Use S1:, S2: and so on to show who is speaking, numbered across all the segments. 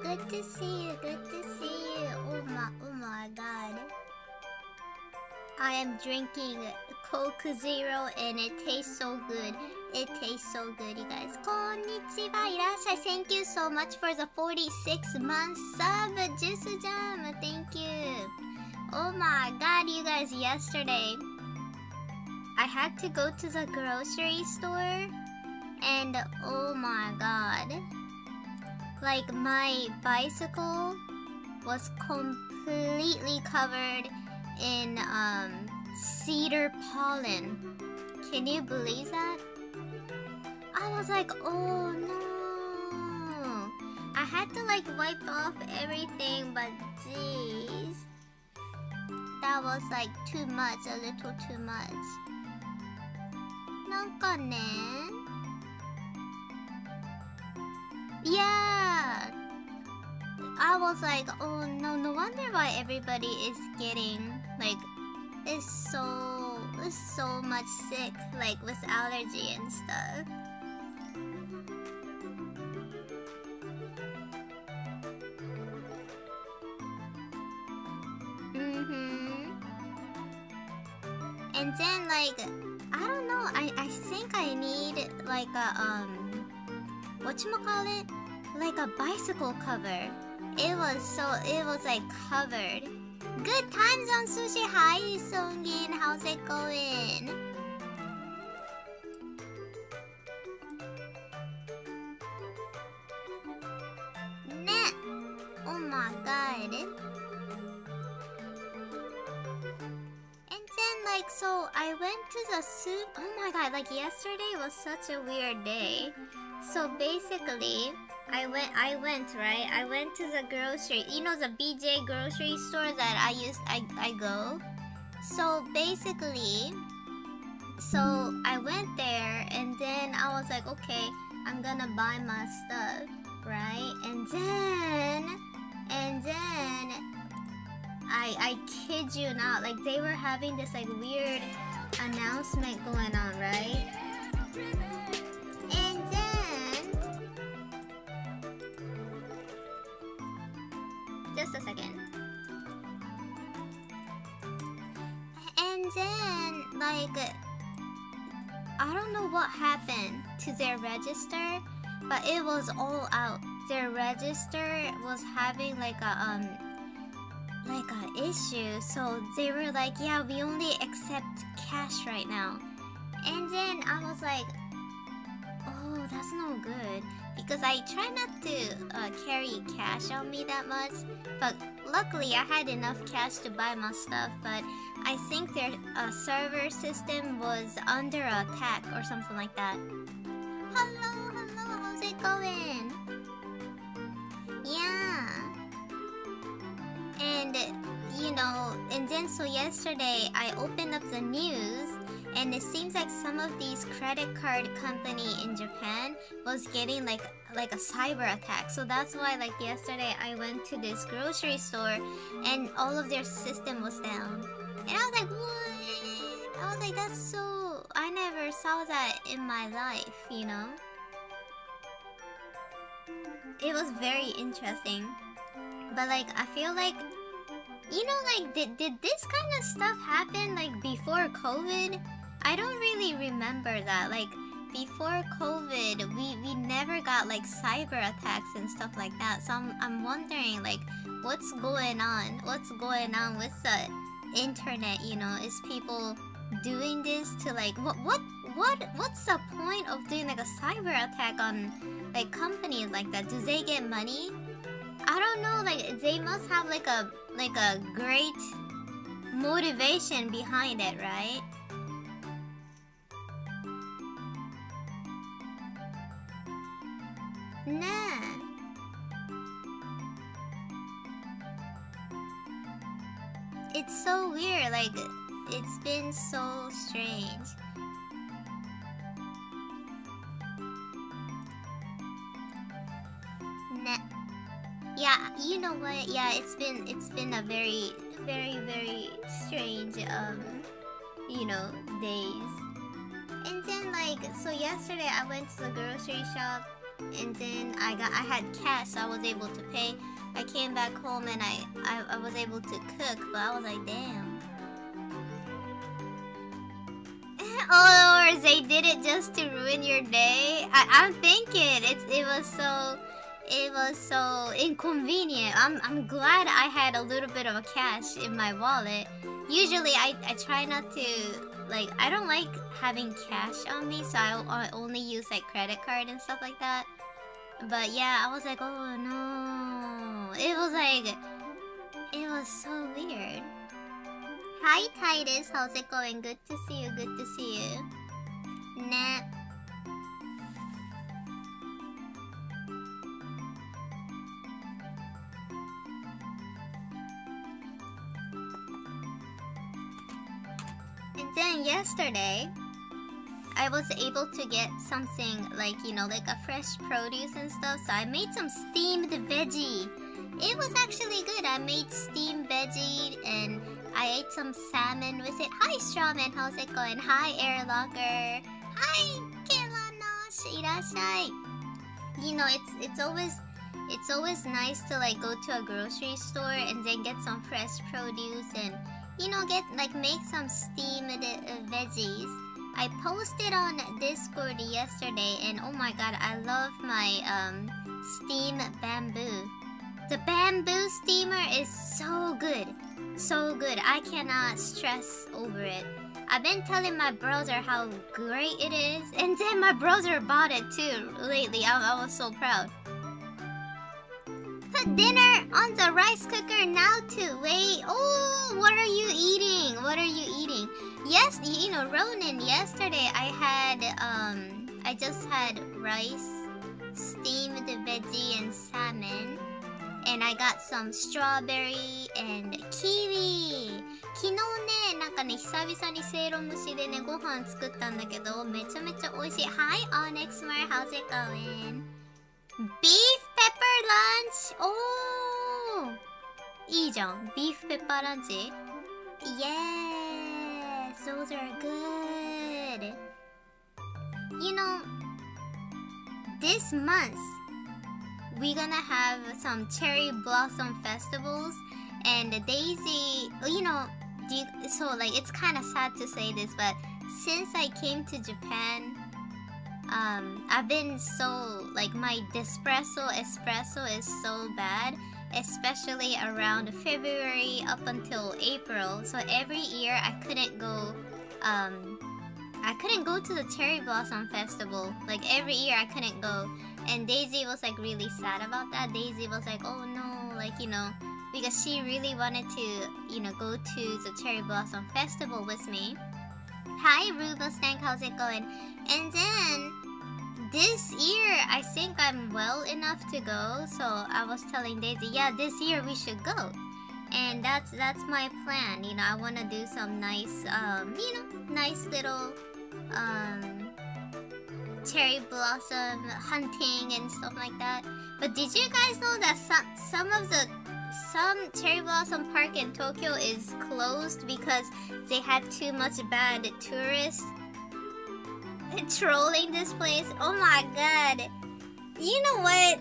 S1: good to see you, good to see you. Oh my god. I am drinking Coke Zero and it tastes so good. It tastes so good, you guys. Konnichiwa, irashai. Thank you so much for the 46-month sub, Juice Jam. Thank you. Oh my god, you guys, yesterday I had to go to the grocery store and oh my god. Like my bicycle was completely covered in cedar pollen. Can you believe that? I was like, oh no. I had to like wipe off everything, but jeez. That was like too much, a little too much. なんかね. Yeah. I was like, oh no, no wonder why everybody is getting like is so much sick, like with allergy and stuff. And then like I don't know, I think I need like a whatchamacallit? Like a bicycle cover. It was like covered. Good times on Sushi. Hi Songin, how's it going? Nah. Oh my god. And then like so I went to the soup. Oh my god, like yesterday was such a weird day. So basically I went to the grocery, you know, the BJ grocery store that I go. So basically, so I went there and then I was like, okay, I'm gonna buy my stuff, right? And then I kid you not, like they were having this like weird announcement going on, right? And then just a second. And then like I don't know what happened to their register, but it was all out. Their register was having like a issue, so they were like, yeah, we only accept cash right now. And then I was like, oh, that's no good, because I try not to carry cash on me that much, but luckily I had enough cash to buy my stuff. But I think their server system was under attack or something like that. Hello, how's it going? Yeah. And you know, and then so yesterday I opened up the news and it seems like some of these credit card company in Japan was getting like a cyber attack. So that's why like yesterday I went to this grocery store and all of their system was down. And I was like, what? I was like, that's so, I never saw that in my life, you know? It was very interesting. But like I feel like, you know, like did this kind of stuff happen like before COVID? I don't really remember that. Like before COVID, we never got like cyber attacks and stuff like that. So I'm wondering like what's going on? What's going on with the internet, you know? Is people doing this to like what's the point of doing like a cyber attack on like companies like that? Do they get money? I don't know, like they must have like a great motivation behind it, right? Nah. It's so weird, like it's been so strange. Nah. Yeah, you know what? Yeah, it's been a very strange you know, days. And then like so yesterday I went to the grocery shop and then I had cash, so I was able to pay. I came back home and I was able to cook, but I was like, damn. Oh, or they did it just to ruin your day. I'm thinking it was so inconvenient. I'm glad I had a little bit of a cash in my wallet. Usually I try not to, like, I don't like having cash on me, so I only use like credit card and stuff like that. But yeah, I was like, oh no. It was so weird. Hi Titus, how's it going? Good to see you, good to see you. Nah. And then yesterday, I was able to get something like, you know, like a fresh produce and stuff. So I made some steamed veggie. It was actually good. I made steamed veggie and I ate some salmon with it. Hi Strawman, how's it going? Hi Airlocker. Hi Kelanosh, irashai. You know, it's always nice to like go to a grocery store and then get some fresh produce and, you know, make some steamed veggies. I posted on Discord yesterday and oh my god, I love my steam bamboo. The bamboo steamer is so good. So good. I cannot stress over it. I've been telling my brother how great it is, and then my brother bought it too lately. I was so proud. Put dinner on the rice cooker now too. Wait. Oh, what are you eating? What are you eating? Yes, you know, Ronan, yesterday I just had rice, steamed veggie and salmon. And I got some strawberry and kiwi. 昨日ね、なんかね、久々にせいろ蒸しでね、ご飯作ったんだけど、めちゃめちゃ美味しい。Hi, Onyxmar, how's it going? Beef pepper lunch? Oh! いいじゃん。ビーフペッパーランチ Yes, those are good. You know, this month, we're gonna have some cherry blossom festivals and Daisy, you know, so like it's kind of sad to say this, but since I came to Japan, I've been so like my espresso is so bad, especially around February up until April. So every year I couldn't go to the cherry blossom festival. Like every year I couldn't go. And Daisy was like really sad about that. Daisy was like, oh no, like, you know, because she really wanted to, you know, go to the Cherry Blossom Festival with me. Hi, Ruba Stank, how's it going? And then, this year, I think I'm well enough to go. So I was telling Daisy, yeah, this year we should go. And that's my plan. You know, I want to do some nice, you know, nice little, cherry blossom hunting and stuff like that. But did you guys know that some cherry blossom park in Tokyo is closed because they had too much bad tourists trolling this place? Oh my god. You know what?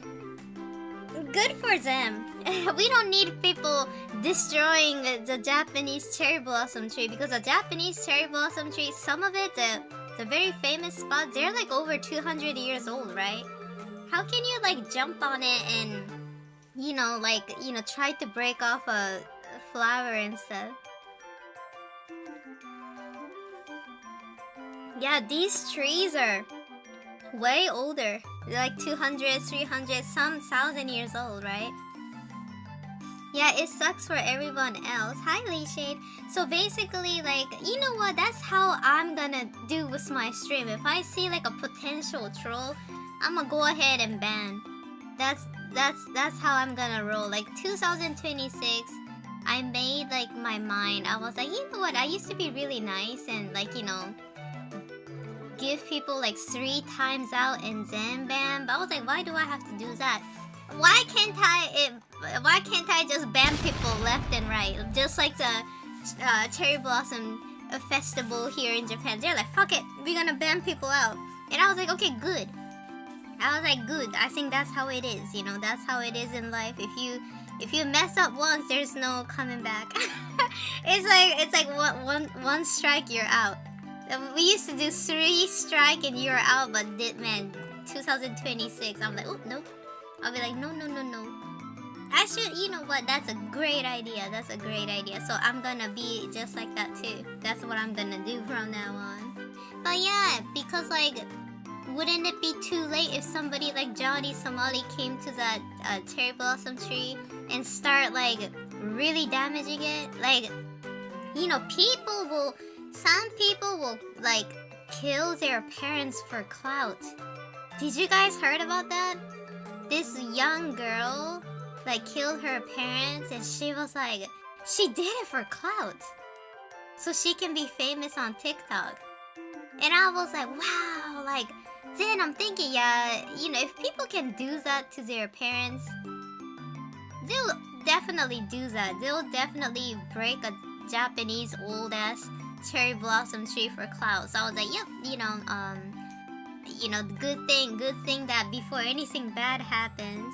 S1: Good for them. We don't need people destroying the Japanese cherry blossom tree, because the Japanese cherry blossom tree, some of it, the very famous spots, they're like over 200 years old, right? How can you like jump on it and, you know, like, you know, try to break off a flower and stuff? Yeah, these trees are way older. They're like 200, 300, some 1,000 years old, right? Yeah, it sucks for everyone else. Hi, Lee Shade. So basically, like, you know what? That's how I'm gonna do with my stream. If I see like a potential troll, I'm gonna go ahead and ban. That's how I'm gonna roll. Like 2026, I made like my mind. I was like, you know what? I used to be really nice and like, you know, give people like 3 times out and then ban. But I was like, why do I have to do that? Why can't I just ban people left and right? Just like the cherry blossom festival here in Japan. They're like, fuck it, we're gonna ban people out. And I was like, okay, good. I was like, good. I think that's how it is. You know, that's how it is in life. If you mess up once, there's no coming back. it's like one strike, you're out. We used to do 3 strike and you're out, but man, 2026, I'm like, oh nope. I'll be like, no. I should, you know what? That's a great idea. That's a great idea. So I'm gonna be just like that too. That's what I'm gonna do from now on. But yeah, because like, wouldn't it be too late if somebody like Johnny Somali came to that cherry blossom tree and start like really damaging it? Like, you know, some people will like kill their parents for clout. Did you guys heard about that? This young girl like killed her parents and she was like, she did it for clout. So she can be famous on TikTok. And I was like, wow, like, then I'm thinking, yeah, you know, if people can do that to their parents, they'll definitely do that. They'll definitely break a Japanese old ass cherry blossom tree for clout. So I was like, yep, good thing that before anything bad happens,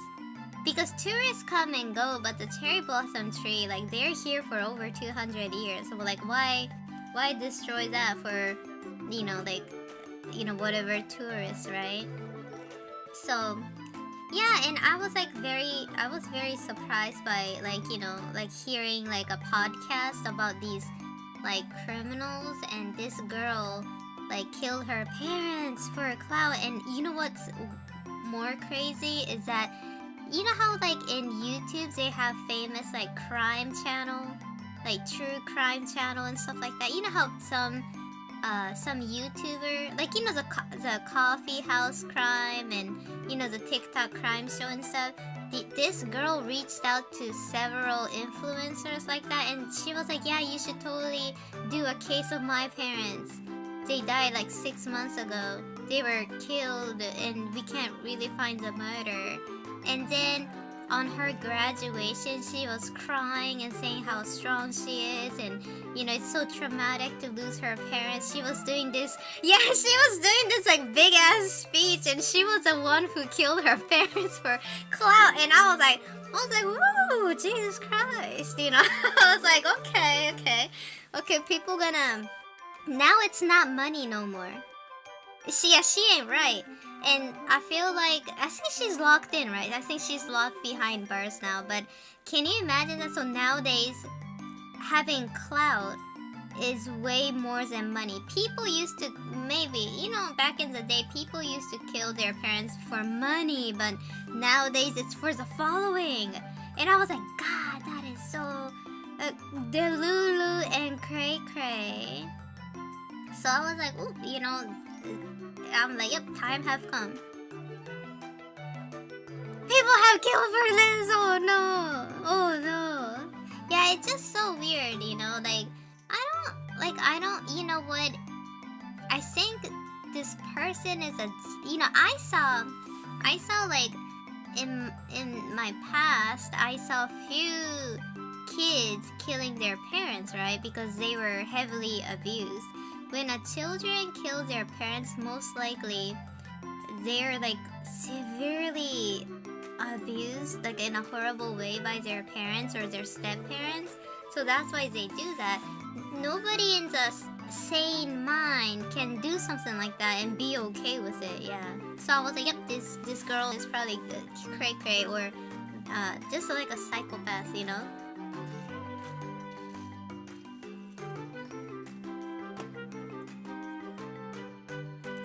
S1: because tourists come and go, but the cherry blossom tree, like, they're here for over 200 years. So we're like, why destroy that for, you know, like, you know, whatever tourists, right? So yeah, and I was very surprised by, like, you know, like hearing like a podcast about these like criminals, and this girl like killed her parents for a clout. And you know what's more crazy is that, you know how like in YouTube they have famous like crime channel, like true crime channel and stuff like that. You know how some YouTuber, like, you know, the coffee house crime and, you know, the TikTok crime show and stuff. This girl reached out to several influencers like that, and she was like, yeah, you should totally do a case of my parents. They died like 6 months ago. They were killed and we can't really find the murder. And then on her graduation, she was crying and saying how strong she is, and, you know, it's so traumatic to lose her parents. She was doing this, like big ass speech, and she was the one who killed her parents for clout. And I was like, whoa, Jesus Christ, you know. I was like, okay, people gonna, now it's not money no more. She ain't right. And I think she's locked in, right? I think she's locked behind bars now. But can you imagine that? So nowadays, having clout is way more than money. People used to, maybe, you know, back in the day, people used to kill their parents for money. But nowadays, it's for the following. And I was like, God, that is so delulu and cray cray. So I was like, ooh, you know, I'm like, yep, time have come. People have killed for this. Oh no. Yeah, it's just so weird, you know. Like, I don't, you know what? I think this person is a, you know, I saw like in my past, I saw a few kids killing their parents, right? Because they were heavily abused. When children kill their parents, most likely they're like severely abused, like in a horrible way, by their parents or their step-parents. So that's why they do that. Nobody in the sane mind can do something like that and be okay with it. Yeah. So I was like, yep, this girl is probably cray cray, or just like a psychopath, you know.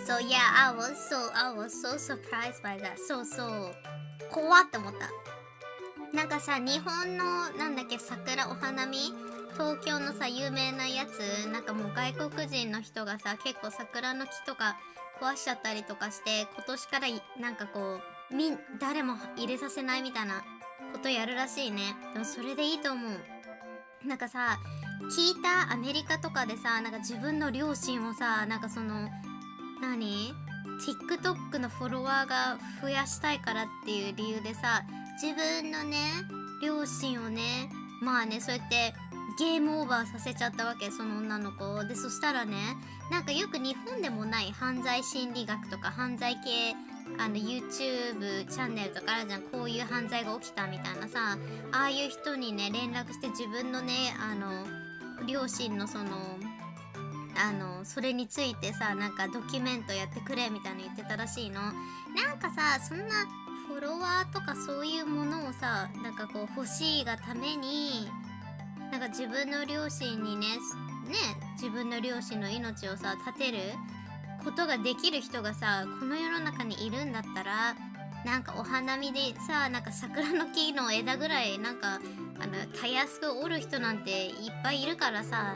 S1: So yeah, I was so surprised by that. そう怖って思った。なんかさ、日本のなんだっけ、桜お花見、東京のさ有名なやつ、なんかもう外国人の人がさ結構桜の木とか壊しちゃったりとかして、今年からなんかこう誰も入れさせないみたいなことやるらしいね。でもそれでいいと思う。なんかさ、聞いた、アメリカとかでさ、なんか自分の両親をさ、なんかそのTikTok のフォロワーが増やしたいからっていう理由でさ、自分のね両親をね、まあね、そうやってゲームオーバーさせちゃったわけ、その女の子で。そしたらね、なんかよく日本でもない犯罪心理学とか犯罪系YouTube チャンネルとかあるじゃん。こういう犯罪が起きたみたいなさ、ああいう人にね連絡して自分のね両親のそれについてさ、なんかドキュメントやってくれみたいな言ってたらしいの。なんかさ、そんなフォロワーとかそういうものをさ、なんかこう欲しいがために、なんか自分の両親に自分の両親の命をさ絶てることができる人がさ、この世の中にいるんだったら、なんかお花見でさ、なんか桜の木の枝ぐらいなんかたやすく折る人なんていっぱいいるからさ、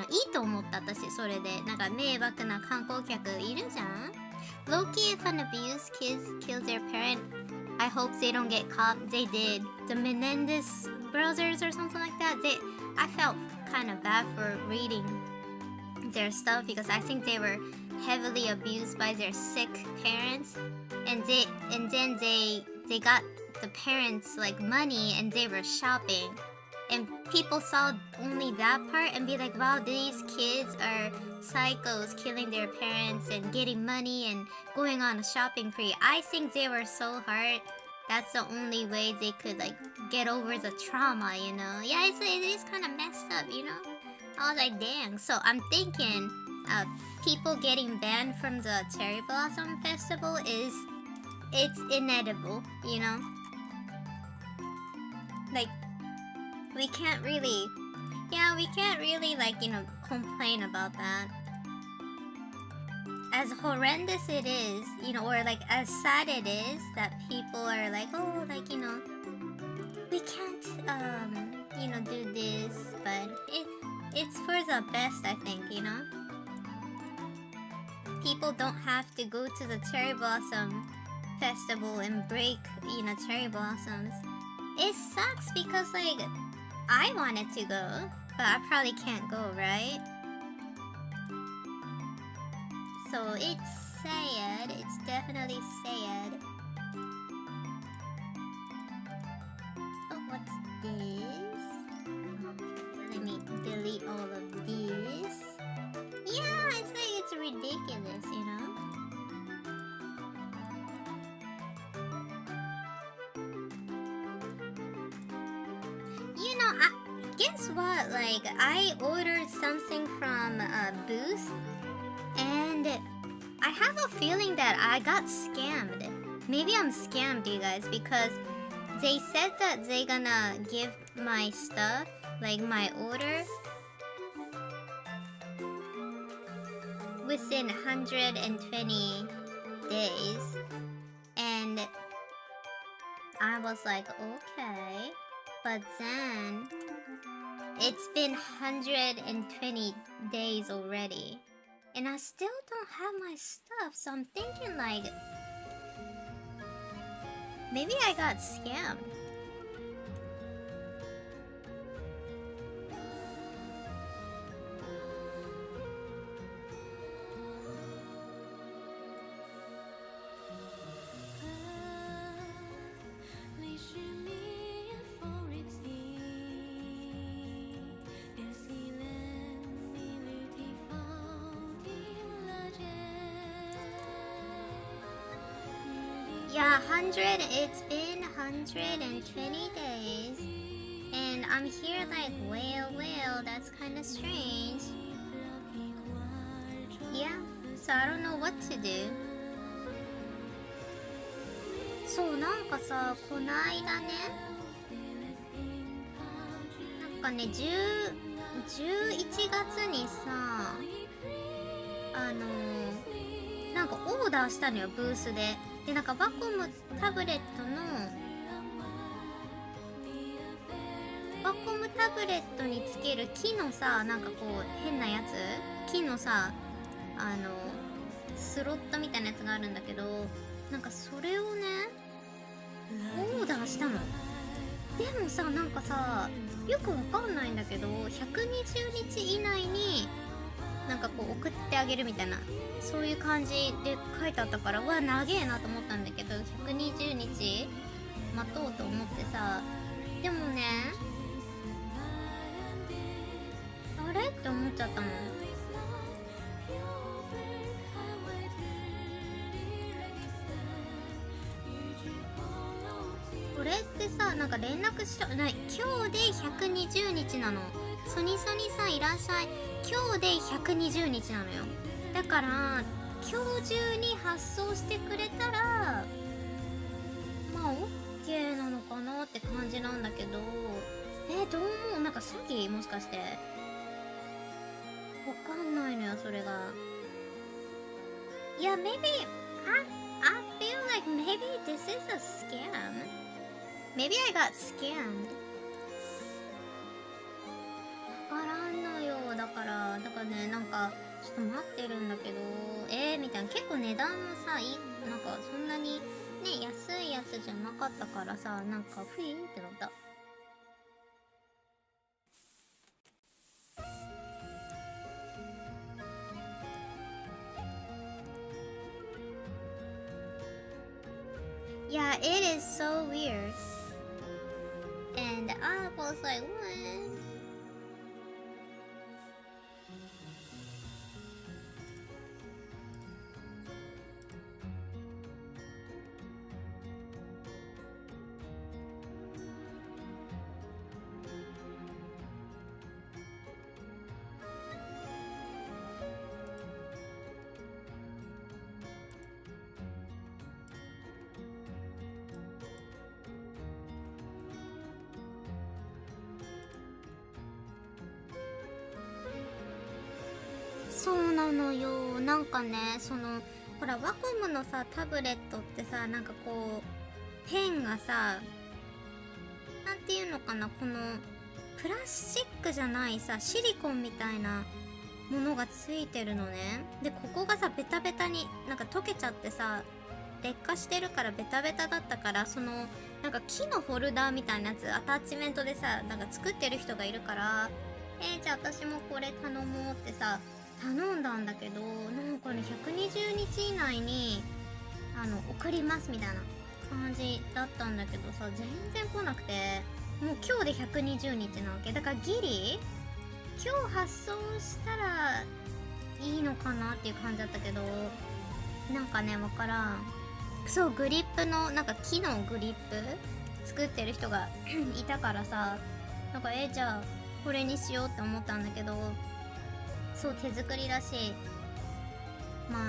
S1: いいと思った私。それでなんか迷惑な観光客いるじゃん。Low-key, if an abused kid kills their parent, I hope they don't get caught. They did. The Menendez brothers or something like that. I felt kind of bad for reading their stuff because I think they were heavily abused by their sick parents, and then they got the parents like money and they were shopping, and people saw only that part and be like, wow, these kids are psychos killing their parents and getting money and going on a shopping spree. I think they were so hurt. That's the only way they could like get over the trauma, you know. Yeah, it is kind of messed up, you know. I was like, dang. So I'm thinking people getting banned from the Cherry Blossom Festival it's inedible, you know. Like we can't really like, you know, complain about that. As horrendous it is, you know, or like as sad it is that people are like, oh, like, you know, we can't you know, do this, but it's for the best, I think, you know. People don't have to go to the cherry blossom festival and break, you know, cherry blossoms. It sucks because like I wanted to go, but I probably can't go, right? So it's sad. It's definitely sad. Oh, what's this? Let me delete all of this. Yeah, it's like it's ridiculous, you know? You know, guess what? Like, I ordered something from a booth, and I have a feeling that I got scammed. Maybe I'm scammed, you guys, because they said that they gonna give my stuff, like my order, within 120 days. And I was like, okay. But then it's been 120 days already, and I still don't have my stuff. So I'm thinking like, maybe I got scammed. Yeah, it's been 120 days, and I'm here like, well, that's kind of strange. Yeah, so I don't know what to do. そう、なんかさ、この間ね、なんかね、11月にさ、なんかオーダーしたのよ、ブースで。で、なんかワコムタブレットにつける木のさ、なんかこう変なやつ、木のさ、スロットみたいなやつがあるんだけど、なんかそれをねオーダーしたの。でもさ、なんかさ、よくわかんないんだけど、120日以内になんかこう送ってあげるみたいな、そういう感じで書いてあったから、うわ、長えなと思ったんだけど、120日待とうと思ってさ。でもね、あれって思っちゃったの。これってさ、なんか連絡したない。今日で120日なの。ソニソニさんいらっしゃい。今日で120日なのよ。だから今日中に発送してくれたらまあ OK なのかなって感じなんだけど、どう思う？なんか詐欺？もしかしてわかんないのよ、それが。いや、maybe I feel like maybe this is a scam. Maybe I got scammed. わからんのよ。だからね、なんかちょっと待ってるんだけど、みたいな。結構値段もさ、なんかそんなにね、安いやつじゃなかったからさ、なんかふいってなった。Yeah, it is so weird. And I was like, what? そうなのよ。なんかね、ほらワコムのさタブレットってさ、なんかこうペンがさ、なんていうのかな、このプラスチックじゃないさ、シリコンみたいなものがついてるのね。でここがさベタベタになんか溶けちゃってさ、劣化してるからベタベタだったから、なんか木のホルダーみたいなやつアタッチメントでさ、なんか作ってる人がいるから、じゃあ私もこれ頼もうってさ頼んだんだけど、なんかね120日以内に送りますみたいな感じだったんだけどさ、全然来なくて、もう今日で120日なわけだから、ギリ今日発送したらいいのかなっていう感じだったけど、なんかねわからん。そう、グリップのなんか木のグリップ作ってる人がいたからさ、なんかじゃあこれにしようって思ったんだけど、そう、手作りらしい。まあ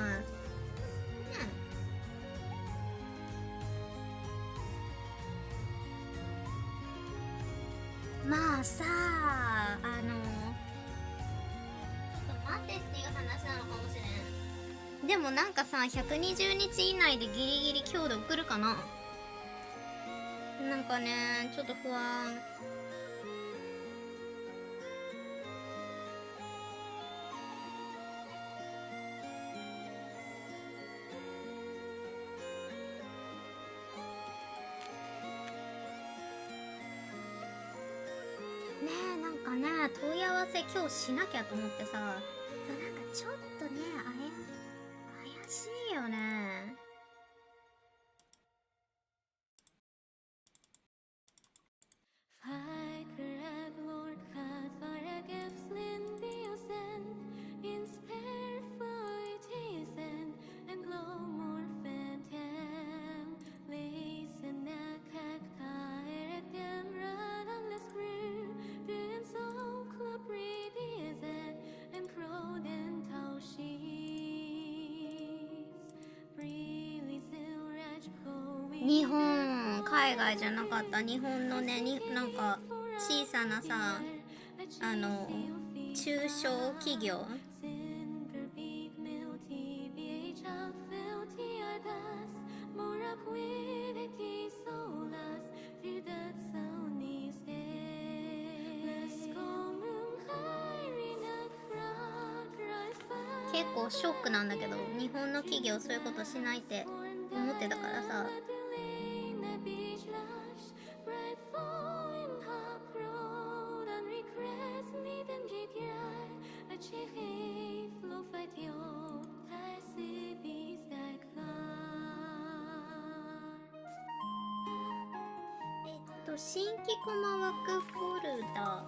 S1: まあさ、ちょっと待ってっていう話なのかもしれん。でもなんかさ、120日以内でギリギリ今日で送るかな。なんかねちょっと不安。ねえ、なんかね問い合わせ今日しなきゃと思ってさ、なんかちょっとね怪しいよね。日本、海外じゃなかった。日本のね、なんか小さなさ、中小企業。結構ショックなんだけど、日本の企業そういうことしないって思ってたからさ。新規コマ枠フォルダ。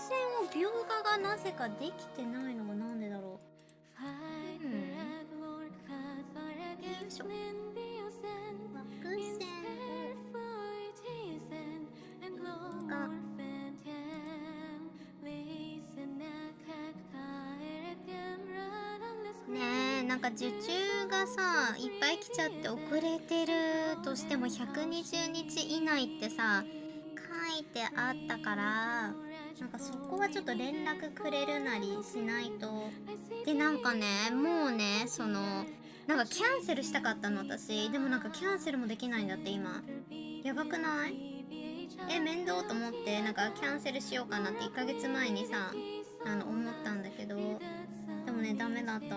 S1: 線を描画がなぜかできてないのはなんでだろう。よいしょ。枠線がねえ、なんか受注がさいっぱい来ちゃって遅れてるとしても120日以内ってさ書いてあったから、なんかそこはちょっと連絡くれるなりしないと。で、なんかね、もうね、なんかキャンセルしたかったの私。でもなんかキャンセルもできないんだって今。やばくない？面倒と思ってなんかキャンセルしようかなって1ヶ月前にさ思ったんだけど、でもねダメだった。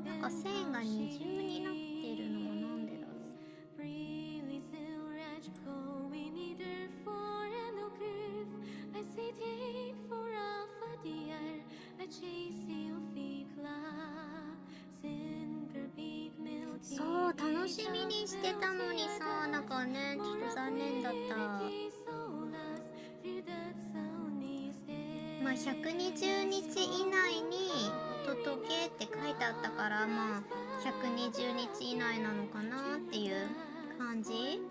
S1: なんか線が二重になってるのはなんでだろう。そう楽しみにしてたのにさ、なんかねちょっと残念だった。まあ120日以内に届けって書いてあったから、まあ120日以内なのかなっていう感じ。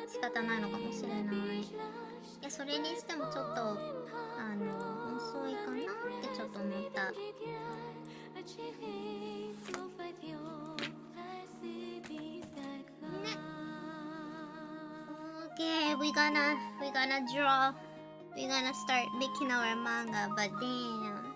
S1: 仕方ないのかもしれない。いやそれにしてもちょっと遅いかなってちょっと思った。Okay, we're gonna draw. We're gonna start making our manga, but damn.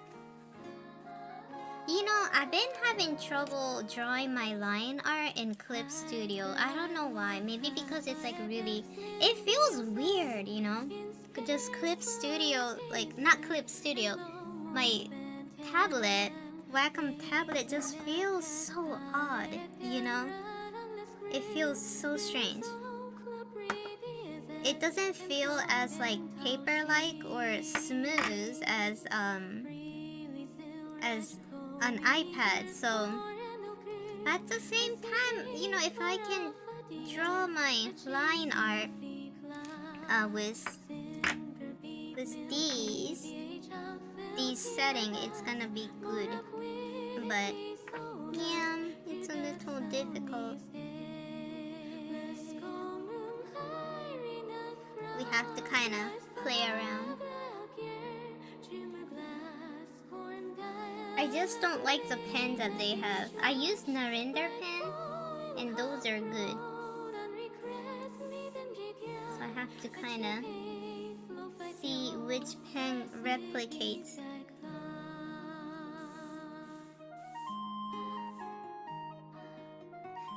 S1: You know, I've been having trouble drawing my line art in ClipStudio. I don't know why. Maybe because it's like really... It feels weird, you know? Just ClipStudio, like, not ClipStudio. My tablet, Wacom tablet just feels so odd, you know? It feels so strange. It doesn't feel as like paper-like or smooth as an iPad. So at the same time, you know, if I can draw my line art with these settings, it's gonna be good. But yeah, it's a little difficult. We have to kind of play around. I just don't like the pens that they have. I use Narinder pen, and those are good. So I have to kind of see which pen replicates.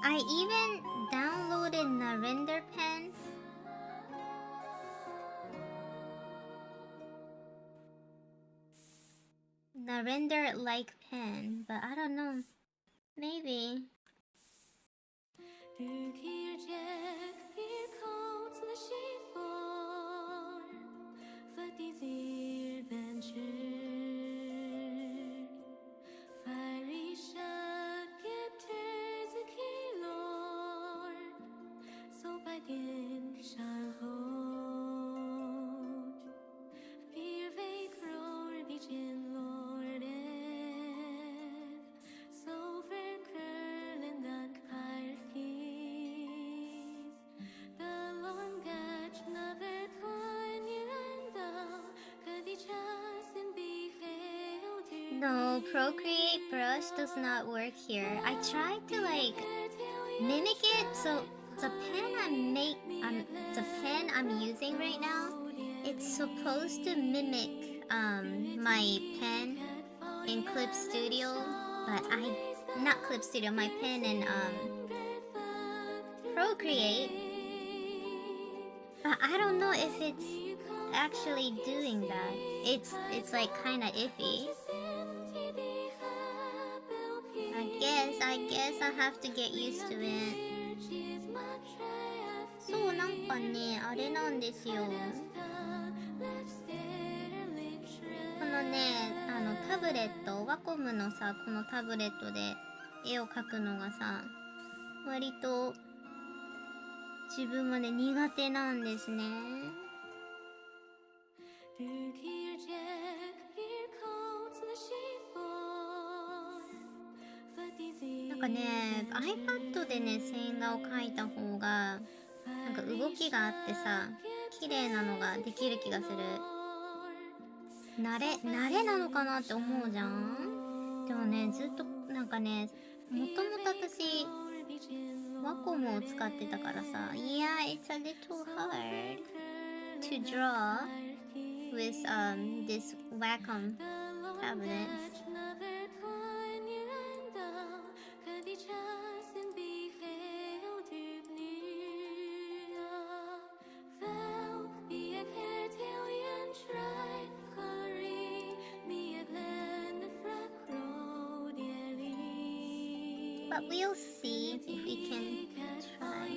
S1: I even downloaded Narinder pen. Narinder like pen, but I don't know. Maybe. No, Procreate brush does not work here. I tried to like mimic it. So the pen I'm using right now, it's supposed to mimic my pen in ClipStudio, but not ClipStudio, my pen in Procreate. But I don't know if it's actually doing that. It's like kind of iffy. I guess I have to get used to it. そうなんかね、あれなんですよ。このね、タブレット、ワコムのさ、このタブレットで絵を描くのがさ、割と自分はね、苦手なんですね。なんかね、ipad でね、線画を描いた方がなんか動きがあってさ、綺麗なのができる気がする。慣れなのかなって思うじゃん。でもね、ずっとなんかね、もともと私ワコムを使ってたからさ、Yeah, it's a little hard to draw with this Wacom tablet. But we'll see if we can try.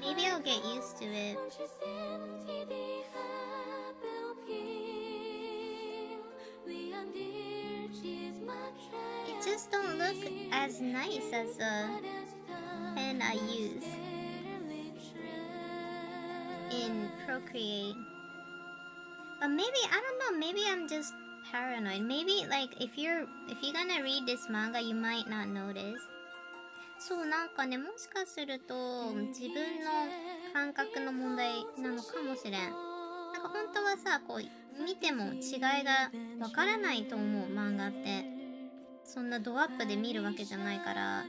S1: Maybe I'll get used to it. It just don't look as nice as the pen I use in Procreate. But maybe, I don't know, maybe I'm just paranoid. Maybe like if you're gonna read this manga, you might not notice. そうなんかね、もしかすると自分の感覚の問題なのかもしれん。なんか本当はさ、こう見ても違いがわからないと思う、漫画って。そんなドアップで見るわけじゃないから。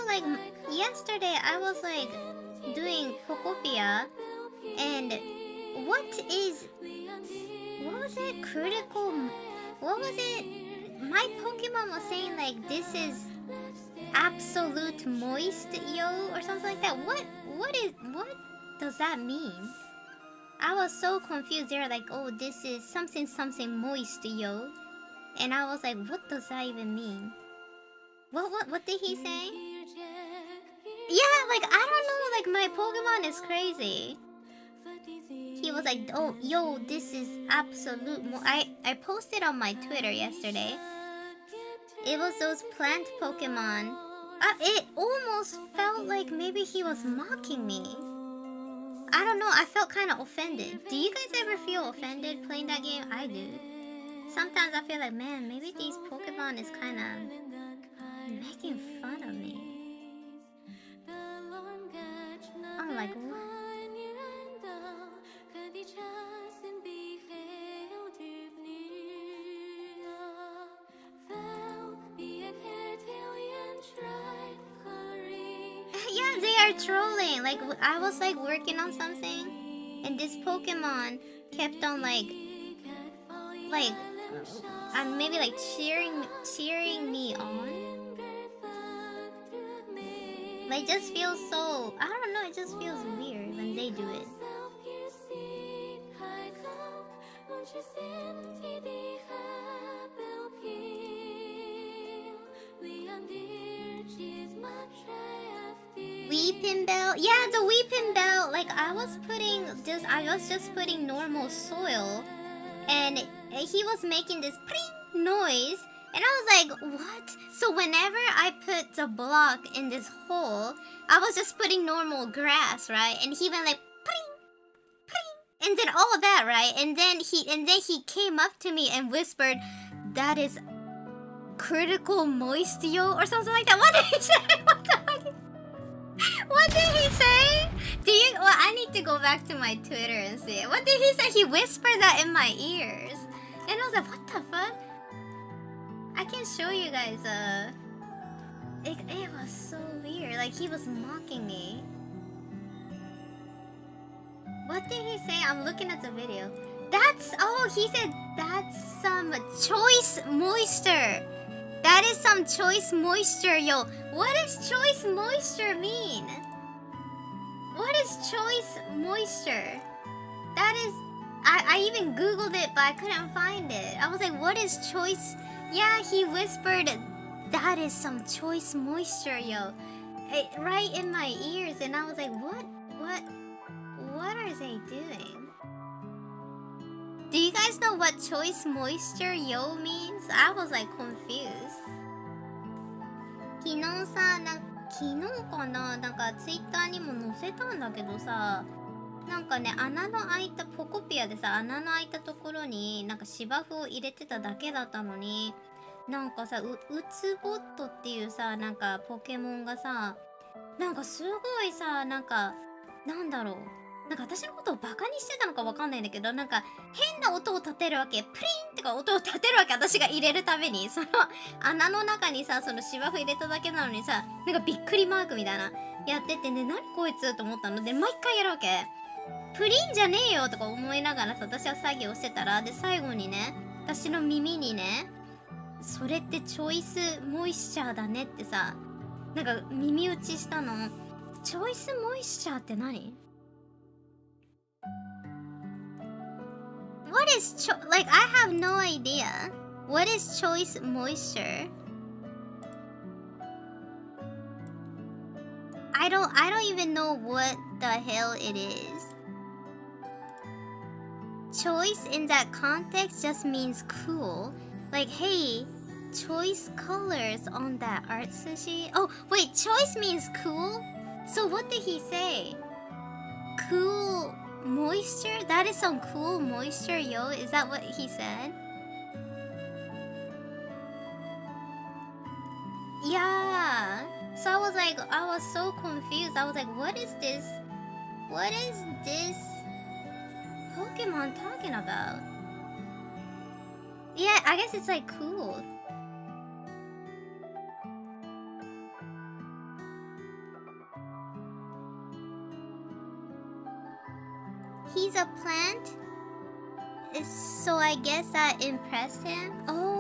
S1: Like yesterday I was like doing Pokopia and what was it? Critical, what was it? My Pokemon was saying like this is absolute moist yo or something like that. What does that mean? I was so confused. They were like, oh, this is something moist yo, and I was like, what does that even mean? What did he say? Yeah, like, I don't know, like, my Pokemon is crazy. He was like, oh, yo, this is absolute I posted on my Twitter yesterday. It was those plant Pokemon. It almost felt like maybe he was mocking me. I don't know, I felt kind of offended. Do you guys ever feel offended playing that game? I do. Sometimes I feel like, man, maybe these Pokemon is kind of making fun of me. I'm like, what? Yeah, they are trolling. Like, I was like working on something And this Pokemon kept on like and maybe like cheering me on. Like just feels so, I don't know, it just feels weird when they do it. Weeping bell, yeah, the weeping bell. Like I was just putting normal soil, and he was making this pring noise, and I was like, what? So whenever I put the block in this hole, I was just putting normal grass, right? And he went like pring, pring, and then all of that, right? And then he came up to me and whispered, "That is critical moisture," or something like that. What did he say? What the fuck? What did he say? Well, I need to go back to my Twitter and see it. What did he say? He whispered that in my ears. And I was like, what the fuck? I can show you guys, it was so weird. Like, he was mocking me. What did he say? I'm looking at the video. He said that's some choice moisture. That is some choice moisture, yo. What does choice moisture mean? What is choice moisture? That is... I even googled it, but I couldn't find it. I was like, what is choice... Yeah, he whispered, that is some choice moisture, yo. Right in my ears, and I was like, what are they doing? Do you guys know what choice moisture, yo means? I was like confused. 昨日さ、昨日かな、なんかツイッターにも載せたんだけどさ、なんかね、穴の開いたポコピアでさ、穴の開いたところになんか芝生を入れてただけだったのに、なんかさ、ウツボットっていうさ、なんかポケモンがさ、なんかすごいさ、なんかなんだろう、なんか私のことをバカにしてたのかわかんないんだけど、なんか変な音を立てるわけ。プリンってか音を立てるわけ、私が入れるために。その穴の中にさ、その芝生入れただけなのにさ、なんかびっくりマークみたいなやっててね、何こいつと思ったので、毎回やるわけ。プリンじゃねえよとか思いながらさ、私は作業してたら、で最後にね、私の耳にね、それってチョイスモイスチャーだねってさ、なんか耳打ちしたの。チョイスモイスチャーって何？What is like I have no idea. What is choice moisture? I don't even know what the hell it is. Choice in that context just means cool. Like, hey, choice colors on that art sushi. Oh, wait, choice means cool? So what did he say? Cool moisture? That is some cool moisture, yo. Is that what he said? Yeah. So I was so confused. I was like, what is this? What is this Pokemon talking about? Yeah, I guess it's like cool. He's a plant? So I guess that impressed him? Oh,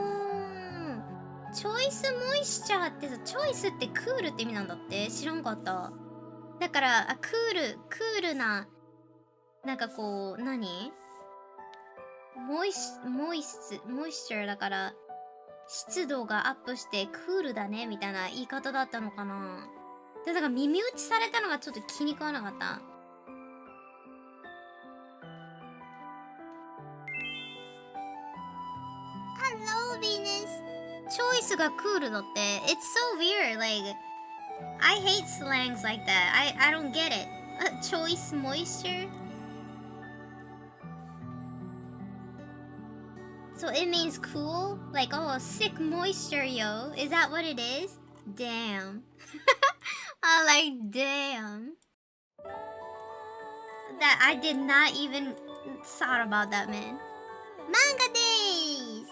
S1: チョイスモイスチャーってさ、チョイスってクールって意味なんだって。知らんかった。だから、クールな、なんかこう、何？モイスチャーだから、湿度がアップしてクールだねみたいな言い方だったのかな。で、だから耳打ちされたのがちょっと気に食わなかった。Hello, Venus. チョイスがクールだって。It's so weird. Like, I hate slangs like that. I don't get it. Choice moisture? So it means cool? Like, oh, sick moisture, yo. Is that what it is? Damn. I like, damn. That I did not even thought about that, man. Manga days!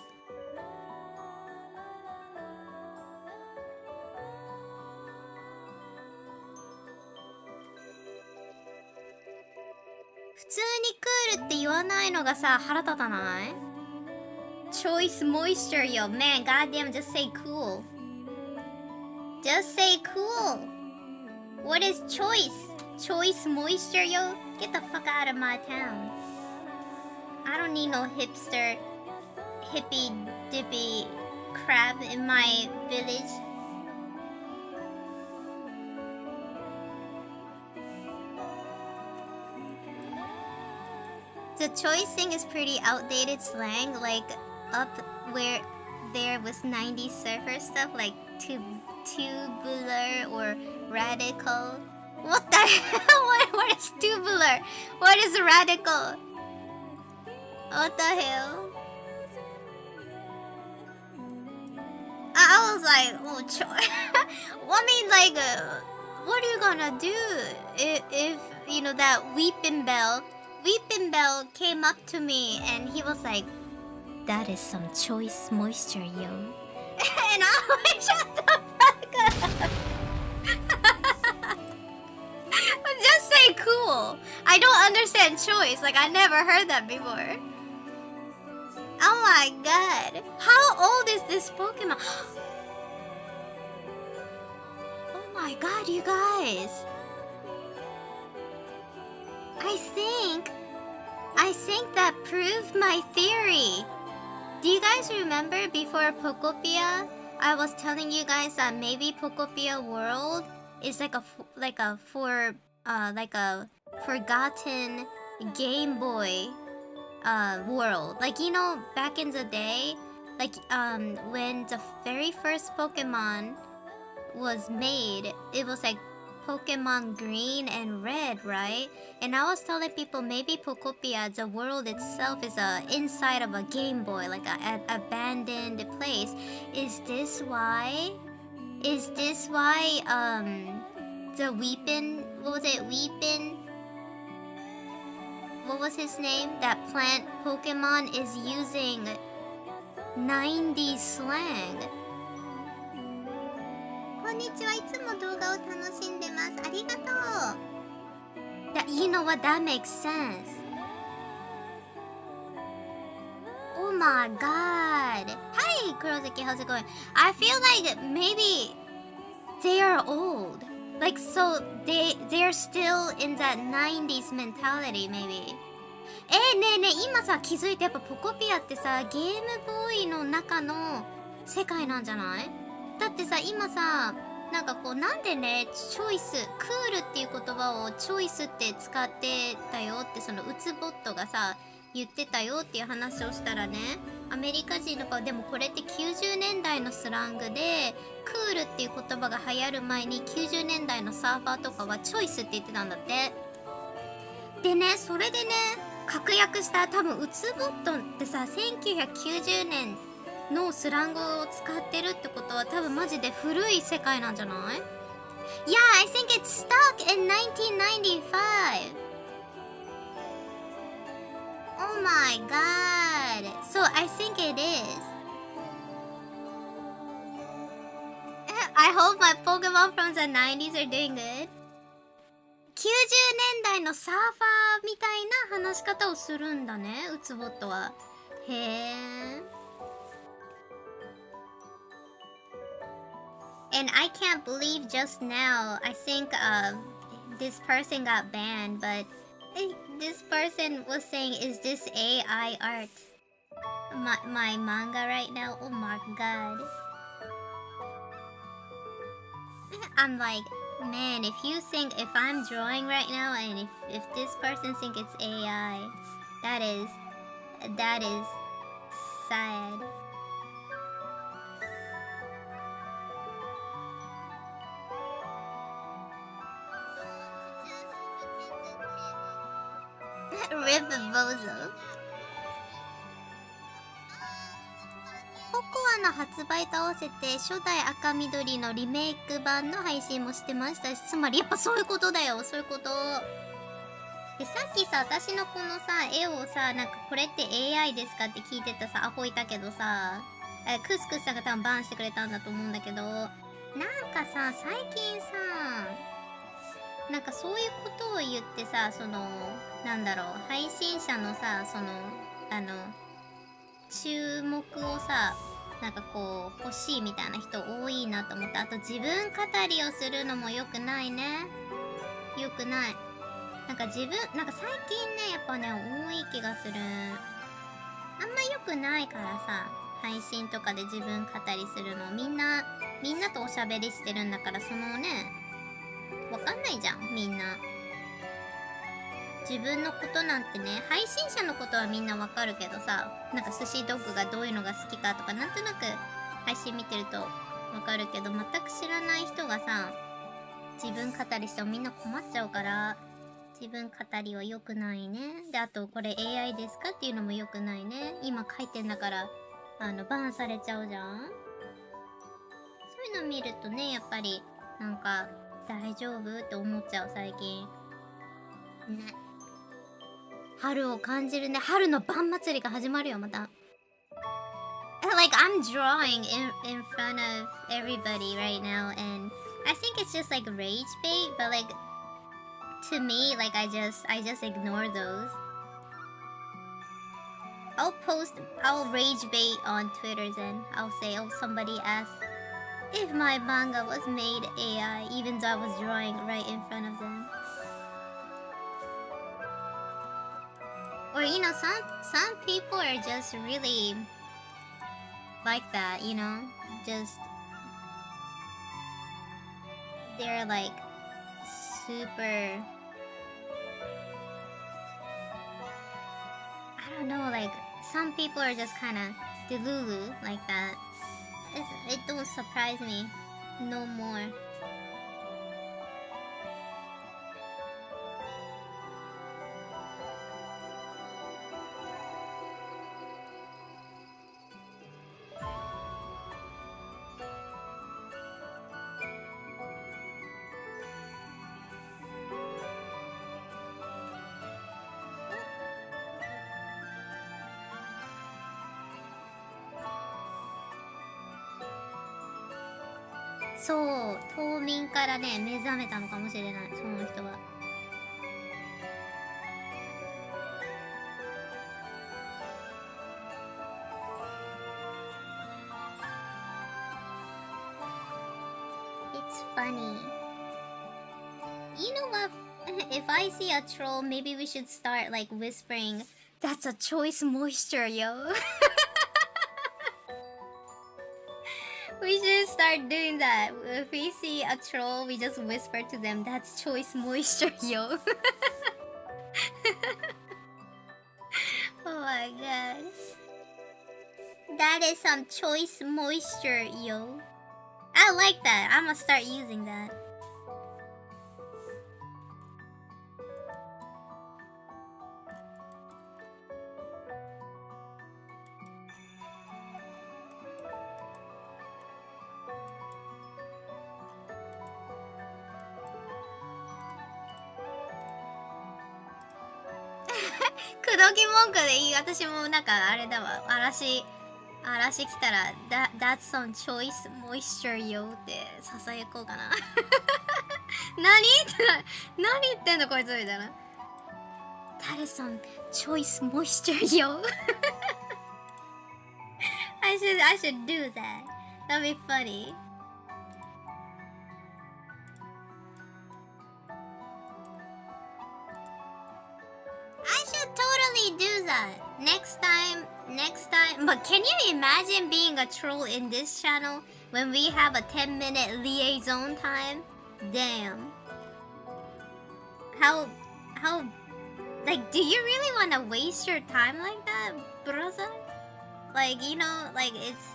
S1: 普通クールって言わないのがさ、腹立たない？ Choice moisture, yo. Man, goddamn, just say cool. Just say cool. What is choice? Choice moisture, yo? Get the fuck out of my town. I don't need no hipster, hippy dippy crap in my village. The choice thing is pretty outdated slang, like up where there was 90s surfer stuff, like tubular or radical. What the hell? What is tubular? What is radical? What the hell? I was like, oh, I mean, like, what are you gonna do if you know that Weeping Bell came up to me and he was like, that is some choice moisture, yo. And I was like, shut the fuck up. Just say cool. I don't understand choice. Like, I never heard that before. Oh my god. How old is this Pokemon? Oh my god, you guys. I think that proved my theory. Do you guys remember before Pokopia, I was telling you guys that maybe Pokopia World is like a forgotten Game Boy world. Like, you know, back in the day, like when the very first Pokemon was made, it was like Pokemon Green and Red, right? And I was telling people maybe Pokopia, the world itself, is inside of a Game Boy, like a abandoned place. Is this why the Weepin, what was his name? That plant Pokemon is using 90s slang. こんにちは。いつも動画を楽しんでます。ありがとう。You know what? That makes sense. Oh my god. Hi, Kurosaki. How's it going? I feel like maybe they are old. Like, so they're still in that 90s mentality, maybe. ねえねえ、今さ気づいてやっぱポコピアってさ、ゲームボーイの中の世界なんじゃない？だってさ、今さ、なんかこう、なんでね、チョイス、クールっていう言葉をチョイスって使ってたよって、そのうつボットがさ、言ってたよっていう話をしたらね、アメリカ人の子はでもこれって90年代のスラングで、クールっていう言葉が流行る前に90年代のサーファーとかはチョイスって言ってたんだって。でね、それでね、確約した多分うつボットってさ、1990年のスラングを使ってるってことは多分マジで古い世界なんじゃない？ Yeah, I think it's stuck in 1995. Oh my god. So I think it is. I hope my Pokemon from the 90s are doing good. 90年代のサーファーみたいな話し方をするんだね、うつボットは。へえ。And I can't believe just now, I think this person got banned, but this person was saying, is this AI art? My manga right now? Oh my god. I'm like, man, if I'm drawing right now and if this person think it's AI, that is sad. Rip Bozo. ココアの発売と合わせて初代赤緑のリメイク版の配信もしてましたし、つまりやっぱそういうことだよ、そういうことで。さっきさ、私のこのさ絵をさ、なんかこれって AI ですかって聞いてたさアホいたけどさ、クスクスさんが多分バンしてくれたんだと思うんだけど、なんかさ、最近さなんかそういうことを言ってさ、なんだろう、配信者のさ、注目をさ、なんかこう欲しいみたいな人多いなと思って。あと自分語りをするのも良くないね。良くない。なんかなんか最近ね、やっぱね、多い気がする。あんま良くないからさ、配信とかで自分語りするの。みんなとおしゃべりしてるんだから、わかんないじゃん、みんな。自分のことなんてね、配信者のことはみんなわかるけどさ、なんか寿司ドッグがどういうのが好きかとか、なんとなく配信見てるとわかるけど、全く知らない人がさ、自分語りしてもみんな困っちゃうから、自分語りは良くないね。で、あとこれ AI ですかっていうのも良くないね。今書いてんだから、バンされちゃうじゃん。そういうの見るとね、やっぱり、なんか、大丈夫って思っちゃう、最近。ね。春を感じるね。春の晩祭りが始まるよ、また。Like, I'm drawing in front of everybody right now, and I think it's just like rage bait, but like, to me, like, I just ignore those. I'll rage bait on Twitter then. I'll say, oh, somebody asked if my manga was made AI, even though I was drawing right in front of them. Or, some people are just really like that, just, they're like super, I don't know, like, some people are just kind of delulu like that. It don't surprise me no more.そう、冬眠からね、目覚めたのかもしれない、その人は。It's funny. You know what? If I see a troll, maybe we should start like whispering, "That's a choice moisture, yo." We should start doing that. If we see a troll, we just whisper to them, "That's choice moisture, yo." Oh my gosh. That is some choice moisture, yo. I like that. I'm gonna start using that. That's some choice moisture, yo ってささやこうかな。何言ってんのこいつみたいな。That is some choice moisture, yo. I should do that. That'd be funny. I should totally do that. Next time. But can you imagine being a troll in this channel when we have a 10-minute liaison time? Damn. How, like, do you really want to waste your time like that, brother? Like, it's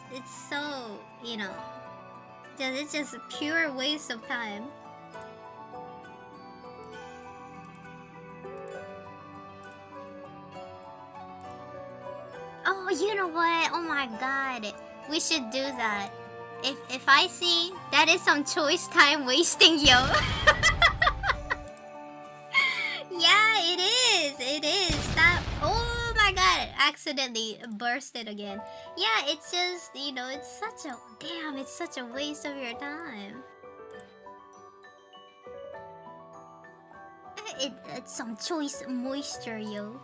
S1: so, it's just a pure waste of time. Oh, you know what? Oh my god. We should do that. If I see, that is some choice time wasting, yo. Yeah, it is. Stop. Oh my god. Accidentally bursted again. Yeah, it's just, it's such a waste of your time. It's some choice moisture, yo.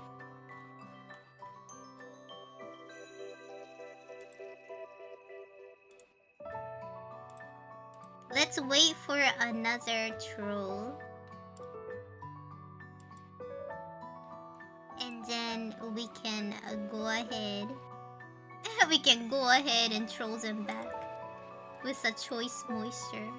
S1: Let's wait for another troll. And then we can go ahead. We can go ahead and troll them back with a choice moisture.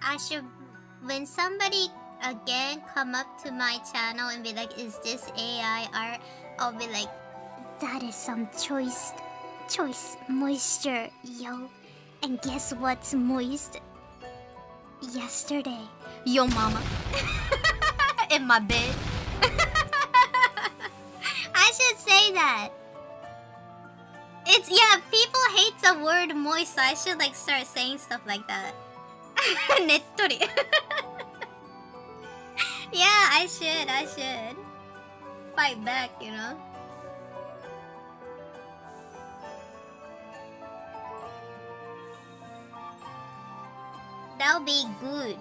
S1: I should, when somebody again come up to my channel and be like, is this AI art? I'll be like, that is some choice moisture, yo. And guess what's moist? Yesterday, yo mama. In my bed. I should say that. It's, yeah, people hate the word moist, so I should like start saying stuff like that. Nettori. Yeah, I should. Fight back, you know? That'll be good.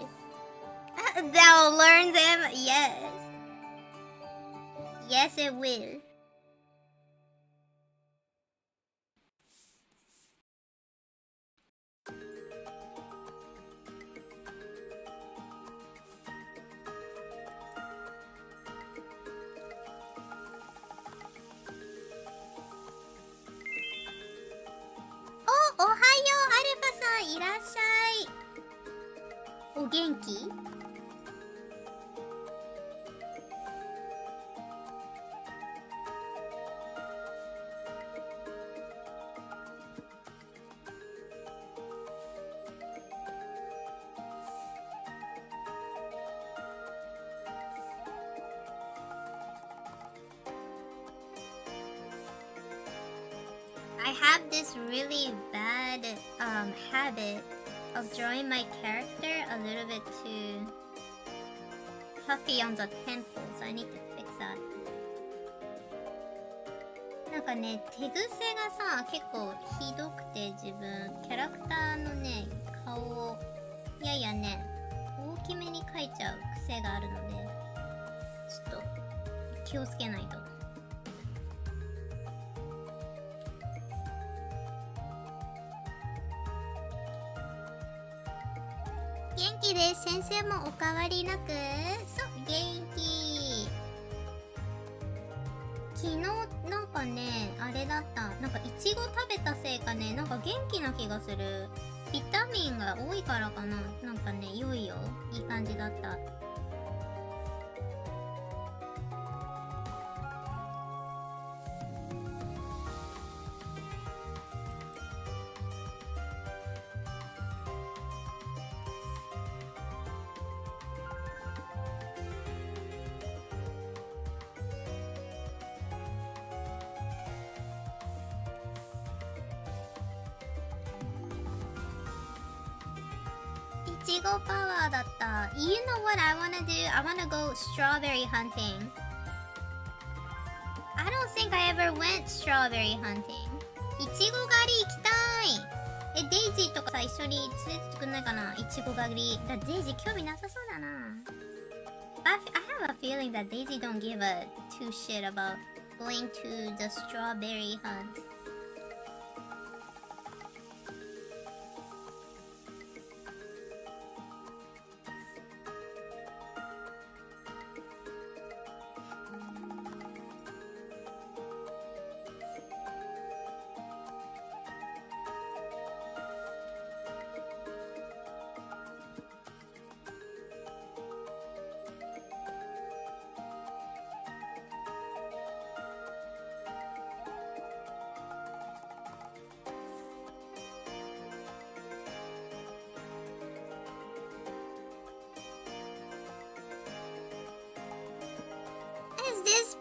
S1: That'll learn them, yes. Yes, it will. Oh, ohayo, Alpha-san, いらっしゃい。お元気？I have this really bad habit of drawing my character a little bit too puffy on the temples. I need to fix that. なんかね、手癖がさ、結構ひどくて自分、キャラクターのね、顔をややね、大きめに描いちゃう癖があるので、ちょっと気をつけないと。元気です。先生もお変わりなく。そう、元気。昨日なんかね、あれだった。なんかいちご食べたせいかね、なんか元気な気がする。ビタミンが多いからかな。なんかね、良いよ。いい感じだった。いちごパワーだった。You know what I wanna do? I wanna go strawberry hunting. I don't think I ever went strawberry hunting. いちご狩り行きたい。デイジーとかさ、一緒に連れてってくんないかな。いちご狩り。だデイジー興味なさそうだな。I have a feeling that Daisy don't give a two shit about going to the strawberry hunt.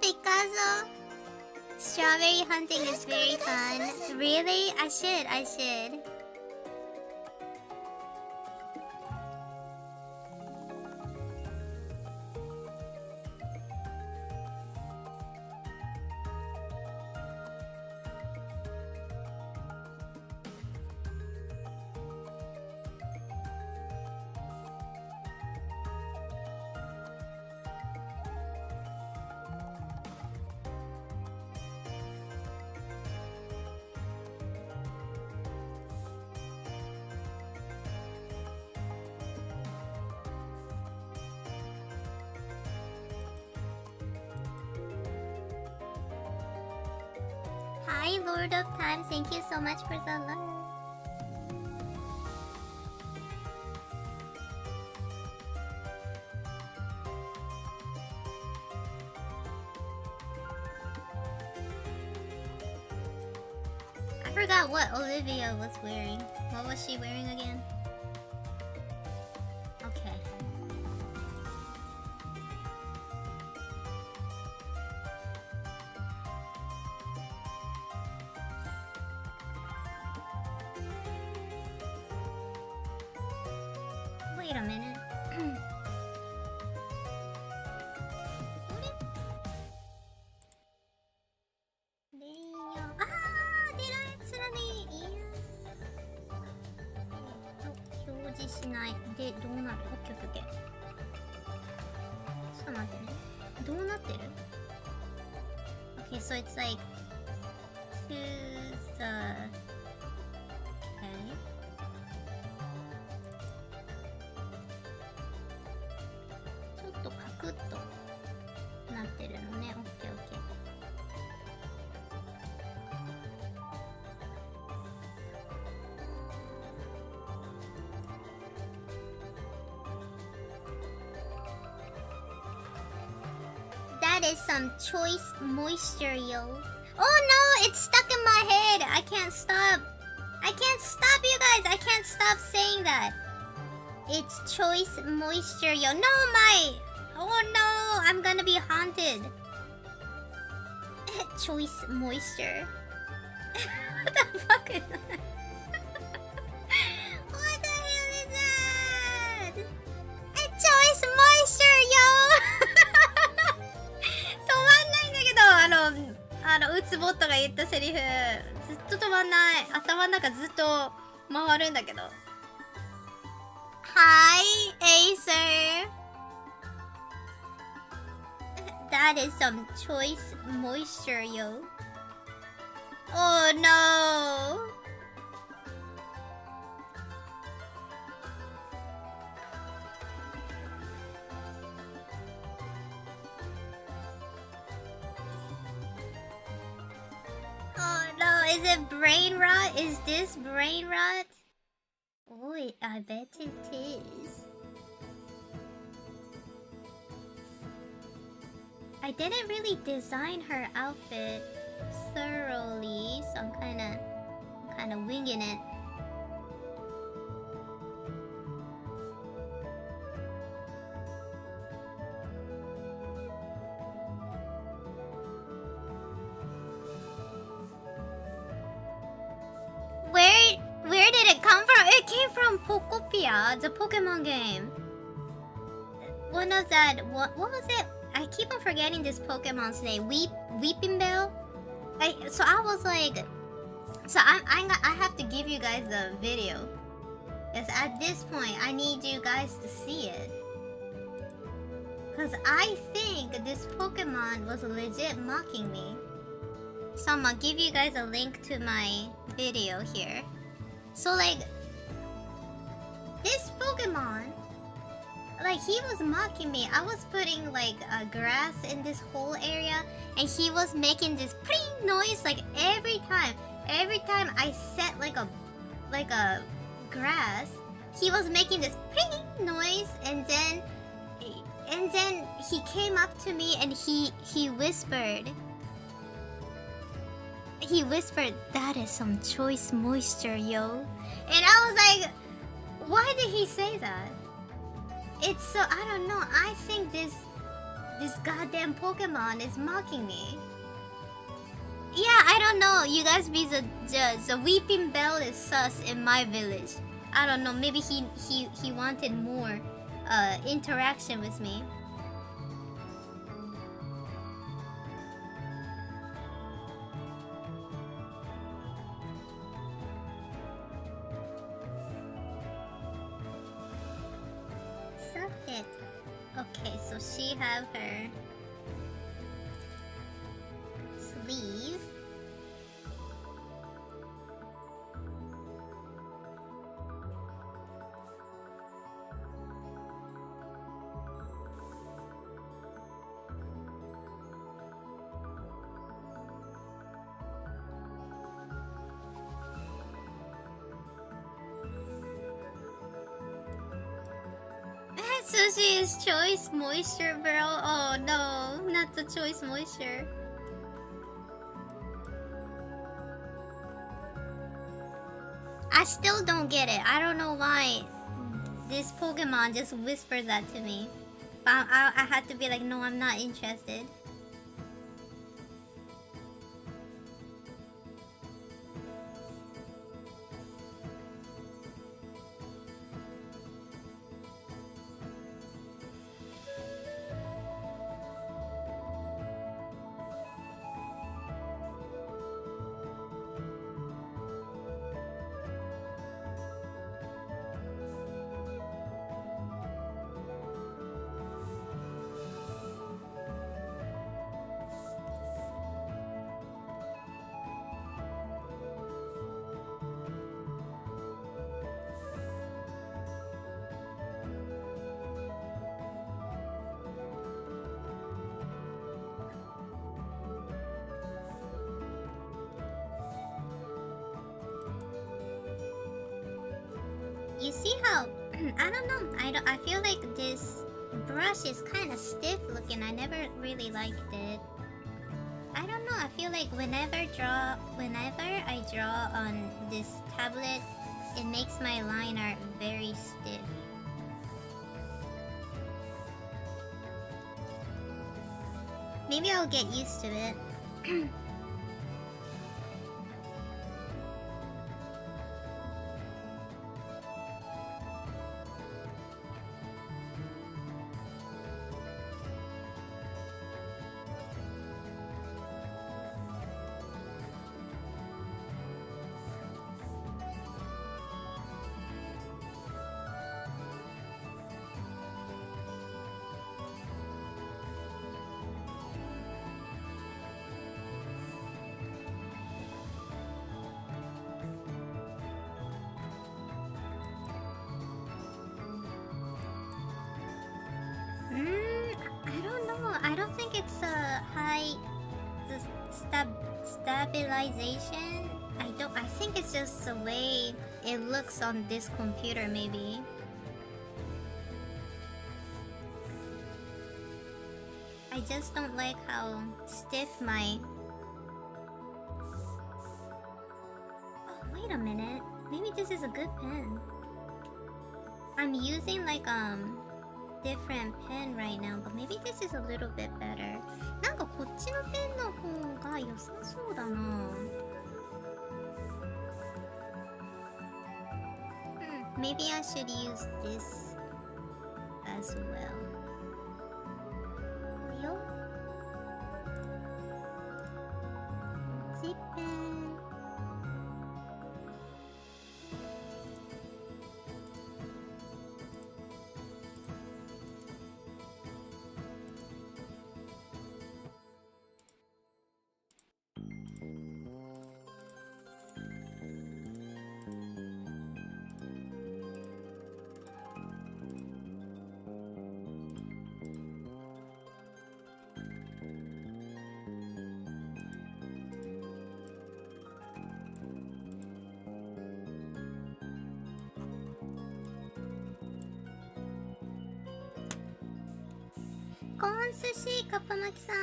S1: Picasso. Strawberry hunting is very fun. Really? I should. Hi, Lord of Time. Thank you so much for the love. I forgot what Olivia was wearing. What was she wearing again? Okay. Wait a minute. Did I accidentally? Oh, 表示しないでどうなる？オッケーオッケー。ちょっと待ってね。どうなってる？ Okay, so it's like to the okay.ちょっとカクッとなってるのね。オッケーオッケー。That is some choice moisture, yo. Oh no, it's stuck in my head. I can't stop. You guys. I can't stop saying that. It's choice moisture, yo. No, oh no, I'm gonna be haunted. Choice moisture. What the fuck is that? What the hell is that? Choice moisture, yo. 止まんないんだけど、ウツボットが言ったセリフずっと止まんない。頭の中ずっと回るんだけど。Hi, Acer. That is some choice moisture, yo. Oh no. Oh no, is it brain rot? Is this brain rot? Oh, I bet it is. I didn't really design her outfit thoroughly, so I'm kind of winging it. Where did it come from? It came from Pokopia, the Pokemon game. One of that. What was it? I keep on forgetting this Pokemon's name. Weeping Bell. So I was like, I have to give you guys the video, because at this point I need you guys to see it. Because I think this Pokemon was legit mocking me. So I'm gonna give you guys a link to my video here. So like, this Pokemon, like, he was mocking me. I was putting like grass in this whole area, and he was making this pring noise like every time I set like a grass, he was making this pring noise, and then he came up to me and he whispered. He whispered, "That is some choice moisture, yo." And I was like, why did he say that? It's so, I don't know. I think this This goddamn Pokemon is mocking me. Yeah, I don't know. You guys be the judge. The Weeping Bell is sus in my village. I don't know. Maybe he wanted more interaction with me. Suck it. Okay, so she have her sleeve. Sushi is choice moisture, bro. Oh no, not the choice moisture. I still don't get it. I don't know why this Pokemon just whispers that to me. But I had to be like, no, I'm not interested. You see how I don't know. I feel like this brush is kind of stiff looking. I never really liked it. I don't know. I feel like whenever I draw on this tablet, it makes my line art very stiff. Maybe I'll get used to it. I don't know. I don't think it's a high stabilization. I think it's just the way it looks on this computer, maybe. I just don't like how stiff my... Oh, wait a minute. Maybe this is a good pen. I'm using like different pen right now, but maybe this is a little bit better. なんかこっちのペンの方が良さそうだな。Maybe I should use this as well. よ。こっちペン。コーン寿司かっぱ巻きさん。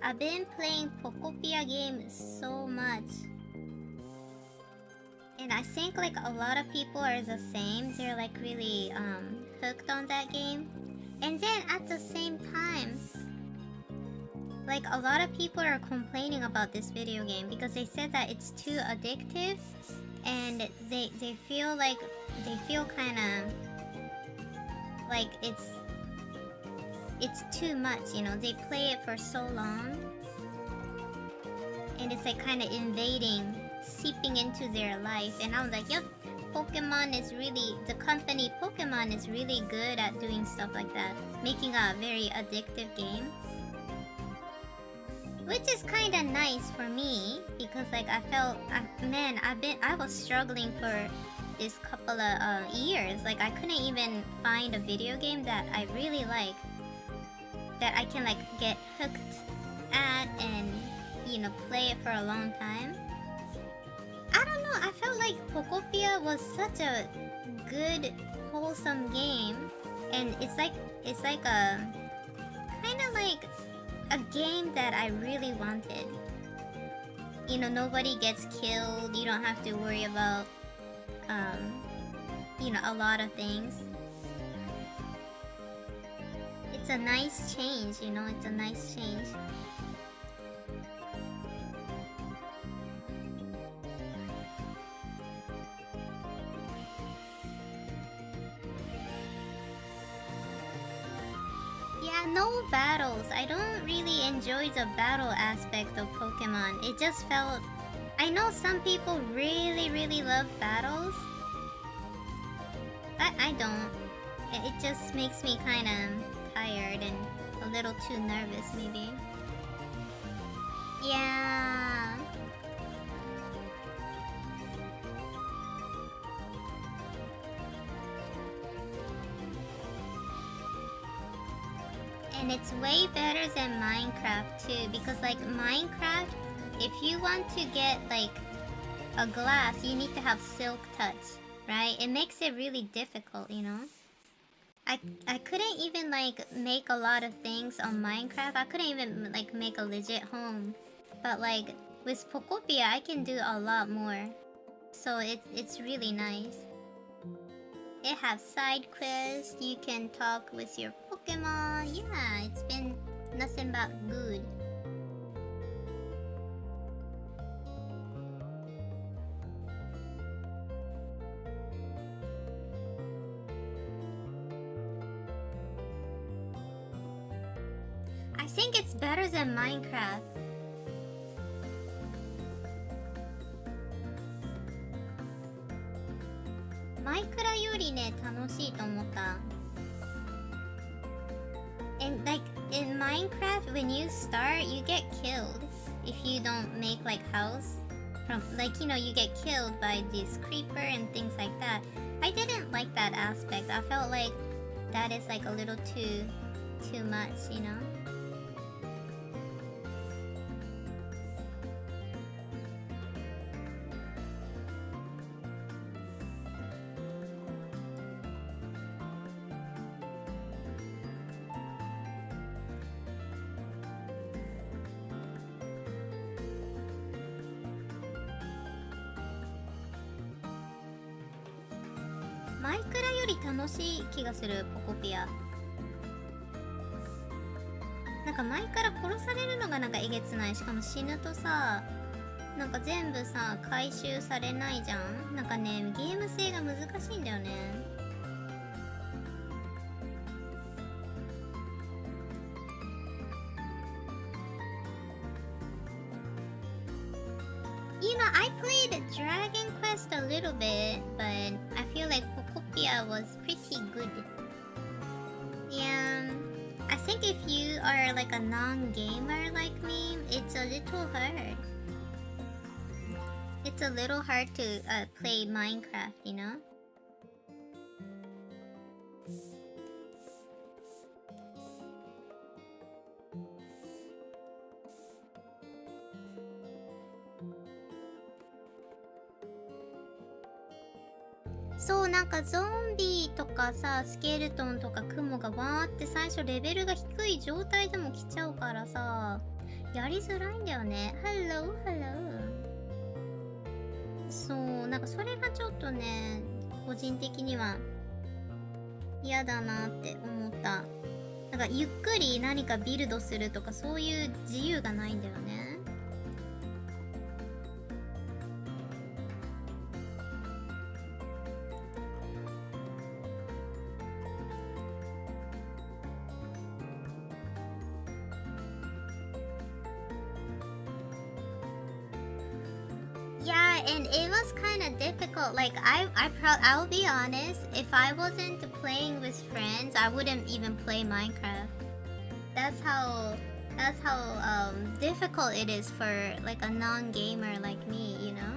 S1: I've been playing Pokopia games so much. And I think like a lot of people are the same. They're like really hooked on that game. And then at the same time, like a lot of people are complaining about this video game because they said that it's too addictive and they feel kind of like it's too much, you know. They play it for so long and it's like kind of invading, seeping into their life. And I was like, yep, the company Pokemon is really good at doing stuff like that, making a very addictive game. Which is kind of nice for me because like I was struggling for this couple of years. Like I couldn't even find a video game that I really like, that I can like get hooked at and, you know, play it for a long time. I don't know, I felt like Pokopia was such a good, wholesome game, and it's like a kind of like a game that I really wanted. You know, nobody gets killed, you don't have to worry about you know, a lot of things. It's a nice change, you know, it's a nice change. Yeah, no battles. I don't really enjoy the battle aspect of Pokemon. It just felt... I know some people really, really love battles. But I don't. It just makes me kind of tired and a little too nervous, maybe. Yeah. And it's way better than Minecraft too, because like Minecraft, if you want to get like a glass, you need to have silk touch, right? It makes it really difficult, you know? I couldn't even like make a lot of things on Minecraft. I couldn't even like make a legit home. But like with Pokopia, I can do a lot more. So it's really nice. It has side quests, you can talk with your Pokemon. Yeah, it's been nothing but good. I think it's better than Minecraft. Minecraft よりね、楽しいと思った。And like in Minecraft, when you start, you get killed if you don't make like house. From like, you know, you get killed by this creeper and things like that. I didn't like that aspect. I felt like that is like a little too much, you know.マイクラより楽しい気がする、ポコピア。なんかマイクラ殺されるのがなんかえげつない。しかも死ぬとさ、なんか全部さ、回収されないじゃん。なんかね、ゲーム性が難しいんだよね。You know, I played Dragon Quest a little bit, but I feel like Pokopia was pretty good. Yeah, I think if you are like a non-gamer like me, it's a little hard. It's a little hard to play Minecraft, you know?そう、なんかゾンビとかさ、スケルトンとかクモがわーって最初レベルが低い状態でも来ちゃうからさ、やりづらいんだよね。Hello, hello。そう、なんかそれがちょっとね、個人的には嫌だなって思った。なんかゆっくり何かビルドするとかそういう自由がないんだよね。Yeah, and it was kind of difficult. Like I'll be honest, if I wasn't playing with friends, I wouldn't even play Minecraft. That's how difficult it is for like a non-gamer like me, you know?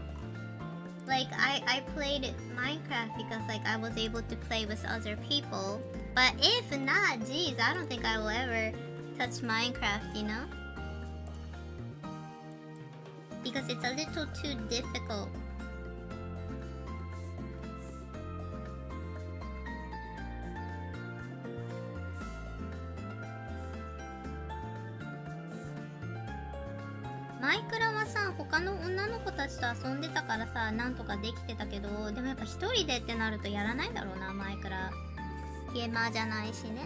S1: Like I played Minecraft because like I was able to play with other people. But if not, geez, I don't think I will ever touch Minecraft, you know? Because it's a little too difficult.マイクラはさ、他の女の子たちと遊んでたからさ、なんとかできてたけど、でもやっぱ一人でってなるとやらないだろうな、マイクラ。ゲーマーじゃないしね。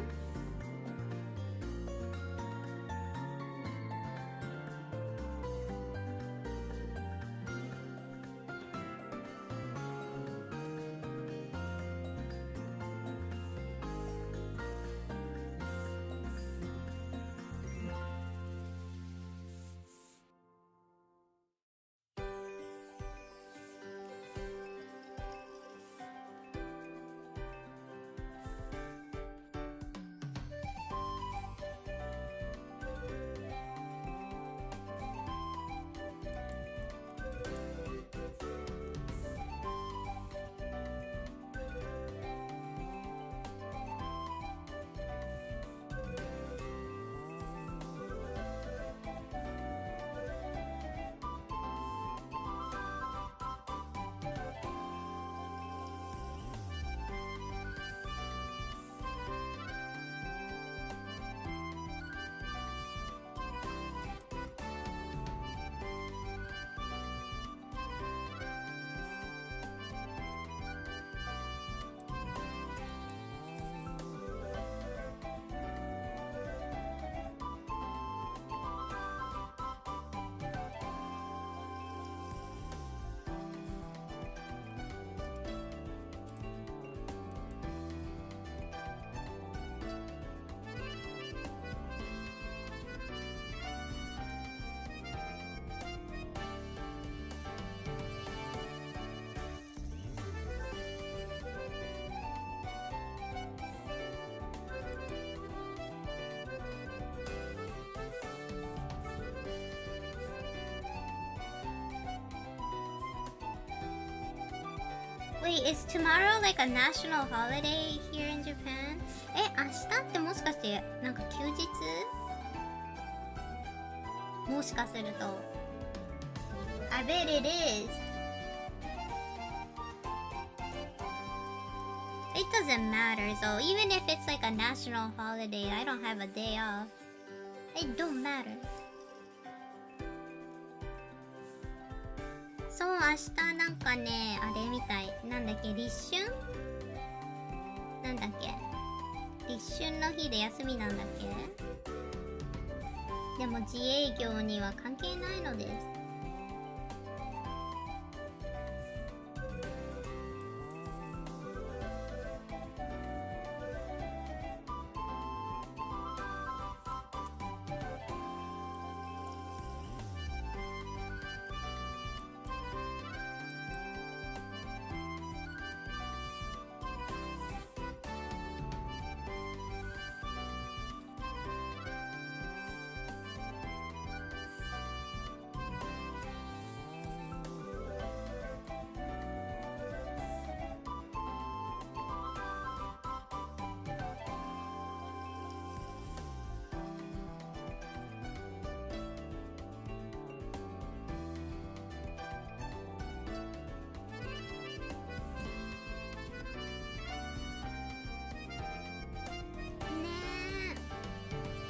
S1: Wait, is tomorrow like a national holiday here in Japan? 明日ってもしかしてなんか休日？もしかすると。I bet it is. It doesn't matter though. Even if it's like a national holiday, I don't have a day off. It don't matter. そう、明日なんかね、あれみたい。なんだっけ、立春？なんだっけ、立春の日で休みなんだっけ。でも自営業には関係ないのです。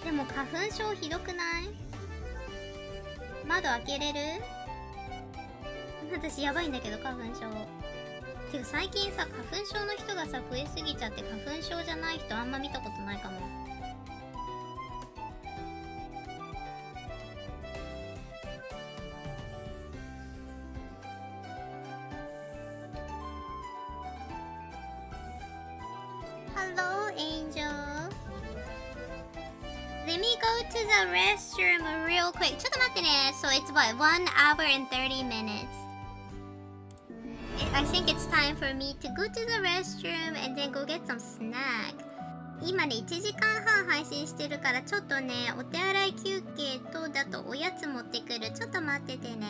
S1: でも花粉症ひどくない？窓開けれる？私やばいんだけど、花粉症。てか最近さ、花粉症の人がさ、増えすぎちゃって花粉症じゃない人あんま見たことないかも。Hello, Angel. Let me go to the restroom real quick. ちょっと待ってね。So it's what? 1 hour and 30 minutes. I think it's time for me to go to the restroom and then go get some snack. 今ね、1時間半配信してるから、ちょっとね、お手洗い休憩と、だとおやつ持ってくる。ちょっと待っててね。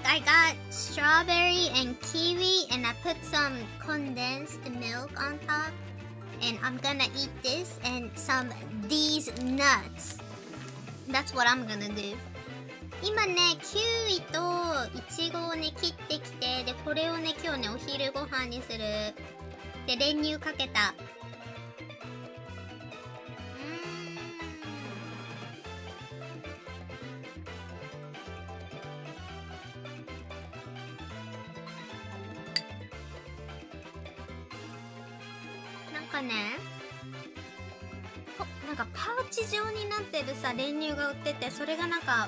S1: I got strawberry and kiwi and I put some condensed milk on top. And I'm gonna eat this and these nuts. That's what I'm gonna do. 今ね、キウイとイチゴをね、切ってきて、で、これをね、今日ね、お昼ご飯にする。で、練乳かけた。なんかね、なんかパウチ状になってるさ、練乳が売ってて、それがなんか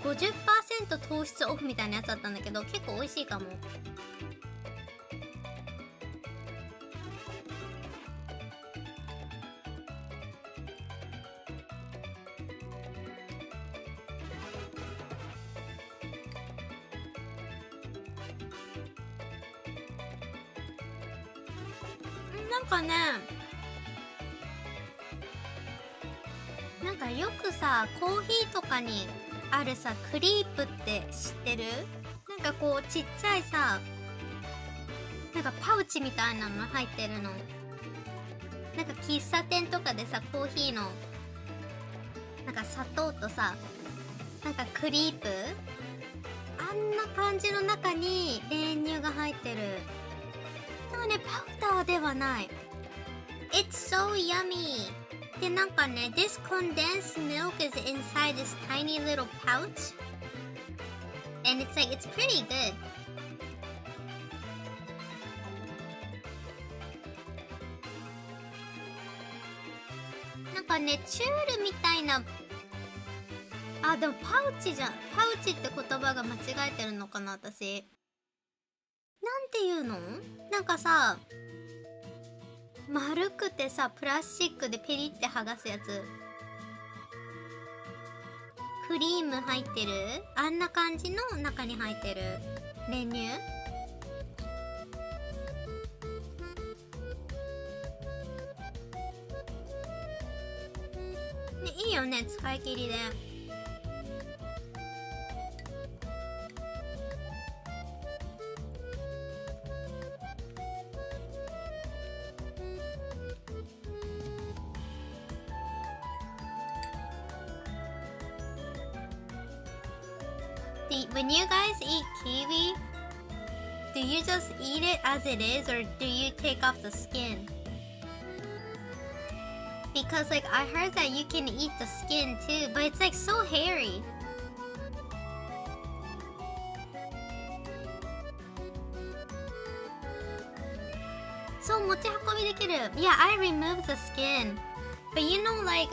S1: 50% 糖質オフみたいなやつだったんだけど、結構美味しいかも。なんかね、なんかよくさ、コーヒーとかにあるさ、クリープって知ってる？なんかこうちっちゃいさ、なんかパウチみたいなの入ってるの。なんか喫茶店とかでさ、コーヒーのなんか砂糖とさ、なんかクリープ、あんな感じの中に練乳が入ってる。でもね、パウダーではない。It's so yummy! で、なんかね、this condensed milk is inside this tiny little pouch. And it's like, it's pretty good. なんかね、チュールみたいな、あ、でもパウチじゃん。パウチって言葉が間違えてるのかな、私。なんていうの？なんかさ、丸くてさ、プラスチックでペリって剥がすやつ。クリーム入ってる？あんな感じの中に入ってる練乳？ね、いいよね、使い切りで。When you guys eat kiwi, do you just eat it as it is or do you take off the skin? Because like I heard that you can eat the skin too, but it's like so hairy. So 持ち運びできる。Yeah, I removed the skin. But you know, like,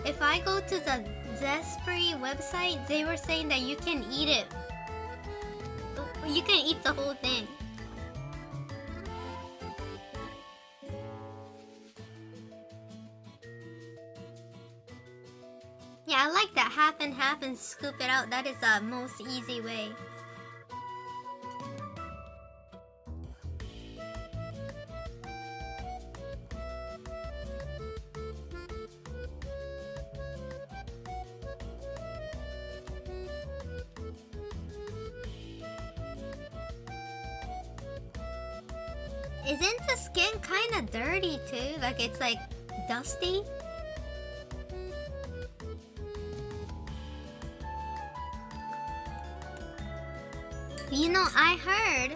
S1: if I go to the Zespri website, they were saying that you can eat it. You can eat the whole thing. Yeah, I like that half and half and scoop it out. That is the most easy way. Isn't the skin kind of dirty too? Like it's like dusty? You know, I heard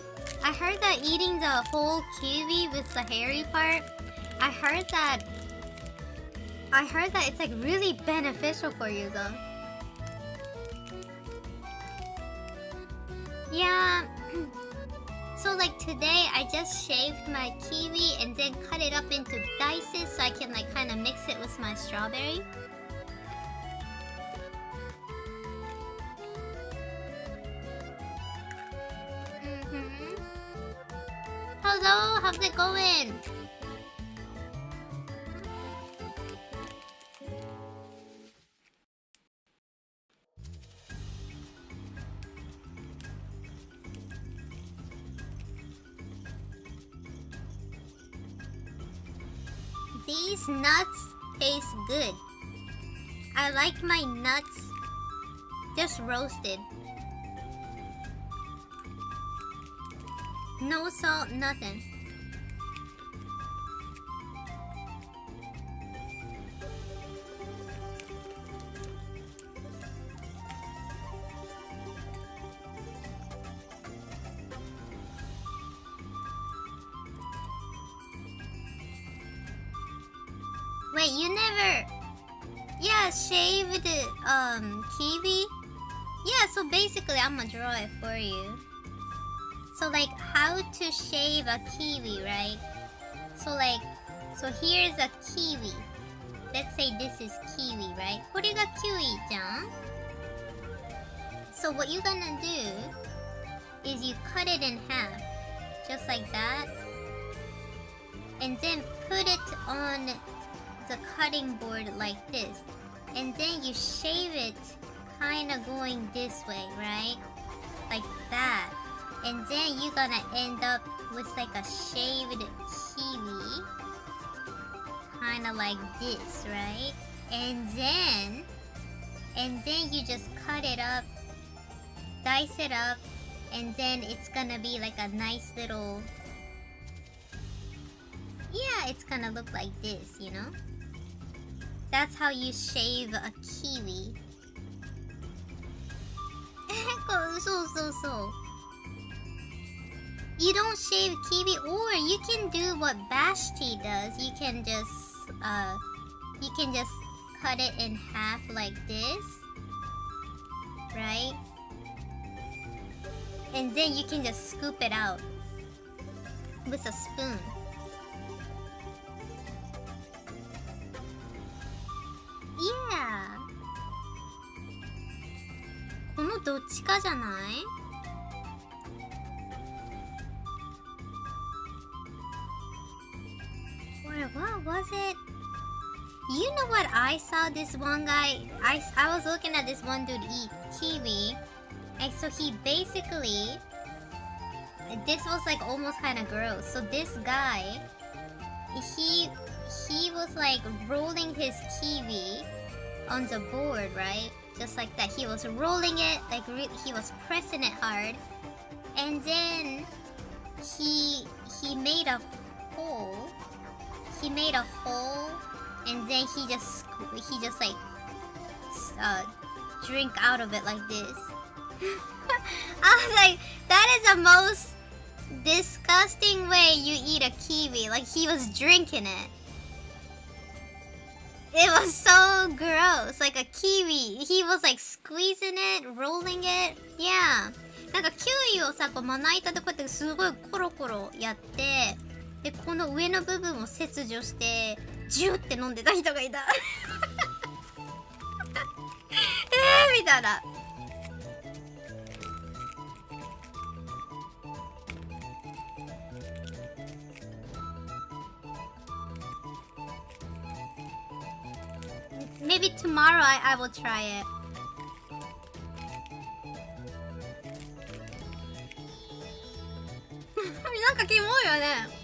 S1: that eating the whole kiwi with the hairy part, I heard that it's like really beneficial for you though. Yeah. So like today I just shaved my kiwi and then cut it up into dices so I can like kind of mix it with my strawberry. Hello, how's it going? These nuts taste good. I like my nuts just roasted. No salt, nothing. Wait, you never shaved kiwi? Yeah, so basically I'm gonna draw it for you. So like how to shave a kiwi, right? So here's a kiwi. Let's say this is kiwi, right? これがキウイじゃん? So what you're gonna do is you cut it in half, just like that. And then put it on the cutting board like this. And then you shave it kind of going this way, right? Like that. And then you're gonna end up with like a shaved kiwi. Kind of like this, right? And then you just cut it up, dice it up, and then it's gonna be like a nice little... Yeah, it's gonna look like this, you know? That's how you shave a kiwi. So. You don't shave kiwi, or you can do what Vashti does. You can just cut it in half like this, right? And then you can just scoop it out with a spoon. Yeah. このどっちかじゃない? What was it? You know what? I saw this one guy. I was looking at this one dude eat kiwi, and so he basically, this was like almost kind of gross. So this guy, he was like rolling his kiwi on the board, right? Just like that. He was rolling it, like he was pressing it hard, and then he made a hole. He made a hole, and then he just like drink out of it like this. I was like, that is the most disgusting way you eat a kiwi. Like, he was drinking it. It was so gross. Like a kiwi. He was like squeezing it, rolling it. Yeah. なんかキウイをさ、こうまな板でこうやってすごいコロコロやって、でこの上の部分を切除してジューって飲んでた人がいた。みたいな。Maybe tomorrow I will try it.なんかキモいよね。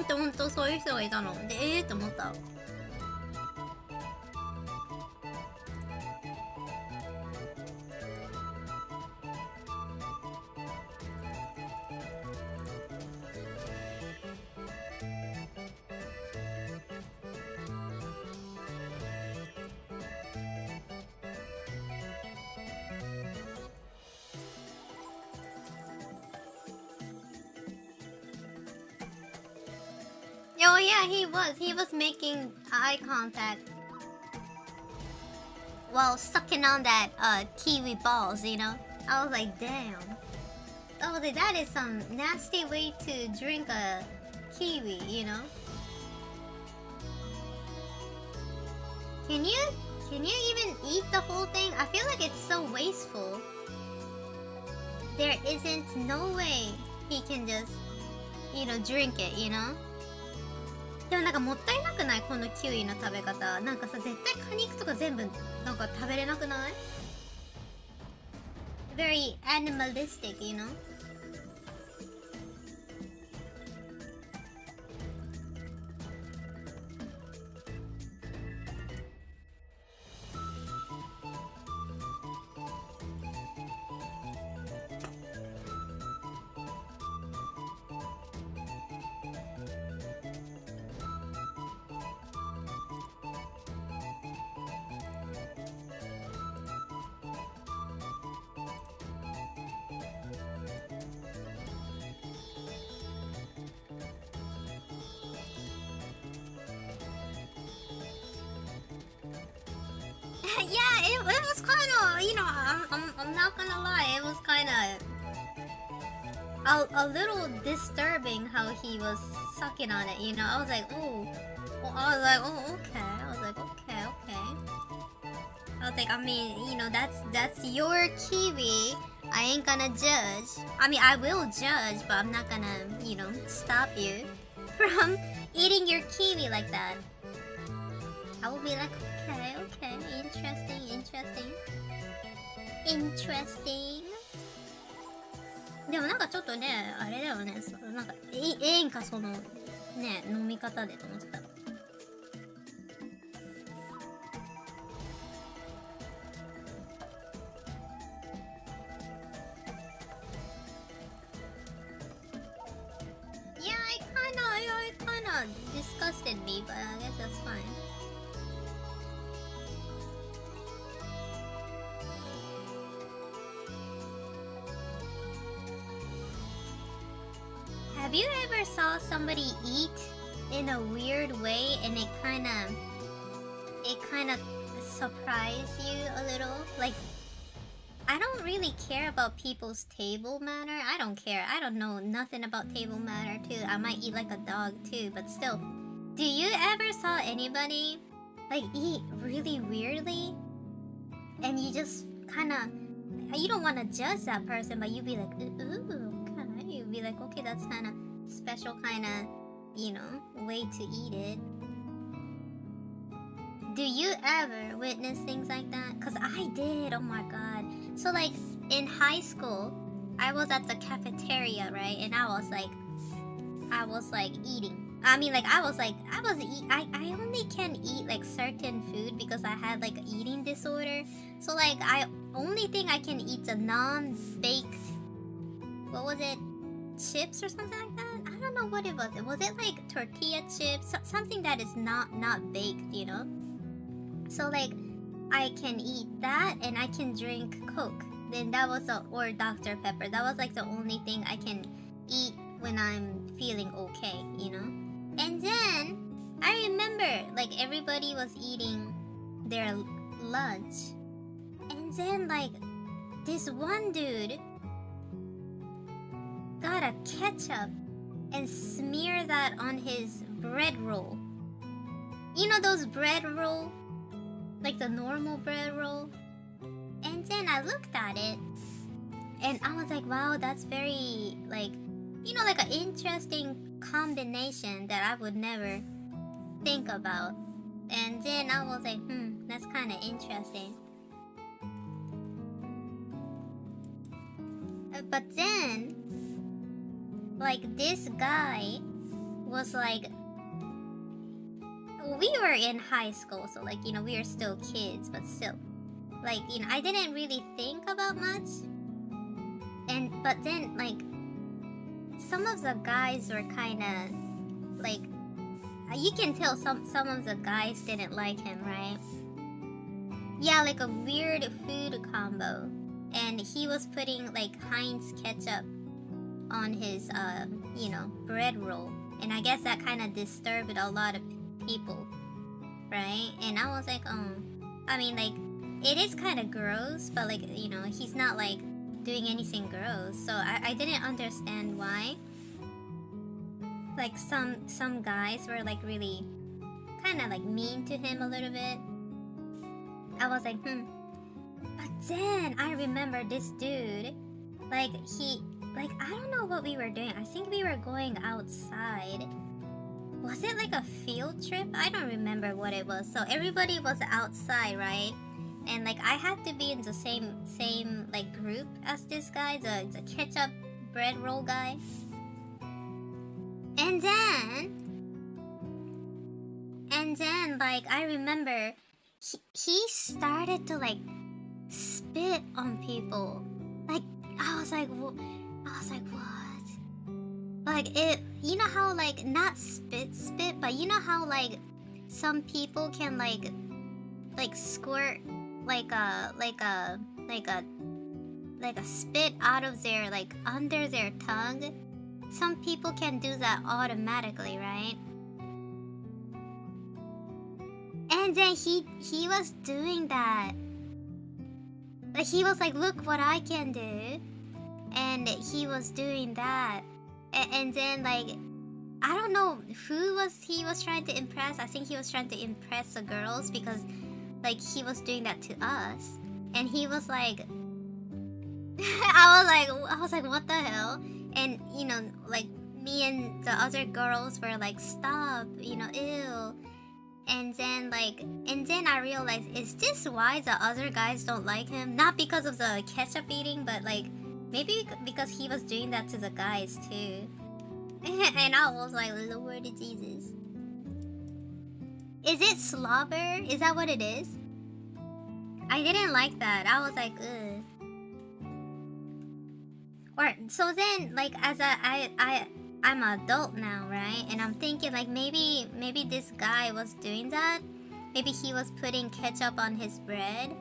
S1: ほんとそういう人がいたのでって思った。Oh yeah, he was making eye contact while sucking on that kiwi balls, you know. I was like, damn. I was like, that is some nasty way to drink a kiwi, you know. Can you even eat the whole thing? I feel like it's so wasteful. There isn't no way he can just, drink it, you know. でもなんかもったいなくないこのキウイの食べ方。なんかさ、絶対果肉とか全部なんか食べれなくない ?Very animalistic, you know? Yeah, it was kind of, I'm not gonna lie, it was kind of a little disturbing how he was sucking on it, I was like, oh, okay. I was like, okay. I was like, I mean, that's your kiwi. I ain't gonna judge. I mean, I will judge, but I'm not gonna, stop you from eating your kiwi like that. I will be like, okay, interesting. でもなんかちょっとね、あれだよね、なんか演歌そのね、飲み方でと思ってた。Yeah, it kind of disgusted me, but I guess that's fine. Have you ever saw somebody eat in a weird way and it kind of surprised you a little? Like, I don't really care about people's table manner. I don't care. I don't know nothing about table manner too. I might eat like a dog too, but still. Do you ever saw anybody like eat really weirdly? And you just you don't want to judge that person, but you'd be like, ooh. You'd be like, okay, that's kind of special way to eat it. Do you ever witness things like that? Because I did, oh my god. So like in high school, I was at the cafeteria, right? And I was like eating. I mean, like I only can eat like certain food because I had like an eating disorder. So like only thing I can eat the non-baked, what was it? Chips or something like that? I don't know what it was. Was it like tortilla chips? Something that is not baked, So like I can eat that and I can drink Coke. Then that was or Dr. Pepper. That was like the only thing I can eat when I'm feeling okay, And then I remember like everybody was eating their lunch. And then like this one dude got a ketchup and smear that on his bread roll. You know those bread roll? Like the normal bread roll? And then I looked at it and I was like, wow, that's very like an interesting combination that I would never think about. And then I was like, that's kind of interesting. But then like this guy was like, we were in high school, so like we were still kids, but still like I didn't really think about much. But then like some of the guys were kind of like, you can tell some of the guys didn't like him, right? Yeah, like a weird food combo. And he was putting like Heinz ketchup on his bread roll, and I guess that kind of disturbed a lot of people, right? And I was like, I mean, like it is kind of gross, but like he's not like doing anything gross, so I didn't understand why like some guys were like really kind of like mean to him a little bit. I was like, But then I remember this dude, like I don't know what we were doing. I think we were going outside. Was it like a field trip? I don't remember what it was. So everybody was outside, right? And like I had to be in the same like group as this guy, the ketchup bread roll guy. And then like I remember he started to like spit on people. Like I was like what? Like it, how like not spit, but how like some people can like squirt like a spit out of their like under their tongue. Some people can do that automatically, right? And then he was doing that. Like he was like, look what I can do. And he was doing that. And then like, I don't know who he was trying to impress. I think he was trying to impress the girls because like he was doing that to us. And he was like, I was like, what the hell? And you know, like me and the other girls were like, stop, you know, ew. And then I realized, is this why the other guys don't like him? Not because of the ketchup eating, but like maybe because he was doing that to the guys too. And I was like, Lord Jesus. Is it slobber? Is that what it is? I didn't like that. I was like, ugh. Or so then, like, as I'm an adult now, right? And I'm thinking like maybe this guy was doing that. Maybe he was putting ketchup on his bread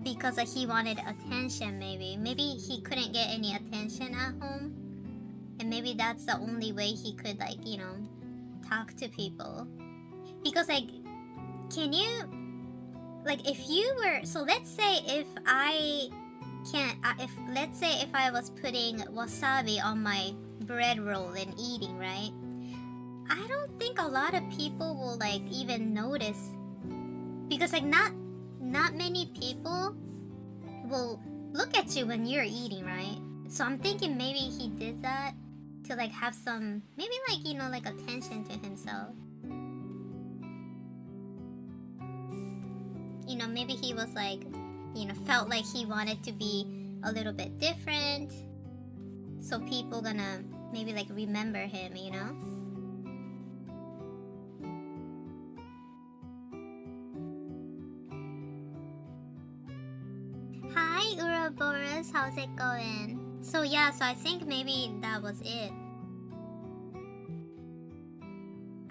S1: because like, he wanted attention. Maybe he couldn't get any attention at home, and maybe that's the only way he could like, you know, talk to people. Because like, can you, like, if you were, so let's say if I can't, let's say if I was putting wasabi on my bread roll and eating, right? I don't think a lot of people will like even notice, because like not many people will look at you when you're eating, right? So I'm thinking maybe he did that to like have some, maybe like, you know, like attention to himself. You know, maybe he was like, you know, felt like he wanted to be a little bit different, so people gonna maybe like remember him, you know? Hi Ouroboros, how's it going? So yeah, so I think maybe that was it.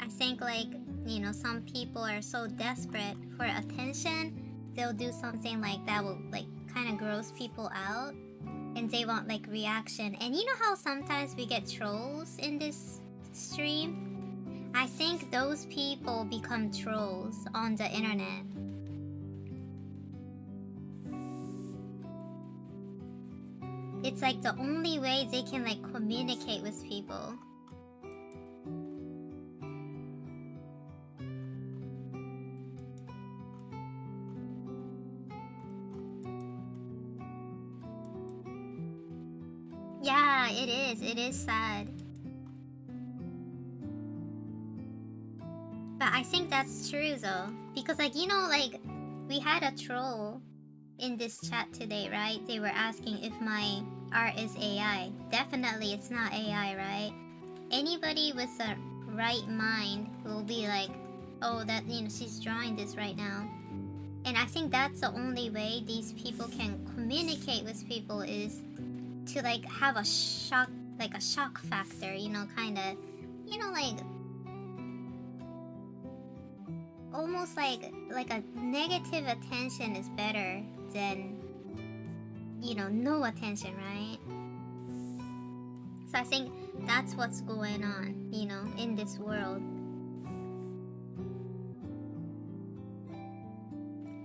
S1: I think like, you know, some people are so desperate for attention, they'll do something like that will like kind of gross people out, and they want like reaction. And you know how sometimes we get trolls in this stream? I think those people become trolls on the internet. It's like the only way they can like communicate with people. Yeah, it is sad. But I think that's true though, because like, you know, like we had a troll in this chat today, right? They were asking if my art is AI. Definitely it's not AI, right? Anybody with a right mind will be like, oh, that, you know, she's drawing this right now. And I think that's the only way these people can communicate with people, is to like have a shock factor, you know, kind of, you know, like almost like a negative attention is better than, you know, no attention, right? So I think that's what's going on, you know, in this world.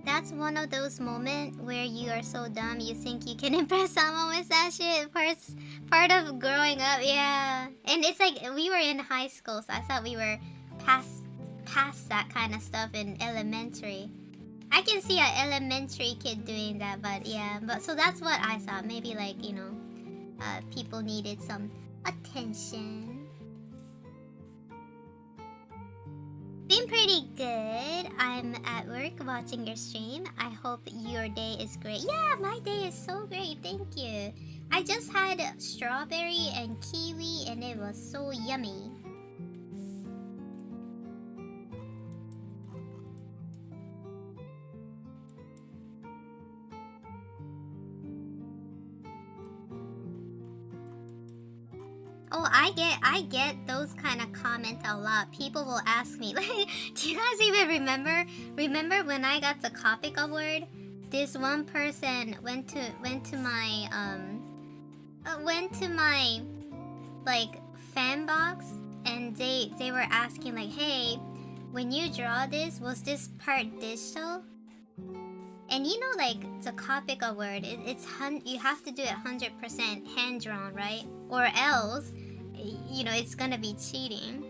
S1: That's one of those moments where you are so dumb you think you can impress someone with that shit. Part of growing up, yeah. And it's like we were in high school, so I thought we were past that kind of stuff in elementary. I can see an elementary kid doing that, but yeah. But so that's what I thought. Maybe like, you know, people needed some attention. Been pretty good. I'm at work watching your stream. I hope your day is great. Yeah, my day is so great. Thank you. I just had strawberry and kiwi and it was so yummy. Oh, I get those kind of comments a lot. People will ask me, like, do you guys even remember? Remember when I got the Copic Award? This one person went to my like fan box, and they were asking like, hey, when you draw this, was this part digital? And you know, like the copy of word, you have to do it 100% hand drawn, right? Or else, you know, it's gonna be cheating.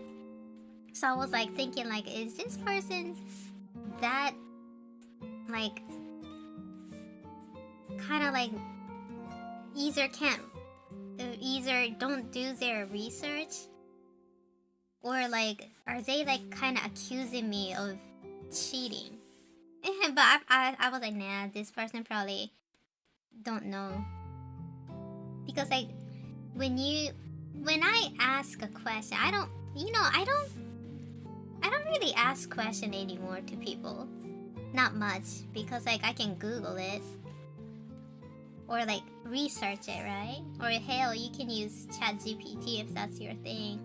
S1: So I was like thinking, like, is this person that like kind of like either don't do their research, or like are they like kind of accusing me of cheating? But I was like, nah, this person probably don't know, because like when I ask a question, I don't really ask question anymore to people, not much, because like I can Google it or like research it, right? Or hell, you can use ChatGPT if that's your thing.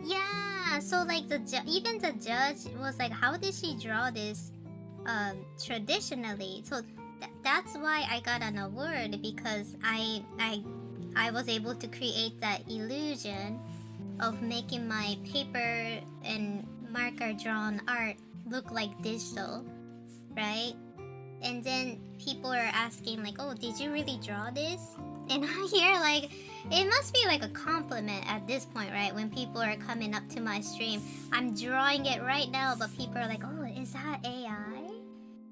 S1: Yeah, so like even the judge was like, how did she draw this traditionally? So that's why I got an award, because I was able to create that illusion of making my paper and marker drawn art look like digital, right? And then people are asking like, oh, did you really draw this? And I hear like, it must be like a compliment at this point, right? When people are coming up to my stream, I'm drawing it right now, but people are like, oh, is that AI?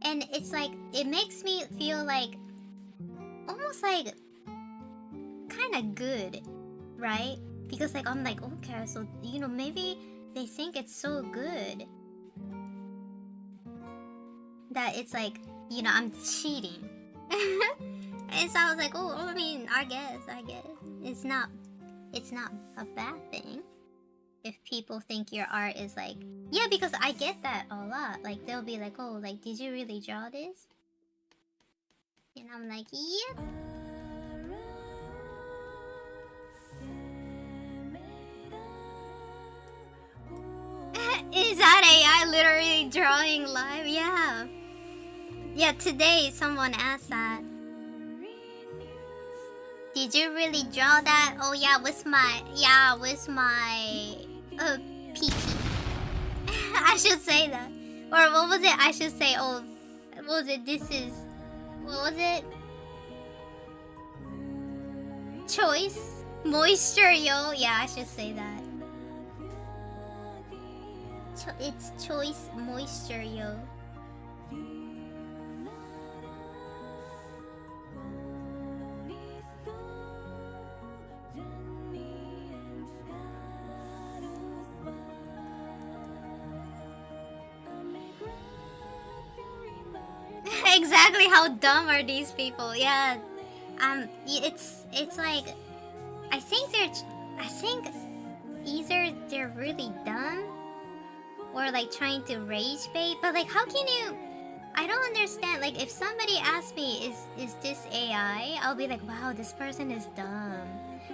S1: And it's like, it makes me feel like almost like kind of good, right? Because like I'm like, okay, so you know, maybe they think it's so good that it's like, you know, I'm cheating. And so I was like, oh, I mean, I guess it's not a bad thing if people think your art is like, yeah, because I get that a lot. Like they'll be like, oh, like, did you really draw this? And I'm like, yep. Is that AI literally drawing live? Yeah. Yeah, today someone asked that. Did you really draw that? Oh yeah, with my PT. I should say that. Or what was it? I should say, oh, what was it? What was it? Choice? Moisture, yo. Yeah, I should say that. It's choice moisture, yo. Exactly, how dumb are these people? Yeah. It's like, I think either they're really dumb or like trying to rage bait, but like how can you, I don't understand. Like if somebody asks me, is this AI? I'll be like, wow, this person is dumb.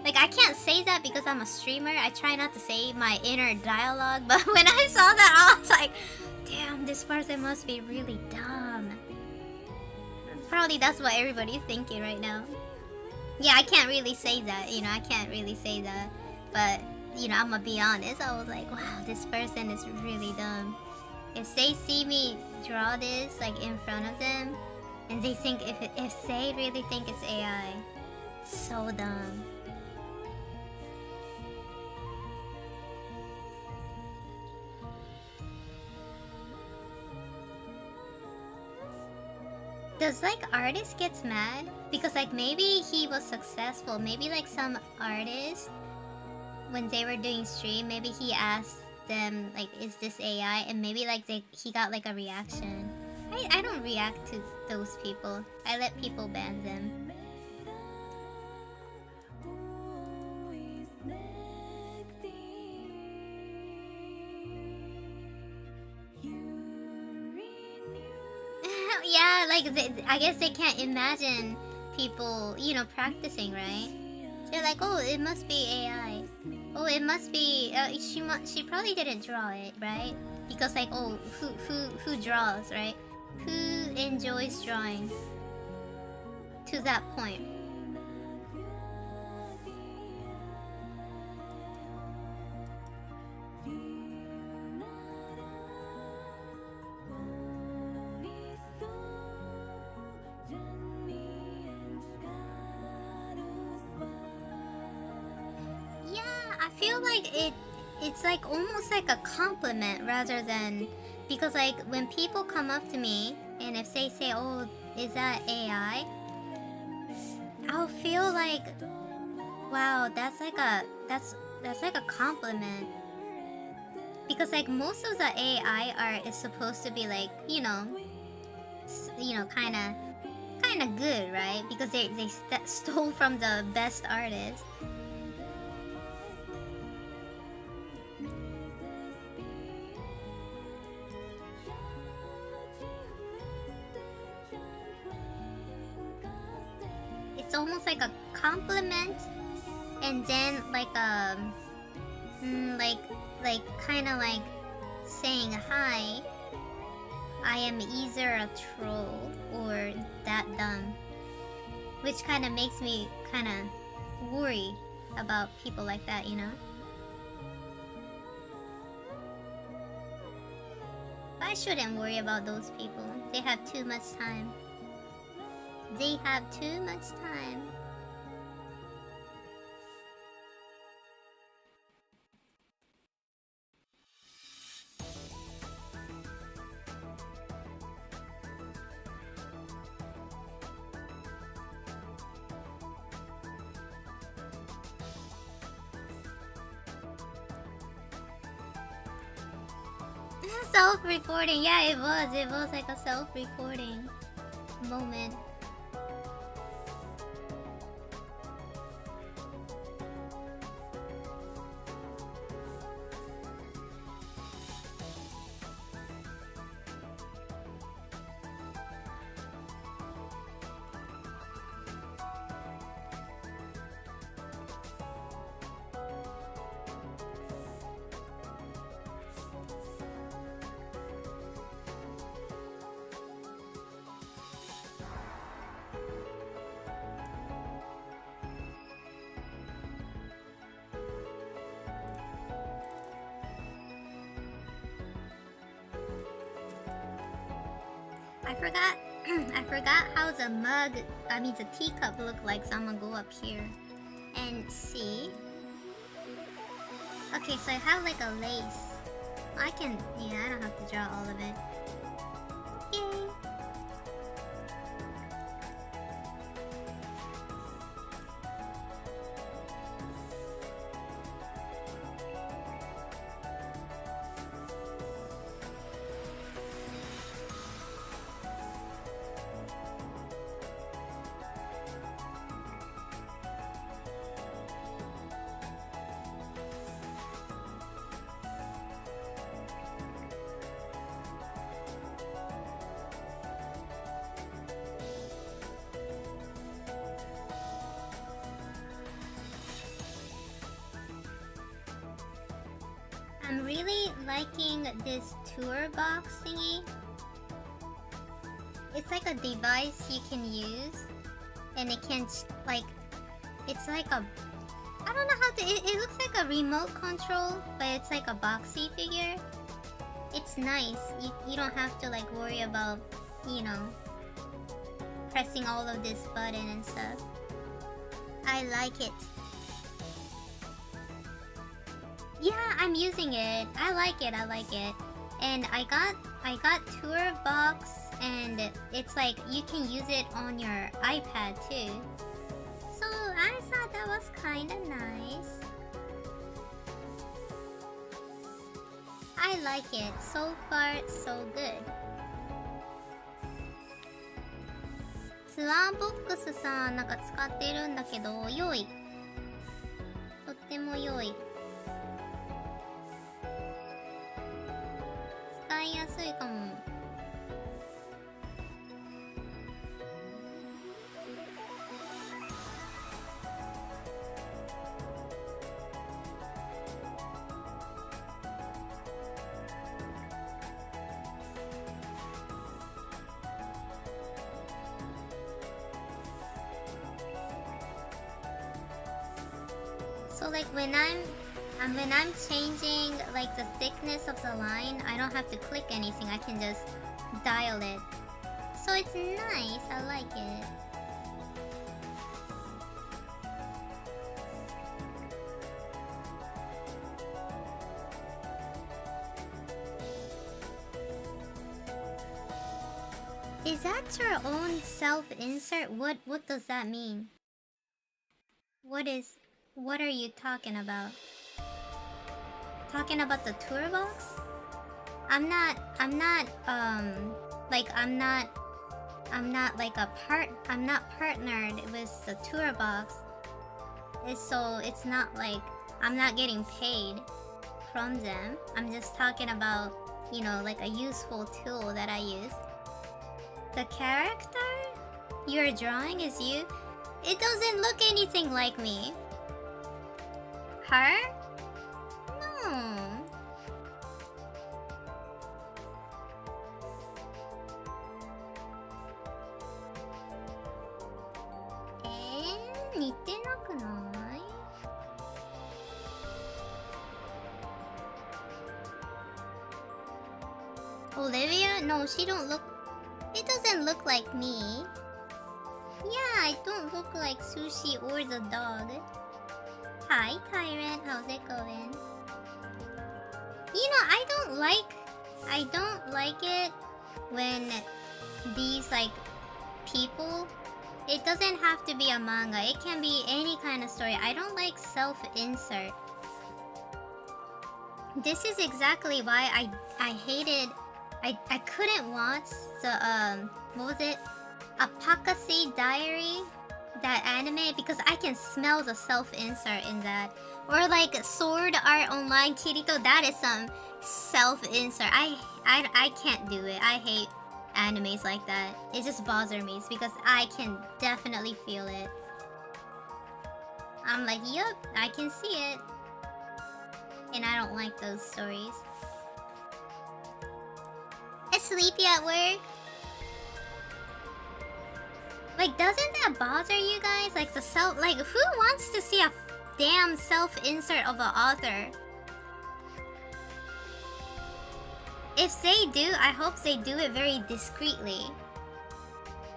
S1: Like I can't say that because I'm a streamer. I try not to say my inner dialogue, but when I saw that, I was like, damn, this person must be really dumb. Probably that's what everybody's thinking right now. Yeah, I can't really say that, you know, I can't really say that. But, you know, I'm gonna be honest. I was like, wow, this person is really dumb. If they see me draw this, like, in front of them, and they think, if they really think it's AI, so dumb. Does like artist gets mad? Because like maybe he was successful. Maybe like some artist, when they were doing stream, maybe he asked them like, is this AI? And maybe like he got like a reaction. I don't react to those people. I let people ban them. Yeah, like I guess they can't imagine people, you know, practicing, right? They're like, oh, it must be AI. Oh, it must be. She probably didn't draw it, right? Because like, oh, who draws, right? Who enjoys drawing? to that point. Yeah, I feel like it's like almost like a compliment rather than, because like when people come up to me and if they say, "Oh, is that AI?" I'll feel like, wow, that's like a compliment. Because like most of the AI art is supposed to be like, kind of good, right? Because they stole from the best artists. It's almost like a compliment, and then like like kind of like saying, "Hi, I am either a troll or that dumb," which kind of makes me kind of worry about people like that, you know? But I shouldn't worry about those people. They have too much time. They have too much time. Self-recording, yeah, it was like a self-recording moment. I forgot how the the teacup looked like, so I'm gonna go up here and see. Okay, so I have like a lace. I don't have to draw all of it. Yay! I'm really liking this tour box thingy. It's like a device you can use, and it can it's like a, I don't know how to, it looks like a remote control, but it's like a boxy figure. It's nice. You don't have to like worry about, pressing all of this button and stuff. I like it. Yeah, I'm using it. I like it. And I got tour box, and it's like you can use it on your iPad too. So I thought that was kind of nice. I like it. So far, so good. ツアーボックスさ、なんか使ってるんだけど、良い。とっても良い。使いやすいかも。So like when I'm changing like the thickness of the line, I don't have to click anything. I can just dial it. So it's nice. I like it. Is that your own self-insert? What does that mean? What are you talking about? Talking about the toolbox? I'm not partnered with the toolbox. So it's not like I'm not getting paid from them. I'm just talking about, you know, like a useful tool that I use. The character you're drawing is you? It doesn't look anything like me. Her? No. Eh? 似てなくない? Olivia? No, she don't look... It doesn't look like me. Yeah, I don't look like Sushi or the dog. Hi, Tyrant. How's it going? You know, I don't like it when these like people. It doesn't have to be a manga. It can be any kind of story. I don't like self-insert. This is exactly why I hated. I couldn't watch the what was it? Apocalypse Diary, that anime, because I can smell the self-insert in that. Or like Sword Art Online Kirito, that is some self-insert. I can't do it. I hate animes like that. It just bothers me because I can definitely feel it. I'm like, yup, I can see it. And I don't like those stories. Sleepy at work? Like, doesn't that bother you guys? Like the self, like who wants to see a damn self-insert of an author? If they do, I hope they do it very discreetly.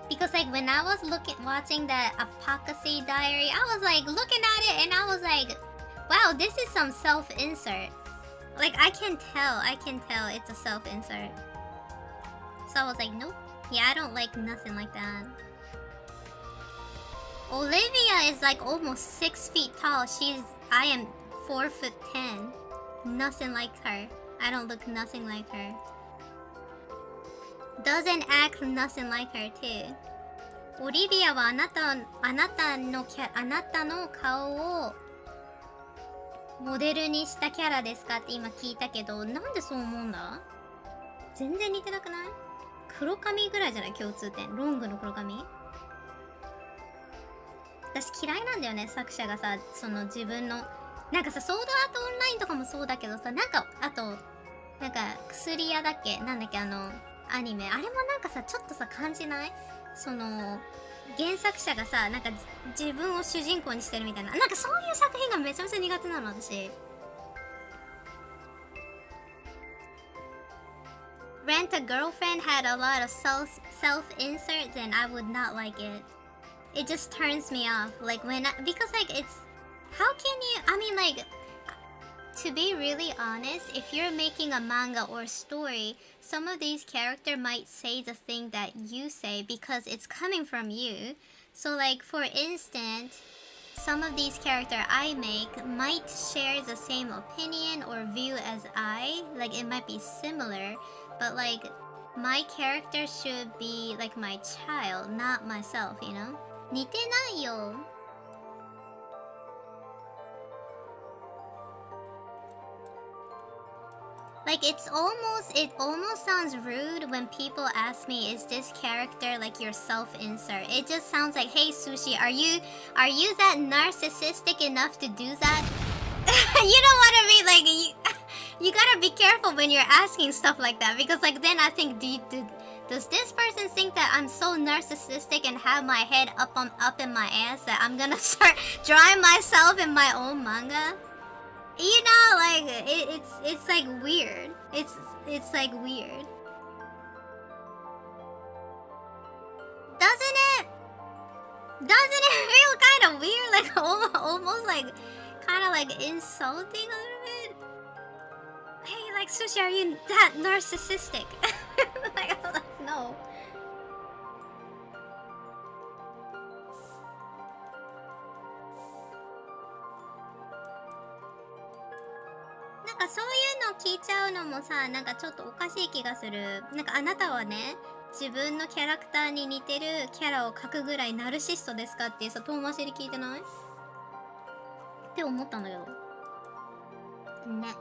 S1: Because like when I was watching that Apocalypse Diary, I was like looking at it and I was like, wow, this is some self-insert. Like I can tell it's a self-insert. So I was like, nope. Yeah, I don't like nothing like that. Olivia is like almost 6 feet tall. I am 4'10". Nothing like her. I don't look nothing like her. Doesn't act nothing like her too. オリビアはあなたの顔をモデルにしたキャラですかって今聞いたけど、なんでそう思うんだ？全然似てなくない？黒髪ぐらいじゃない？共通点。ロングの黒髪。私嫌いなんだよね、作者がさ、その自分のなんかさ、ソードアートオンラインとかもそうだけどさ、なんかあとなんか薬屋だっけ、なんだっけ、アニメ、あれもなんかさ、ちょっとさ感じない？その原作者がさ、なんか自分を主人公にしてるみたいな、なんかそういう作品がめちゃめちゃ苦手なの私。Rent a Girlfriend had a lot of self-inserts and I would not like it. It just turns me off. Like because like it's, how can you, I mean like, to be really honest, if you're making a manga or story, some of these characters might say the thing that you say because it's coming from you. So like for instance, some of these characters I make might share the same opinion or view as I, like it might be similar, but like my character should be like my child, not myself, you know? 似てないよ。Like it almost sounds rude when people ask me, is this character like your self-insert? It just sounds like, hey Sushi, are you that narcissistic enough to do that? You know what I mean? Like you gotta be careful when you're asking stuff like that, because like then I think, Does this person think that I'm so narcissistic and have my head up in my ass that I'm gonna start drawing myself in my own manga? You know, like it's like weird. It's like weird. Doesn't it? Doesn't it feel kind of weird? Like almost like kind of like insulting a little bit. Hey, like Sushi, are you that narcissistic? Like, I'm like, no. Like, そういうの聞いちゃうのもさ、なんかちょっとおかしい気がする。なんかあなたはね、自分のキャラクターに似てるキャラを描くぐらいナルシストですかってさ、遠回しで聞いてないって思ったんだけど。ね。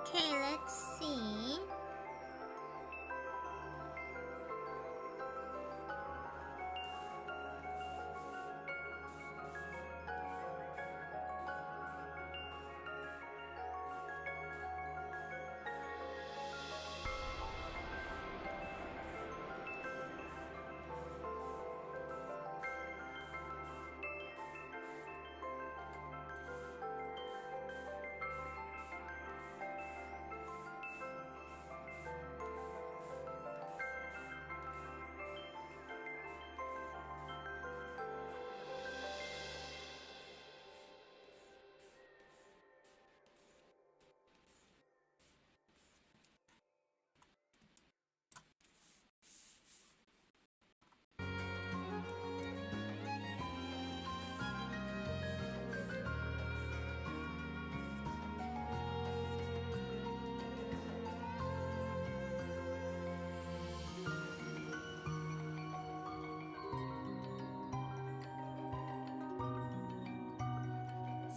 S1: Okay, let's see.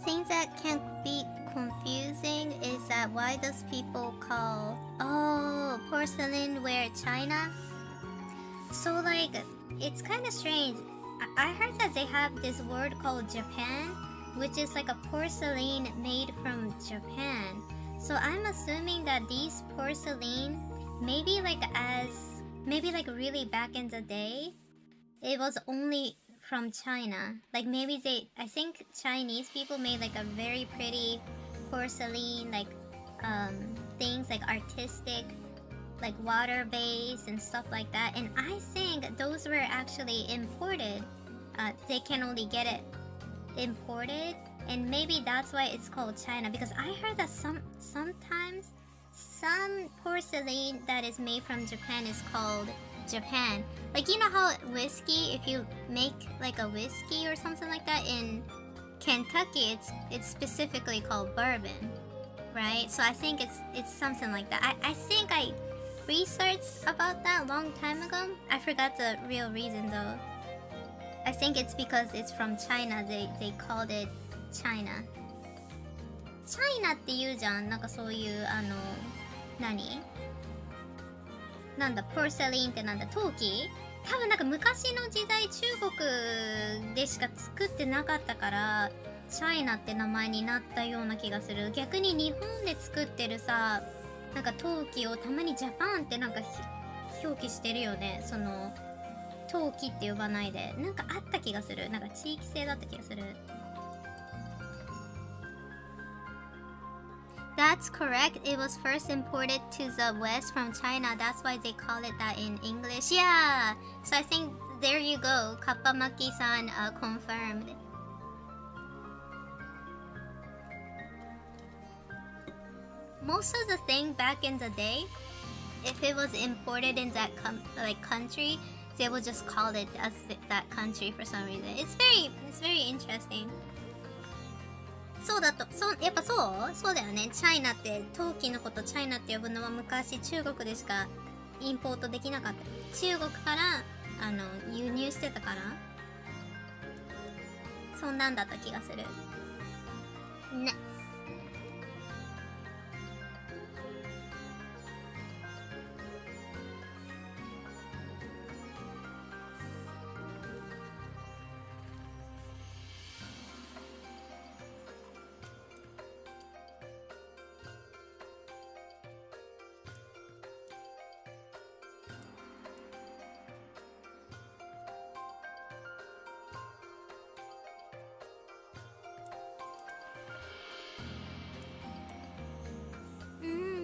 S1: Things that can be confusing is that why does people call porcelain ware China? So like it's kind of strange. I heard that they have this word called Japan, which is like a porcelain made from Japan. So I'm assuming that these porcelain maybe like really back in the day it was only from China. Like maybe I think Chinese people made like a very pretty porcelain like things like artistic, like water based and stuff like that. And I think those were actually imported. They can only get it imported, and maybe that's why it's called China. Because I heard that sometimes some porcelain that is made from Japan is called Japan. Like you know how whiskey, if you make like a whiskey or something like that in Kentucky, it's specifically called bourbon, right? So I think it's something like that. I think I researched about that a long time ago. I forgot the real reason though. I think it's because it's from China. They called it China. China って言うじゃん。なんかそういう何？なんだ、ポルセリンってなんだ、陶器？多分なんか昔の時代中国でしか作ってなかったからチャイナって名前になったような気がする。逆に日本で作ってるさなんか陶器をたまにジャパンってなんか表記してるよね。その陶器って呼ばないで、なんかあった気がする。なんか地域性だった気がする。That's correct. It was first imported to the West from China. That's why they call it that in English. Yeah. So I think there you go. Kappamaki-san confirmed. Most of the thing back in the day, if it was imported in that country, they would just call it as that country for some reason. It's very interesting. そうだと、やっぱそうだよね。チャイナって、陶器のことチャイナって呼ぶのは昔中国でしかインポートできなかった。中国から輸入してたから、そんなんだった気がする。ね。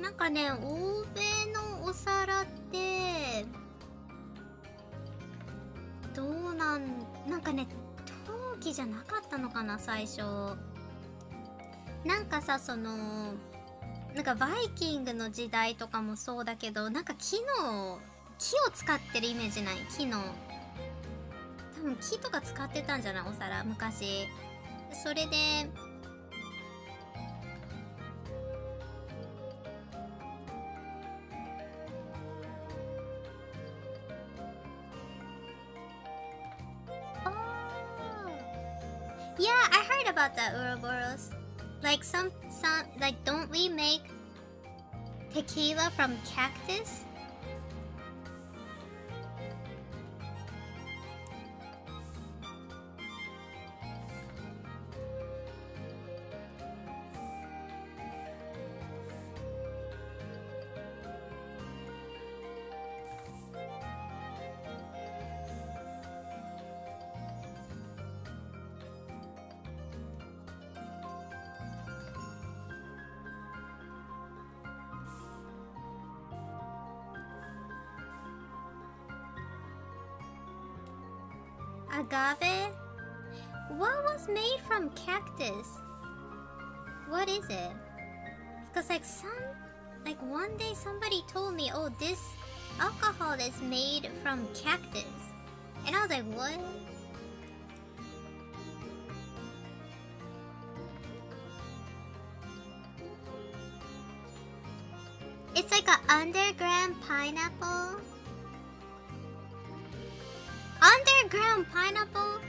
S1: なんかね、欧米のお皿ってどうなんかね、陶器じゃなかったのかな最初。なんかさ、なんかバイキングの時代とかもそうだけど、なんか木を使ってるイメージない？木の多分木とか使ってたんじゃない？お皿昔。それでYeah, I heard about that, Ouroboros. Like like don't we make tequila from cactus? Agave? What was made from cactus? What is it? Because like one day somebody told me, oh, this alcohol is made from cactus. And I was like, what? It's like an underground pineapple. Underground pineapple?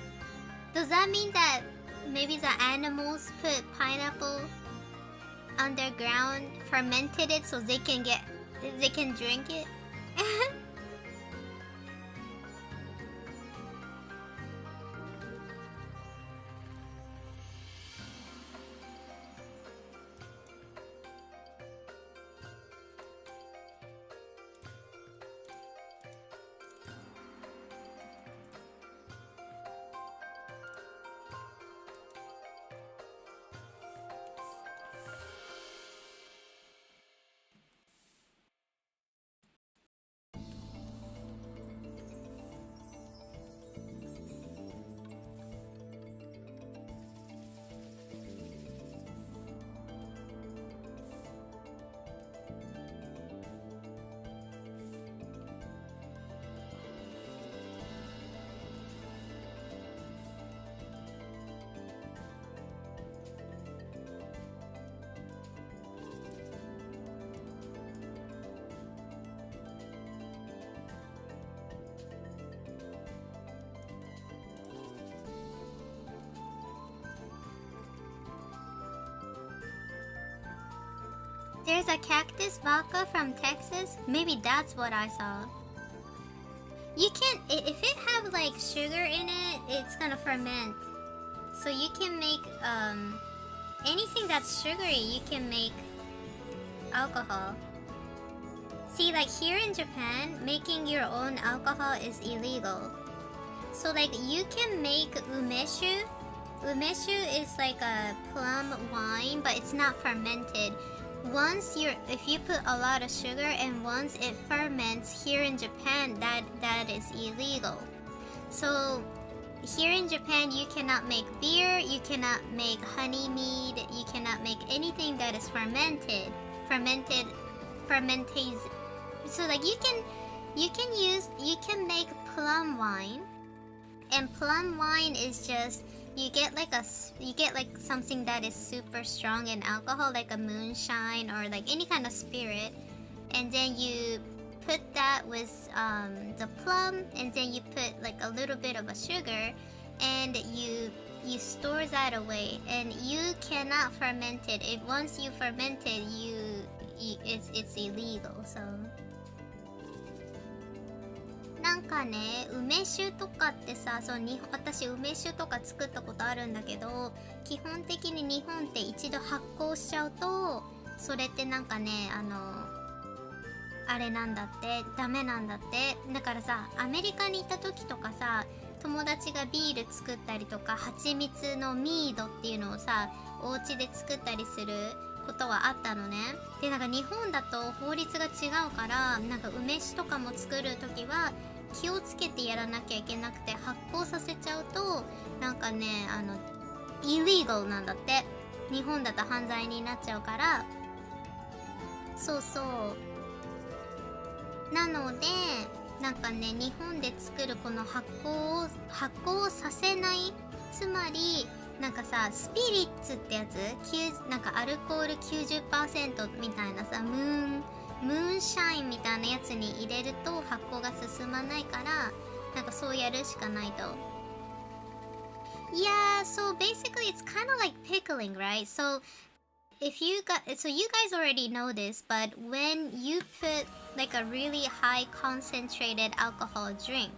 S1: Does that mean that maybe the animals put pineapple underground, fermented it so they can drink it? There's a cactus vodka from Texas. Maybe that's what I saw. You can, if it have like sugar in it, it's gonna ferment. So you can make anything that's sugary, you can make alcohol. See, like here in Japan, making your own alcohol is illegal. So like you can make umeshu. Umeshu is like a plum wine, but it's not fermented. If you put a lot of sugar and once it ferments here in Japan, that is illegal. So here in Japan, you cannot make beer, you cannot make honey mead, you cannot make anything that is fermented. So like you can make plum wine, and plum wine is just you get like something that is super strong in alcohol, like a moonshine or like any kind of spirit, and then you put that with the plum, and then you put like a little bit of a sugar, and you store that away, and you cannot ferment it. Once you ferment it, it's illegal. So なんかね、梅酒とかってさ、私梅酒とか作ったことあるんだけど、基本的に日本って一度発酵しちゃうと、それってなんかね、あれなんだって、ダメなんだって。だからさ、アメリカに行った時とかさ、友達がビール作ったりとか、蜂蜜のミードっていうのをさ、お家で作ったりすることはあったのね。で、なんか日本だと法律が違うから、なんか梅酒とかも作る時は気をつけてやらなきゃいけなくて、発酵させちゃうとなんかね、illegal なんだって。日本だと犯罪になっちゃうから。そうそう、なのでなんかね、日本で作るこの発酵させない、つまりなんかさ、スピリッツってやつ、なんかアルコール 90% みたいなさ、ムーンシャインみたいなやつに入れると発酵が進まないから、なんかそうやるしかないと。Yeah, so basically it's kind of like pickling, right? So you guys already know this, but when you put like a really high concentrated alcohol drink,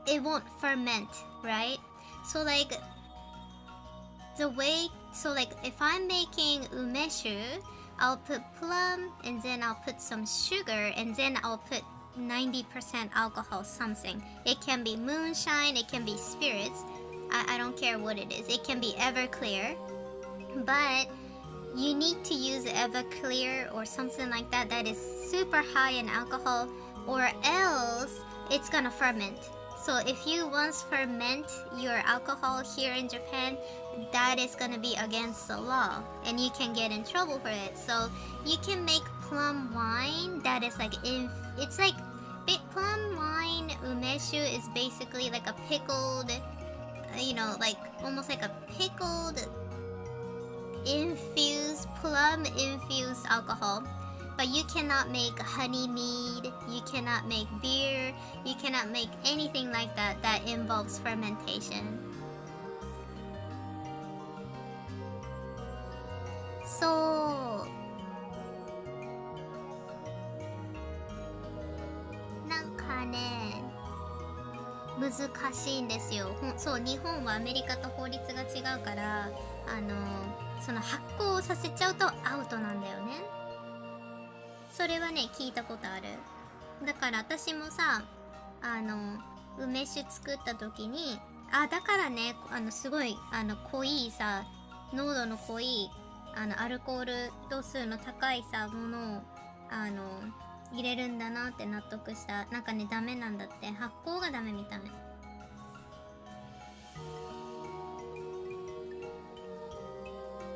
S1: it won't ferment, right? So like if I'm making umeshu, I'll put plum, and then I'll put some sugar, and then I'll put 90% alcohol something. It can be moonshine, it can be spirits. I don't care what it is. It can be Everclear, but you need to use Everclear or something like that is super high in alcohol, or else it's gonna ferment. So if you once ferment your alcohol here in Japan, that is gonna be against the law, and you can get in trouble for it. So you can make plum wine that is like plum wine umeshu is basically like a pickled, like almost like a pickled plum infused alcohol. But you cannot make honey mead, you cannot make beer, you cannot make anything like that involves fermentation. So なんかね、難しいんですよ。そう、日本はアメリカと法律が違うから、その発酵させちゃうとアウトなんだよね。それはね、聞いたことある。だから私もさ、梅酒作った時に、だからね、すごい濃いさ、濃度の濃いアルコール度数の高いさものを入れるんだなって納得した。なんかね、ダメなんだって。発酵がダメみたい。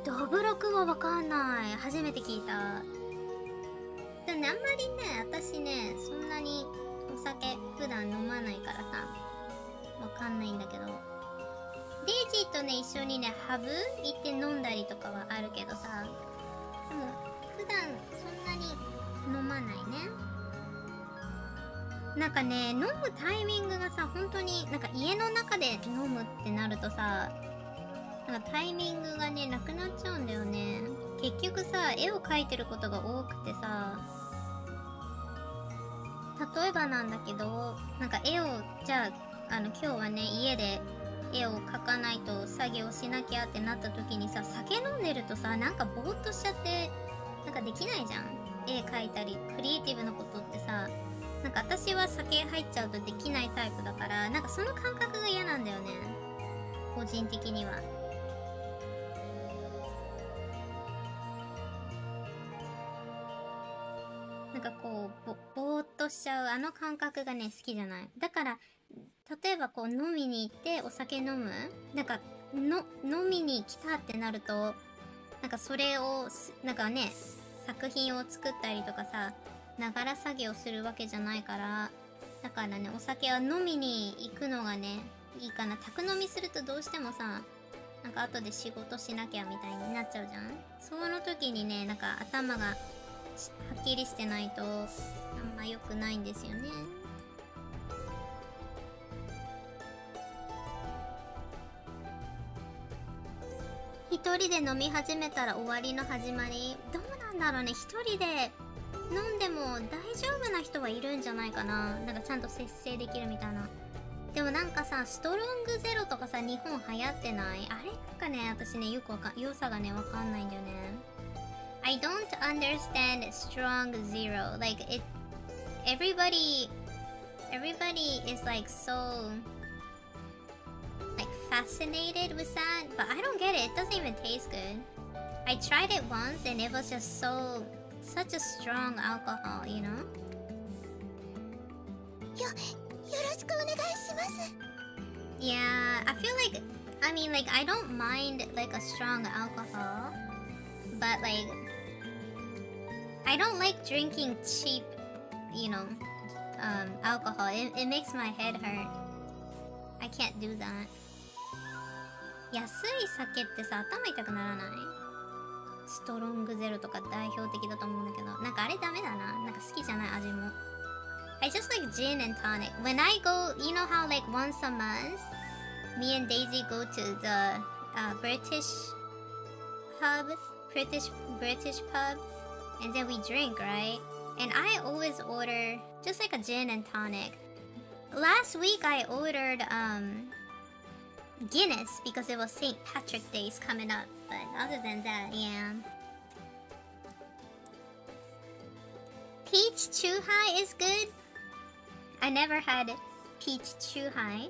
S1: どぶろくはわかんない。初めて聞いた。でもね、あんまりね、私ね、そんなにお酒普段飲まないからさ、わかんないんだけど、デイジーとね、一緒にね、ハブ行って飲んだりとかはあるけどさ、でも普段そんなに飲まないね。なんかね、飲むタイミングがさ、本当になんか家の中で飲むってなるとさ、なんかタイミングがね、なくなっちゃうんだよね。結局さ、絵を描いてることが多くてさ、例えばなんだけど、なんか絵を、じゃあ、今日はね、家で絵を描かないと作業しなきゃってなった時にさ、酒飲んでるとさ、なんかぼーっとしちゃって、なんかできないじゃん。絵描いたりクリエイティブなことってさ、なんか私は酒入っちゃうとできないタイプだから、なんかその感覚が嫌なんだよね、個人的には。なんかこうぼーっとしちゃうあの感覚がね好きじゃない。だから例えばこう飲みに行ってお酒飲む、なんか飲みに来たってなると、なんかそれをなんかね作品を作ったりとかさ、ながら作業するわけじゃないから、だからねお酒は飲みに行くのがねいいかな。宅飲みするとどうしてもさ、なんか後で仕事しなきゃみたいになっちゃうじゃん。その時にねなんか頭がはっきりしてないとあんま良くないんですよね。一人で飲み始めたら終わりの始まり。どうなんだろうね。一人で飲んでも大丈夫な人はいるんじゃないかな。なんかちゃんと節制できるみたいな。でもなんかさ、ストロングゼロとかさ、日本流行ってない？あれなんかね、私ね、良さがね、わかんないんだよね。I don't understand strong zero. Like it, everybody is like so like fascinated with that, but I don't get it. It doesn't even taste good. I tried it once and it was just such a strong alcohol, you know?
S2: よろしくお願いします。
S1: Yeah, I feel like, I mean, like, I don't mind, like, a strong alcohol, but, like, I don't like drinking cheap, you know, alcohol. It makes my head hurt. I can't do that. 安い酒ってさ、頭痛くならない？ストロングゼロとか代表的だと思うんだけど、なんかあれダメだな。なんか好きじゃない味も。I just like gin and tonic. When I go, you know how like once a month, me and Daisy go to the British pub, and then we drink, right? And I always order just like a gin and tonic. Last week I ordered Guinness because it was St. Patrick's Day's coming up. But other than that, yeah. Peach Chuhai is good. I never had peach Chuhai.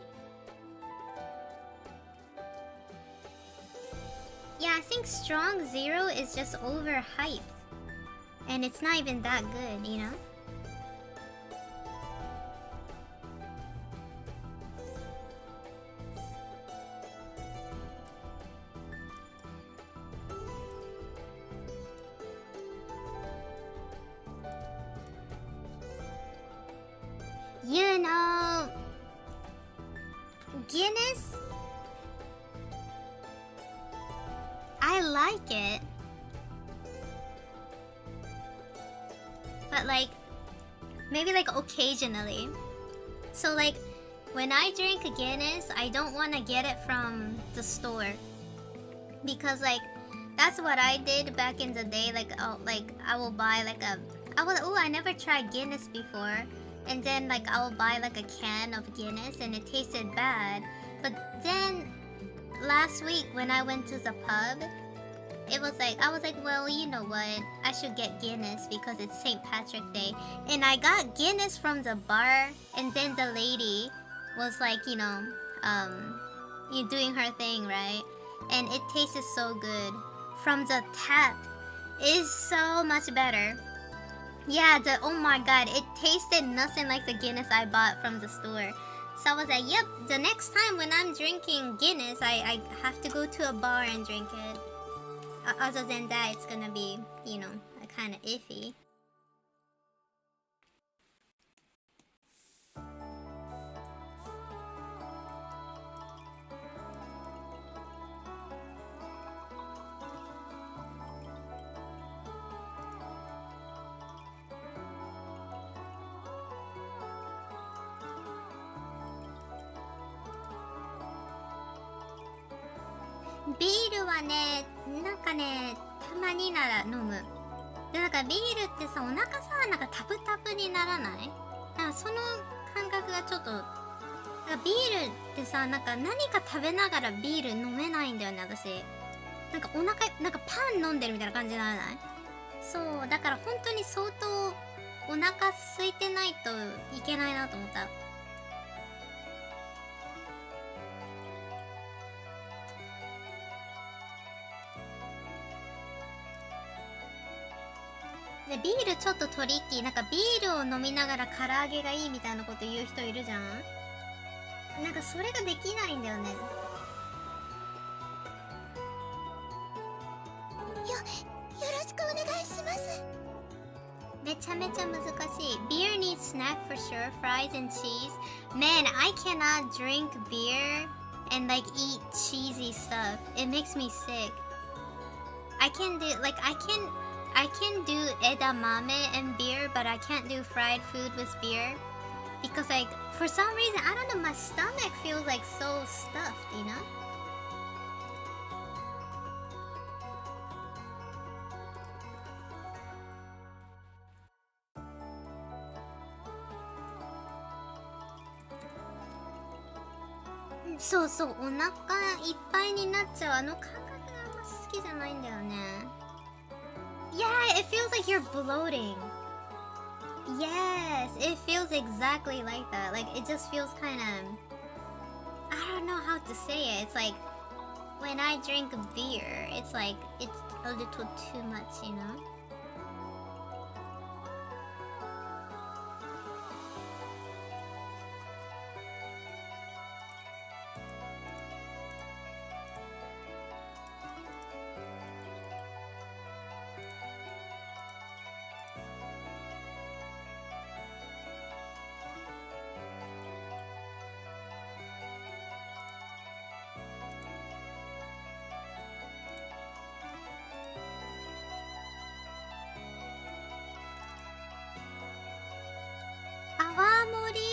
S1: Yeah, I think strong zero is just overhyped. And it's not even that good, you know? You know, Guinness, I like it, but like maybe like occasionally. So like when I drink Guinness, I don't want to get it from the store because like that's what I did back in the day. Like I will buy like I never tried Guinness before. And then like I'll buy like a can of Guinness and it tasted bad. But then last week when I went to the pub, it was like I was like, well, you know what? I should get Guinness because it's St. Patrick's Day. And I got Guinness from the bar, and then the lady was like, you know, you doing her thing, right? And it tasted so good. From the tap, it is so much better. Yeah, oh my god, it tasted nothing like the Guinness I bought from the store. So I was like, yep, the next time when I'm drinking Guinness, I have to go to a bar and drink it. Other than that, it's gonna be, you know, kind of iffy.ビールはね、なんかね、たまになら飲む。で、なんかビールってさ、お腹さ、なんかタプタプにならない？なんかその感覚がちょっと、なんかビールってさ、なんか何か食べながらビール飲めないんだよね、私。なんかお腹、なんかパン飲んでるみたいな感じにならない？そうだから本当に相当お腹空いてないといけないなと思った。でビールちょっとトリッキー。なんかビールを飲みながら唐揚げがいいみたいなこと言う人いるじゃん。なんかそれができないんだよね。
S2: よろしくお願いします。
S1: めちゃめちゃ難しい。Beer needs snack for sure, fries and cheese. Man, I cannot drink beer and like eat cheesy stuff. It makes me sick. I can do like I can do edamame and beer, but I can't do fried food with beer because like for some reason I don't know, my stomach feels like so stuffed, you know?そうそう、お腹いっぱいになっちゃうあの感覚があんま好きじゃないんだよね。Yeah, it feels like you're bloating. Yes, it feels exactly like that. Like it just feels kind of, I don't know how to say it. It's like when I drink beer, it's like it's a little too much, you know?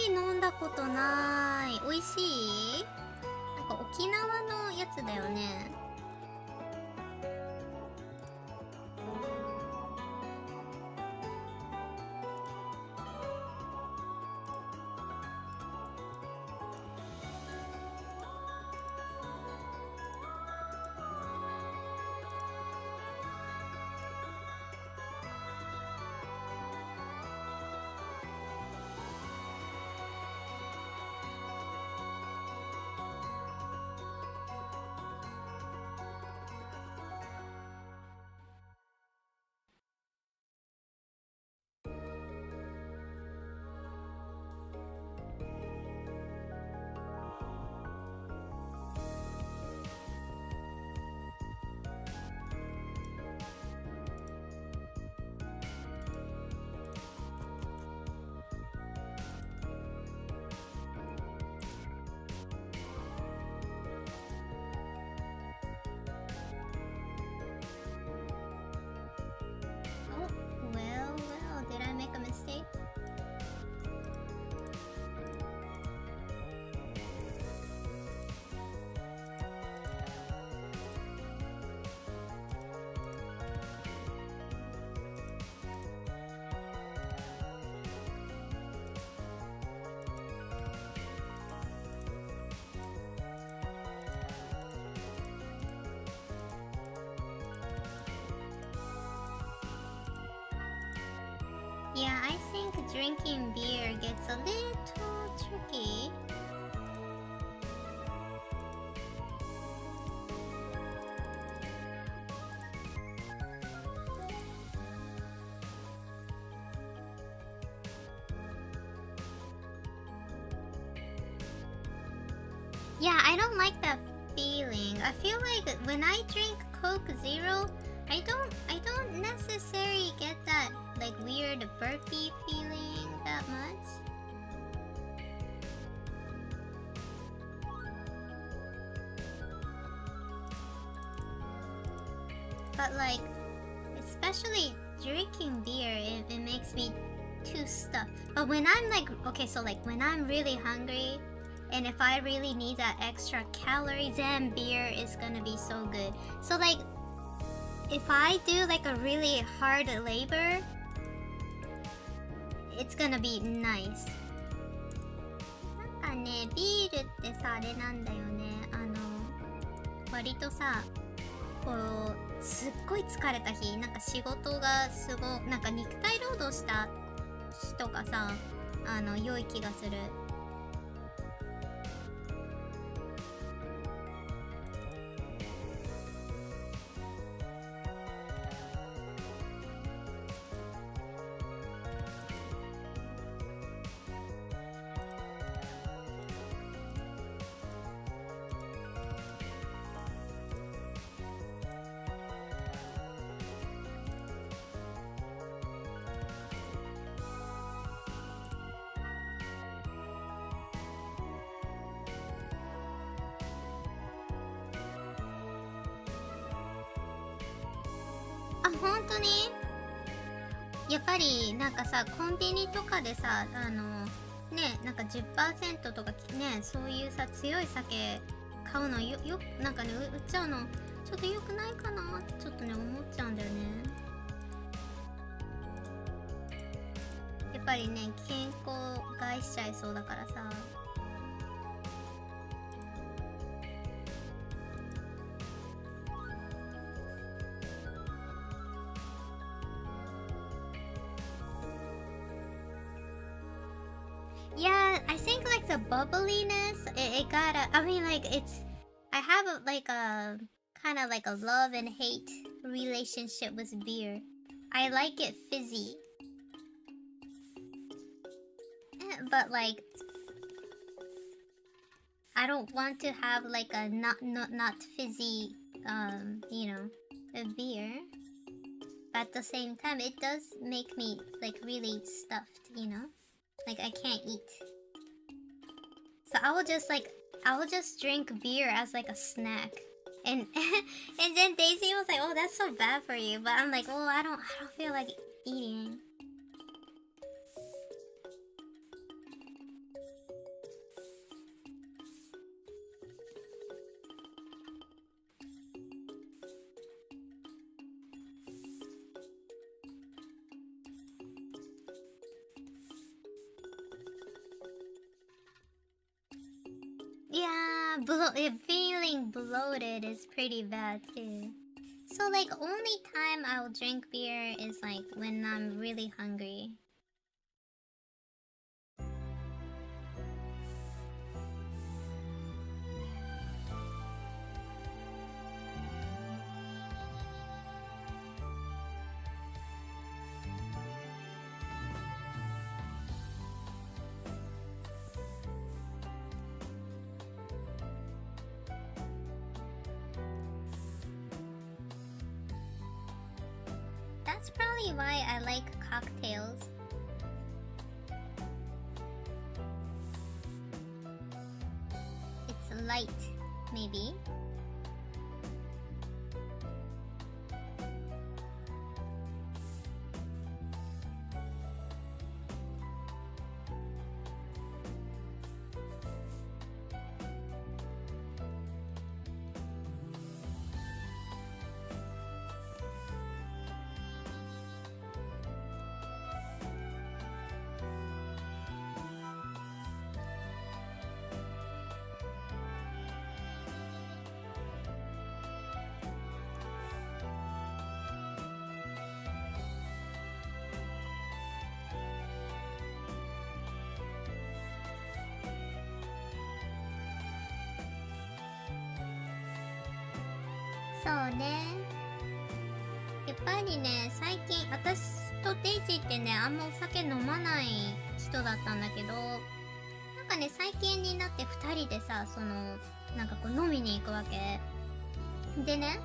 S1: 飲んだことない。美味しい？なんか沖縄のやつだよね。Did I make a mistake? Yeah, I think drinking beer gets a little tricky. Yeah, I don't like that feeling. I feel like when I drink Coke Zero, I don't necessarily get that like weird burpy feeling that much. But like, especially drinking beer, it makes me too stuffed. But when I'm like, okay, so like when I'm really hungry, and if I really need that extra calories, then beer is gonna be so good. So like, if I do like a really hard labor, it's gonna be nice. なんかね、ビールってさ、あれなんだよね。割とさ、こうすっごい疲れた日、なんか仕事がなんか肉体労働した日とかさ、良い気がする。あ、本当にやっぱりなんかさ、コンビニとかでさ、ね、なんか 10% とかね、そういうさ強い酒買うのなんかね、売っちゃうのちょっと良くないかなってちょっとね思っちゃうんだよね。やっぱりね、健康害しちゃいそうだからさ。Yeah, I think like the bubbliness, it gotta, I mean like I have like a kind of like a love and hate relationship with beer. I like it fizzy. But like, I don't want to have like a not fizzy, a beer. But at the same time, it does make me like really stuffed, Like I can't eat. So I will just drink beer as like a snack. And and then Daisy was like, "Oh, that's so bad for you." But I'm like, "Well, I don't feel like eating." Yeah, feeling bloated is pretty bad too. So like only time I'll drink beer is like when I'm really hungry. That's probably why I like cocktails. It's light, maybe.そうね。やっぱりね、最近私とデイジーってね、あんまお酒飲まない人だったんだけど、なんかね、最近になって2人でさ、なんかこう飲みに行くわけでね、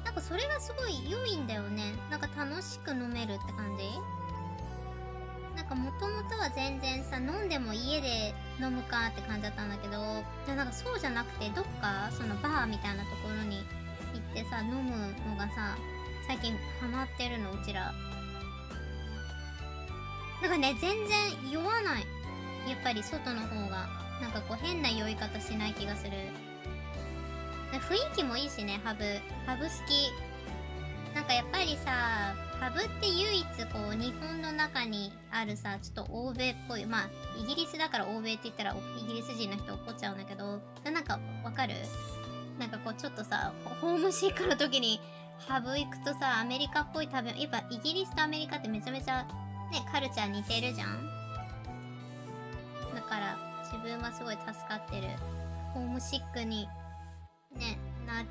S1: なんかそれがすごい良いんだよね。なんか楽しく飲めるって感じ。なんかもともとは全然さ、飲んでも家で飲むかって感じだったんだけど、なんかそうじゃなくて、どっかそのバーみたいなところに行ってさ、飲むのがさ、最近ハマってるの、うちら。なんかね、全然酔わない。やっぱり外の方がなんかこう変な酔い方しない気がする。雰囲気もいいしね、ハブ好き。なんかやっぱりさ、ハブって唯一こう日本の中にあるさ、ちょっと欧米っぽい、まあイギリスだから欧米って言ったらイギリス人の人怒っちゃうんだけど、なんかわかる？なんかこうちょっとさ、ホームシックの時にハブ行くとさ、アメリカっぽい食べ物、やっぱイギリスとアメリカってめちゃめちゃね、カルチャー似てるじゃん。だから自分はすごい助かってる。ホームシックにね、なっ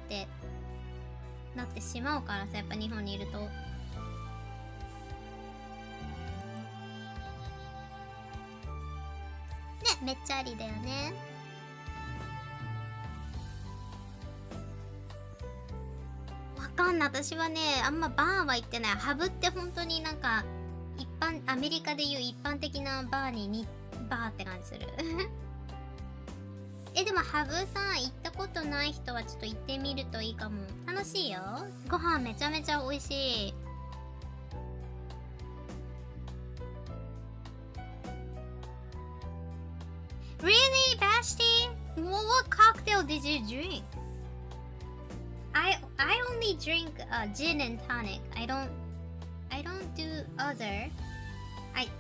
S1: てしまうからさ、やっぱ日本にいると。ね、めっちゃありだよね。わかんない。私はね、あんまバーは行ってない。ハブって本当になんかアメリカでいう一般的なバーって感じする。でもハブさん行ったことない人はちょっと行ってみるといいかも。楽しいよ。ご飯めちゃめちゃ美味しい。Really, Bashti? What cocktail did you drink? I only drink gin and tonic. I don't do other.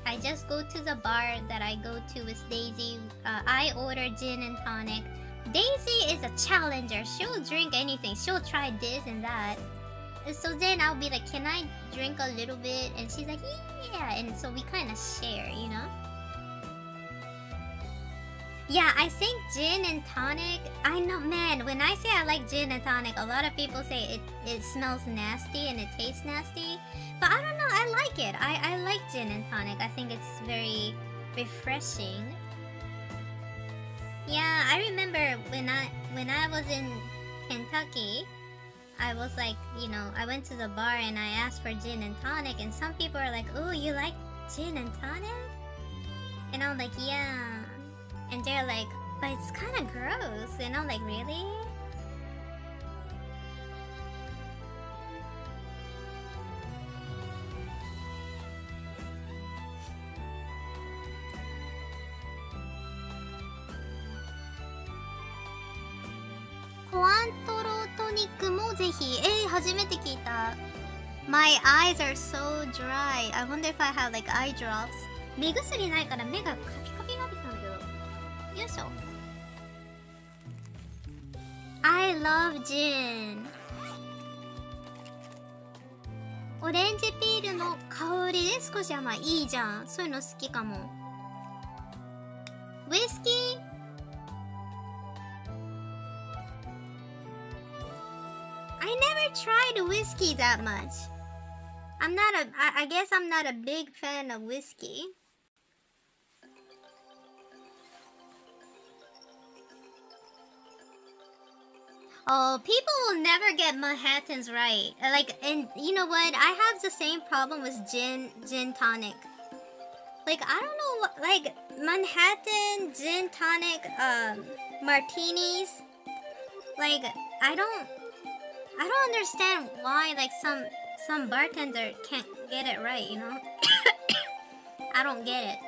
S1: I just go to the bar that I go to with Daisy. I order gin and tonic. Daisy is a challenger. She'll drink anything. She'll try this and that. So then I'll be like, can I drink a little bit? And she's like, yeah. And so we kind of share, you know? Yeah, I think gin and tonic. I know, man, when I say I like gin and tonic, a lot of people say it smells nasty and it tastes nasty. But I don't know, I like it. I like gin and tonic. I think it's very refreshing. Yeah, I remember when I was in Kentucky, I was like, you know, I went to the bar and I asked for gin and tonic, and some people are like, oh, you like gin and tonic? And I'm like, yeah. And they're like, but it's kind of gross. And I'm like, really? Coantoro tonic もぜひ。初めて聞いた。My eyes are so dry. I wonder if I have like eye drops. 目薬ないから目がカピカピになってきたんだけど。よいしょ。I love gin. オレンジピールの香りで少し甘い。いいじゃん。そういうの好きかも。ウイスキーI never tried whiskey that much. I guess I'm not a big fan of whiskey. Oh, people will never get Manhattans right. Like, and you know what? I have the same problem with gin tonic. Like, I don't know what, like, Manhattan, gin tonic, martinis. Like, I don't understand why like some bartender can't get it right, you know? I don't get it.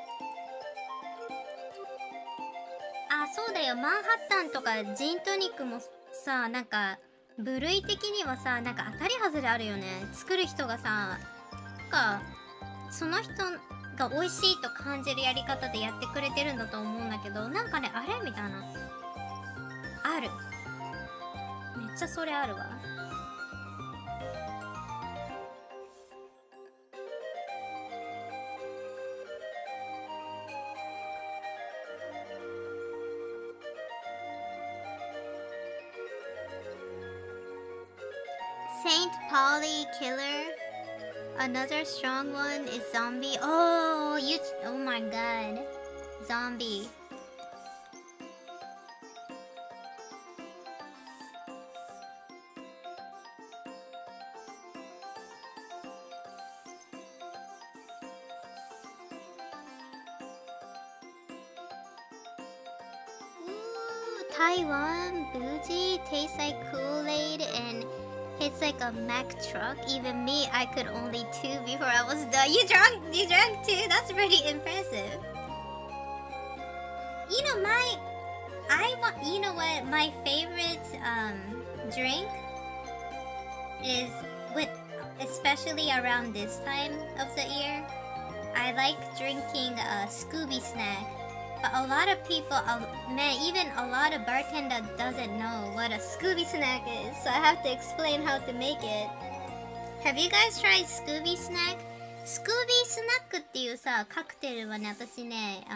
S1: あ、そうだよ。マンハッタンとかジントニックもさ、なんか部類的にはさ、なんか当たり外れあるよね。作る人がさ、なんかその人が美味しいと感じるやり方でやってくれてるんだと思うんだけど、なんかね、あれみたいな。ある。めっちゃそれあるわ。Saint Polly Killer. Another strong one is Zombie. Oh my god. Zombie. Taiwan bougie tastes like Kool-Aid and it's like a Mack truck. Even me, I could only 2 before I was done. You drank 2? That's pretty impressive. You know what? My favorite drink is especially around this time of the year. I like drinking a Scooby snack. But a lot of people, man, even a lot of bartender doesn't know what a Scooby snack is. So I have to explain how to make it. Have you guys tried Scooby snack? スクービースナックっていうさ、カクテルはね、私ね、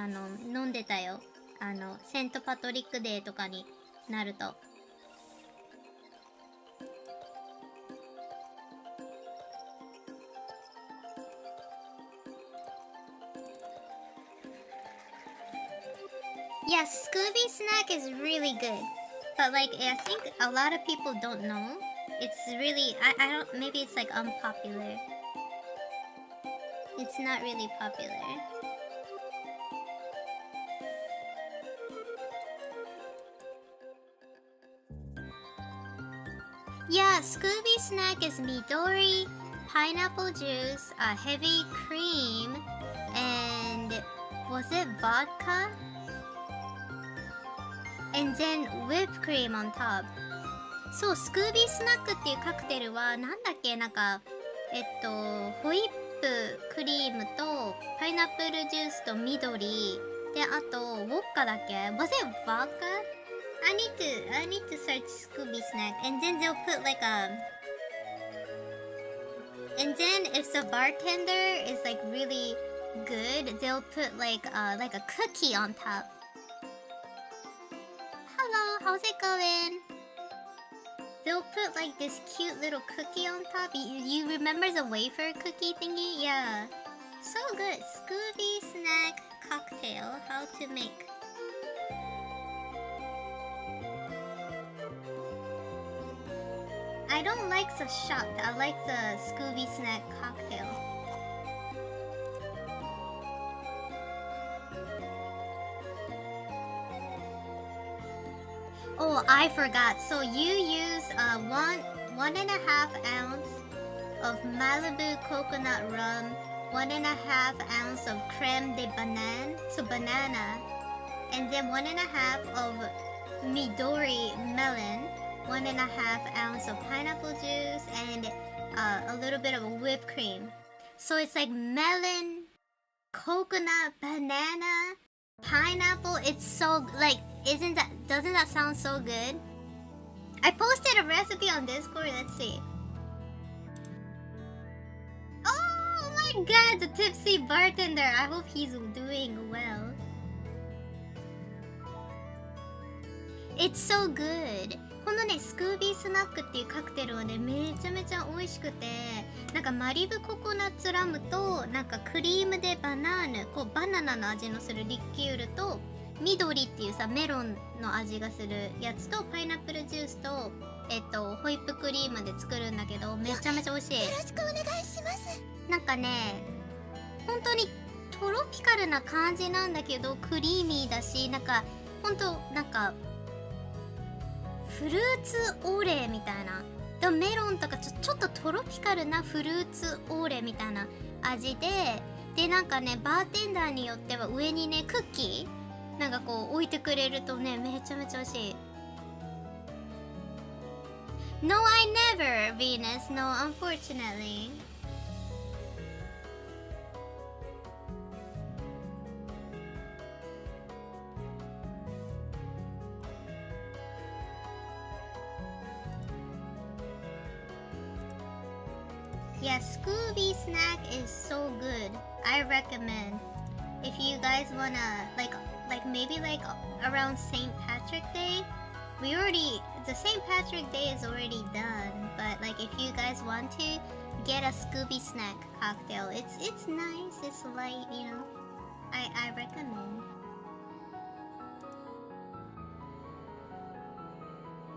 S1: 飲んでたよ。セントパトリックデーとかになると。Yeah, Scooby snack is really good. But like, I think a lot of people don't know. It's really, I don't, maybe it's like unpopular. It's not really popular. Yeah, Scooby snack is Midori, pineapple juice, a heavy cream, and was it vodka? And then whipped cream on top. そう、スクービースナックっていうカクテルはなんだっけ、なんかホイップクリームとパイナップルジュースと緑で、あとウォッカだっけ。 Was it vodka? I need to search Scooby snack, and then they'll put like a, and then if the bartender is like really good, they'll put like a cookie on top. Hello, how's it going? They'll put like this cute little cookie on top. You remember the wafer cookie thingy? Yeah. So good. Scooby snack cocktail. How to make. I don't like the shot. I like the Scooby snack cocktail. Oh, I forgot. So you use 1.5 ounce of Malibu coconut rum, 1.5 ounce of creme de banane, so banana, and then 1.5 of Midori melon, 1.5 ounce of pineapple juice, and a little bit of whipped cream. So it's like melon, coconut, banana, pineapple. It's so like, doesn't that sound so good? I posted a recipe on Discord. Let's see. Oh my god, the tipsy bartender. I hope he's doing well. It's so good. このね、スクービースナックっていうカクテルはね、めちゃめちゃ美味しくて、なんかマリブココナッツラムと、なんかクリームでバナーヌ、こうバナナの味のするリキュールと、緑っていうさ、メロンの味がするやつと、パイナップルジュースと、ホイップクリームで作るんだけど、めちゃめちゃ美味しい。
S2: よろしくお願いします。
S1: なんかね、本当にトロピカルな感じなんだけど、クリーミーだし、なんか、本当なんか、フルーツオーレみたいな。でもメロンとかちょっとトロピカルなフルーツオーレみたいな味で、なんかね、バーテンダーによっては上にね、クッキーなんかこう置いてくれるとね、めちゃめちゃ美味しい。No, I never, Venus. No, unfortunately. Yeah, Scooby snack is so good. I recommend. If you guys wanna like maybe like around St. Patrick Day, the St. Patrick Day is already done. But like if you guys want to get a Scooby snack cocktail, it's nice, it's light, you know. I recommend.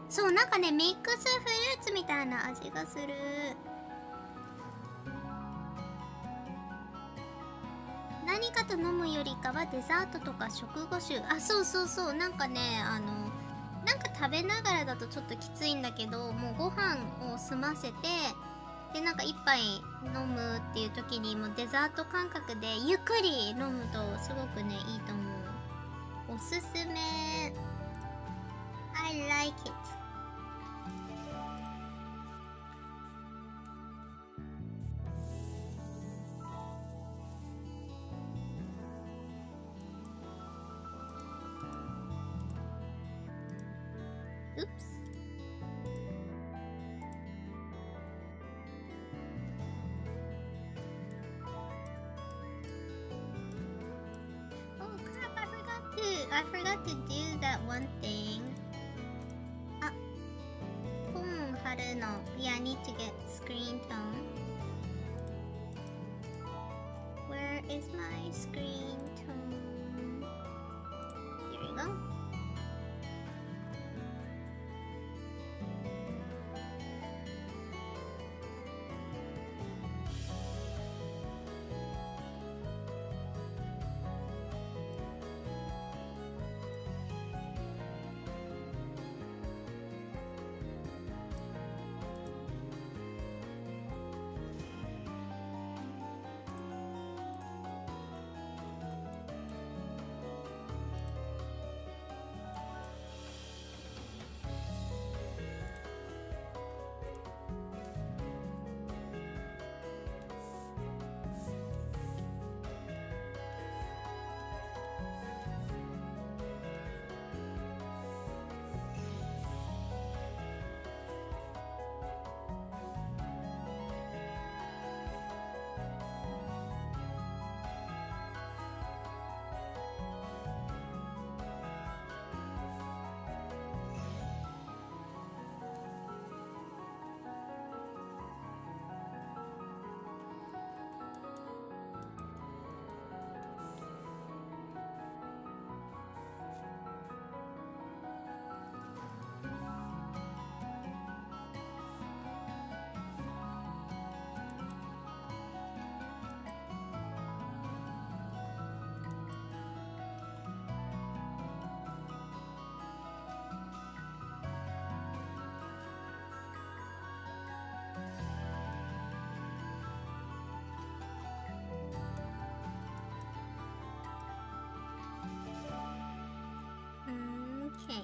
S1: そう、なんかね、ミックスフルーツみたいな味がする。何かと飲むよりかはデザートとか食後酒。あ、そうそうそう。なんかね、なんか食べながらだとちょっときついんだけど、もうご飯を済ませて、で、なんか一杯飲むっていう時にもうデザート感覚でゆっくり飲むとすごくね、いいと思う。おすすめ。I like it. Oops. Oh crap, I forgot to do that one thing. Ah, Haruno. Yeah, I need to get screen tone. Where is my screen tone? Here we go. Okay.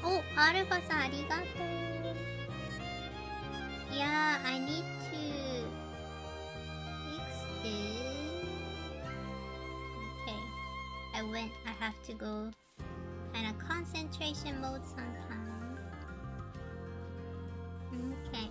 S1: Oh, Aruba-san, arigato. Yeah, I need to fix this. Okay, I have to go kind of concentration mode sometimes. Okay.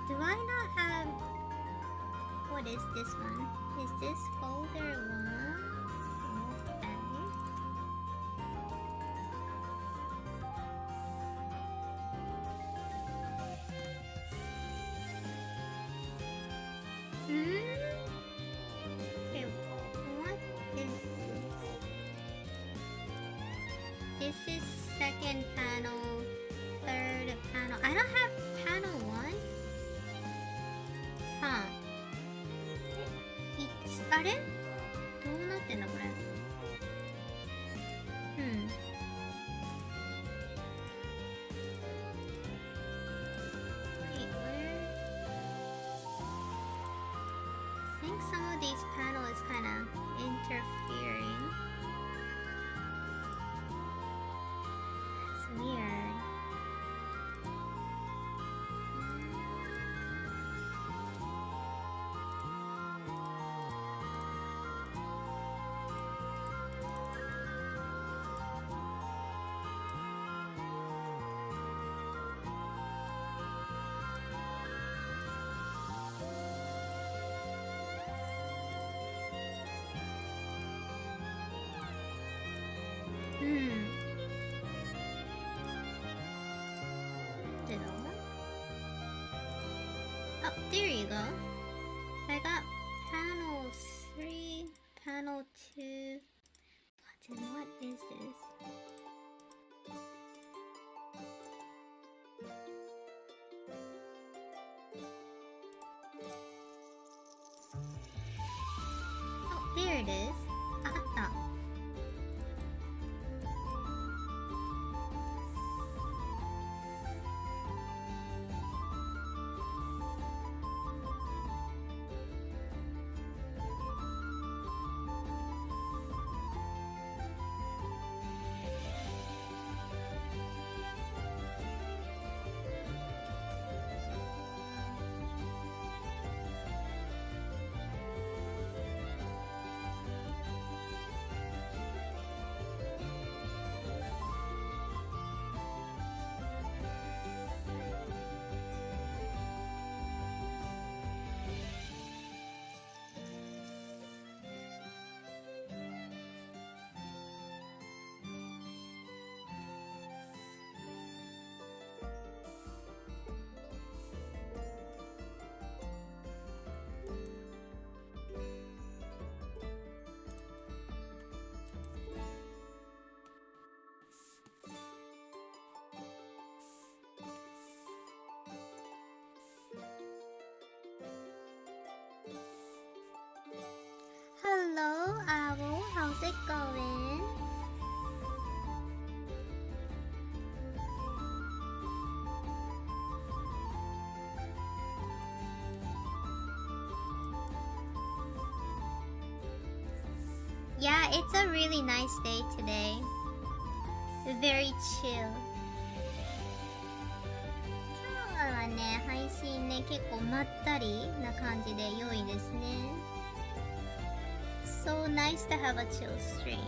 S1: Do I not have... What is this one? Is this folder 1? Okay. Okay, what is this? This is second panel, third panel. I don't have panel 1? Huh. あれどうなってんだこれ。Wait, where? I think some of these panels is kind of interfering. That's weird. Oh, there you go. So I got panel 3, panel 2. What is this? Oh, there it is. あった。Hello, Owl. How's it going? Yeah, it's a really nice day today. Very chill. 今日はね、配信ね、結構まったりな感じで良いですね。So nice to have a chill stream.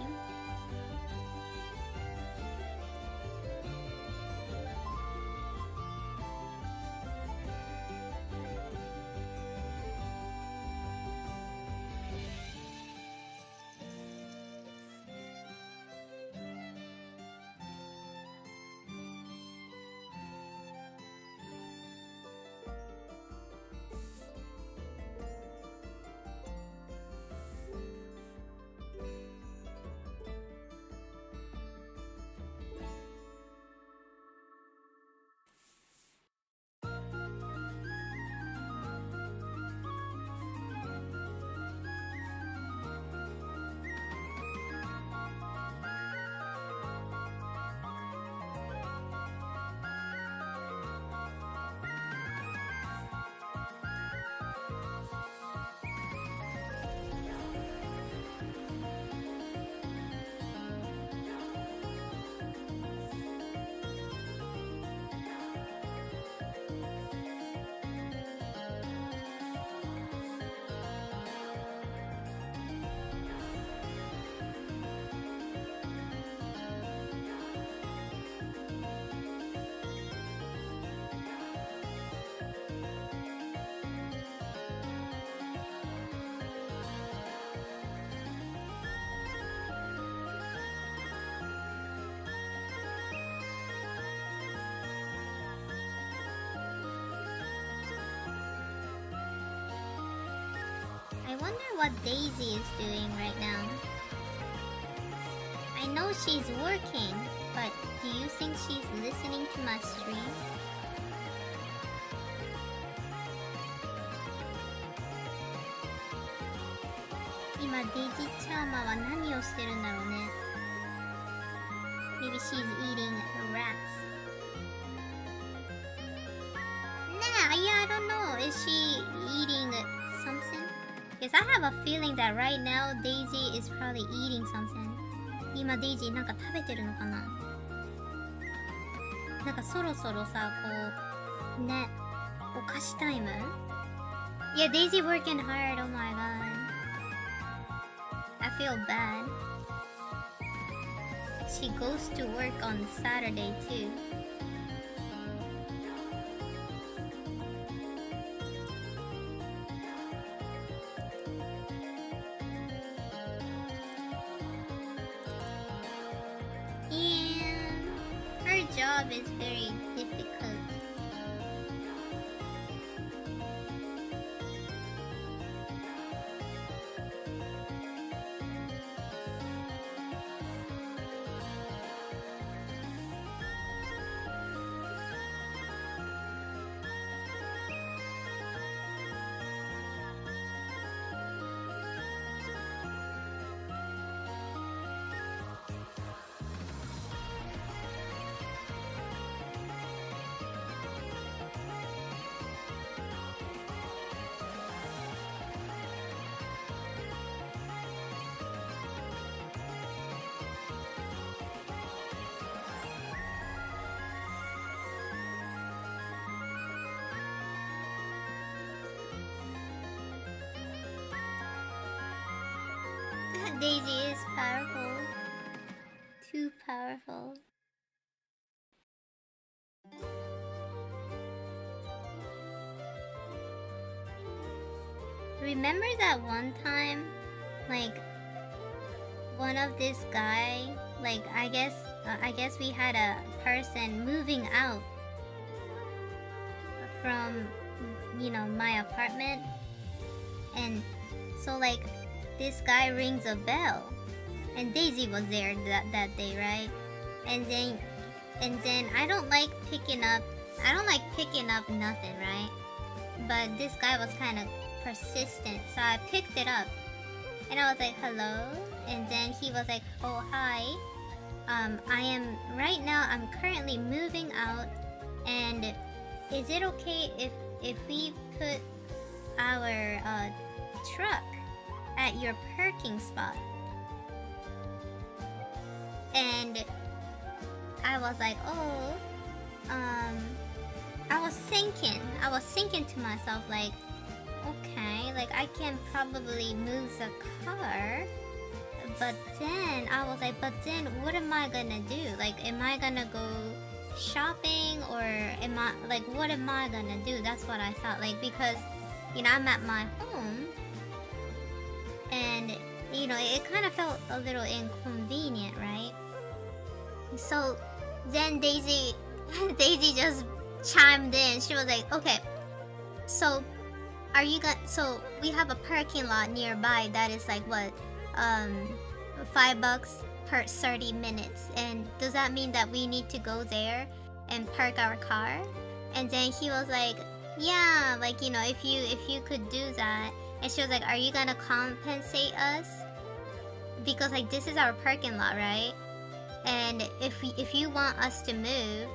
S1: I wonder what Daisy is doing right now. I know she's working, but do you think she's listening to my stream? Ima Daisy Chama wa nani o shiteru n darou ne? Maybe she's eating rats. Nah, yeah, I don't know. Is she eating something? Yes, I have a feeling that right now Daisy is probably eating something. 今 Daisy なんか食べてるのかな。なんかそろそろさ、こうね、お菓子タイム。Yeah, Daisy working hard. Oh my god. I feel bad. She goes to work on Saturday too. Job is very difficult. Daisy is powerful. Too powerful. Remember that one time, like, one of this guy, like, I guess we had a person moving out from, you know, my apartment, and so like this guy rings a bell, and Daisy was there that day, right? And then I don't like picking up nothing, right? But this guy was kind of persistent, so I picked it up, and I was like, hello, and then he was like, oh hi, I'm currently moving out, and is it okay if we put our truck at your parking spot? And I was like, oh, I was thinking to myself, like, okay, like I can probably move the car, but then I was like, but then what am I gonna do? Like, am I gonna go shopping, or what am I gonna do? That's what I thought, like, because, you know, I'm at my home, and, you know, it kind of felt a little inconvenient, right? So then Daisy just chimed in. She was like, okay, so we have a parking lot nearby that is like what, $5 per 30 minutes, and does that mean that we need to go there and park our car? And then he was like, yeah, like, you know, if you could do that. And she was like, are you gonna compensate us? Because, like, this is our parking lot, right? And if you want us to move,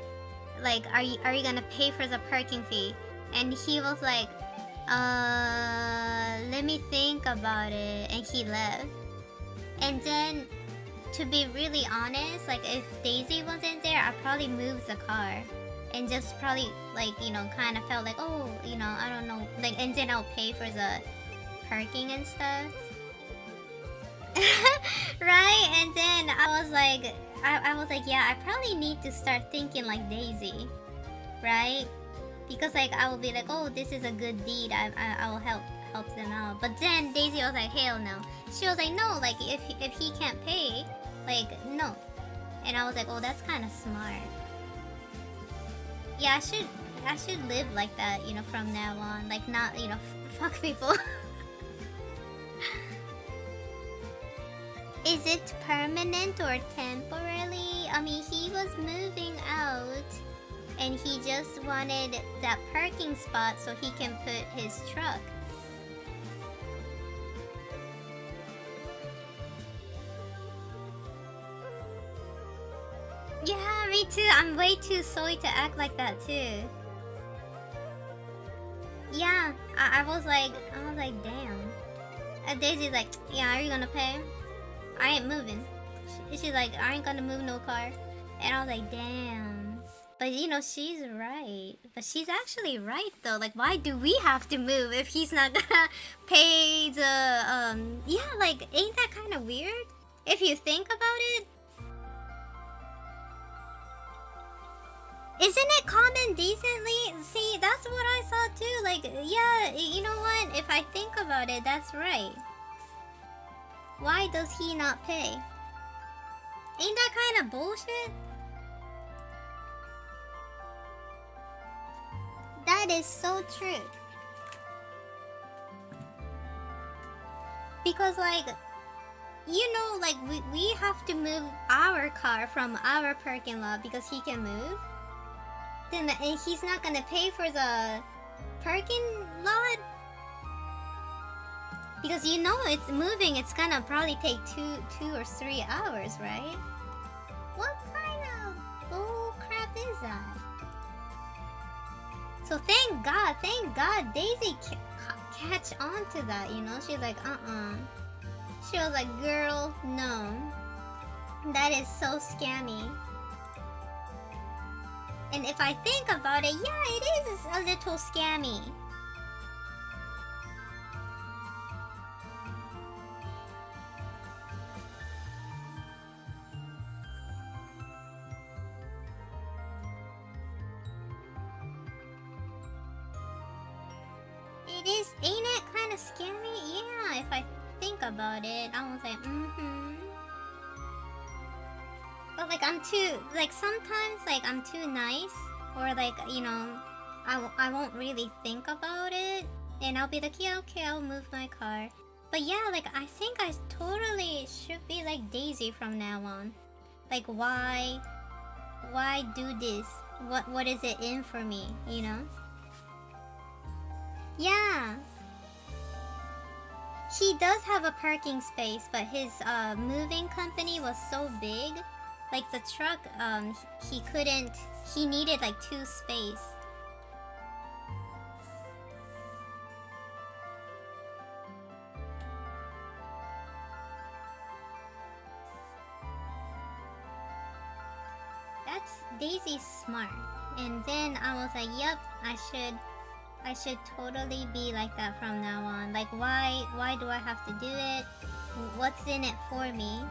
S1: like, are you gonna pay for the parking fee? And he was like, let me think about it. And he left. And then, to be really honest, like, if Daisy wasn't there, I'd probably move the car. And just probably, like, you know, kind of felt like, oh, you know, I don't know. Like, and then I'll pay for the parking and stuff. Right? And then I was like, yeah, I probably need to start thinking like Daisy, right? Because, like, I will be like, oh, this is a good deed, I will help them out. But then Daisy was like, hell no. She was like, no, like, if he can't pay, like, no. And I was like, oh, that's kind of smart. Yeah, I should live like that, you know, from now on. Like, not, you know, fuck people. Is it permanent or temporarily? I mean, he was moving out and he just wanted that parking spot so he can put his truck. Yeah, me too. I'm way too soy to act like that too. Yeah, I was like, damn. Daisy's like, yeah, are you gonna pay? I ain't moving. She's like, I ain't gonna move no car. And I was like, damn. But you know, she's right. But she's actually right though. Like, why do we have to move if he's not gonna pay the, yeah, like, ain't that kind of weird? If you think about it. Isn't it common decently? See, that's what I saw too. Like, yeah, you know what? If I think about it, that's right. Why does he not pay? Ain't that kind of bullshit? That is so true. Because like, you know, like we have to move our car from our parking lot because he can move. Then and he's not gonna pay for the parking lot because you know it's moving. It's gonna probably take two or 3 hours, right? What kind of bull crap is that? So thank God, Daisy catch on to that. You know, she's like, She was like, girl, no, that is so scammy. And if I think about it, yeah, it is a little scammy. It is, ain't it kind of scammy? Yeah, if I think about it, I was like, But like I'm too, like sometimes like I'm too nice, or like, you know, I won't really think about it, and I'll be like, yeah, okay, I'll move my car. But yeah, like I think I totally should be like Daisy from now on. Like why do this? What is it in for me, you know? Yeah. He does have a parking space, but his moving company was so big. Like the truck, he needed like 2 space. That's Daisy's smart. And then I was like, yep, I should totally be like that from now on. Like why do I have to do it? What's in it for me?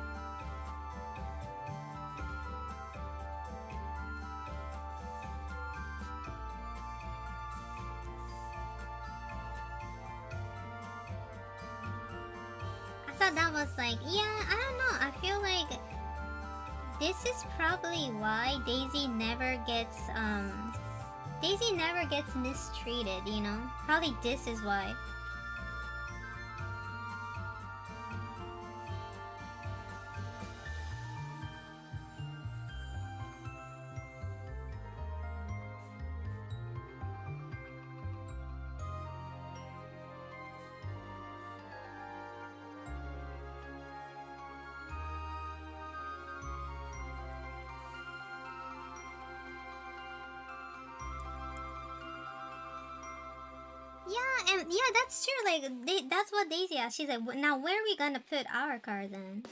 S1: That was like, yeah, I don't know, I feel like this is probably why Daisy never gets mistreated, you know? Probably this is why. Yeah, and yeah, that's true. Like, that's what Daisy asked. She's like, now where are we gonna put our car then?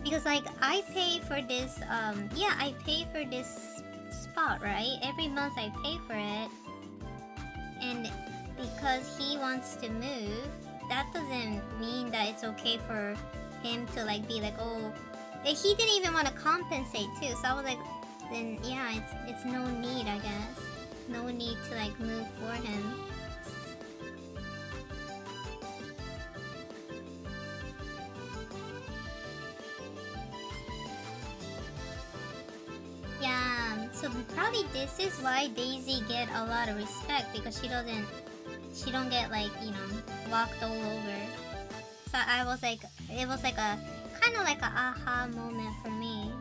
S1: Because like, I pay for this, yeah, I pay for this spot, right? Every month I pay for it. And because he wants to move, that doesn't mean that it's okay for him to like be like, oh, he didn't even want to compensate too. So I was like, then yeah, it's no need, I guess. No need to like move for him. Yeah, so probably this is why Daisy get a lot of respect, because she doesn't she don't get like, you know, walked all over. So I was like, it was like a kind of like a aha moment for me.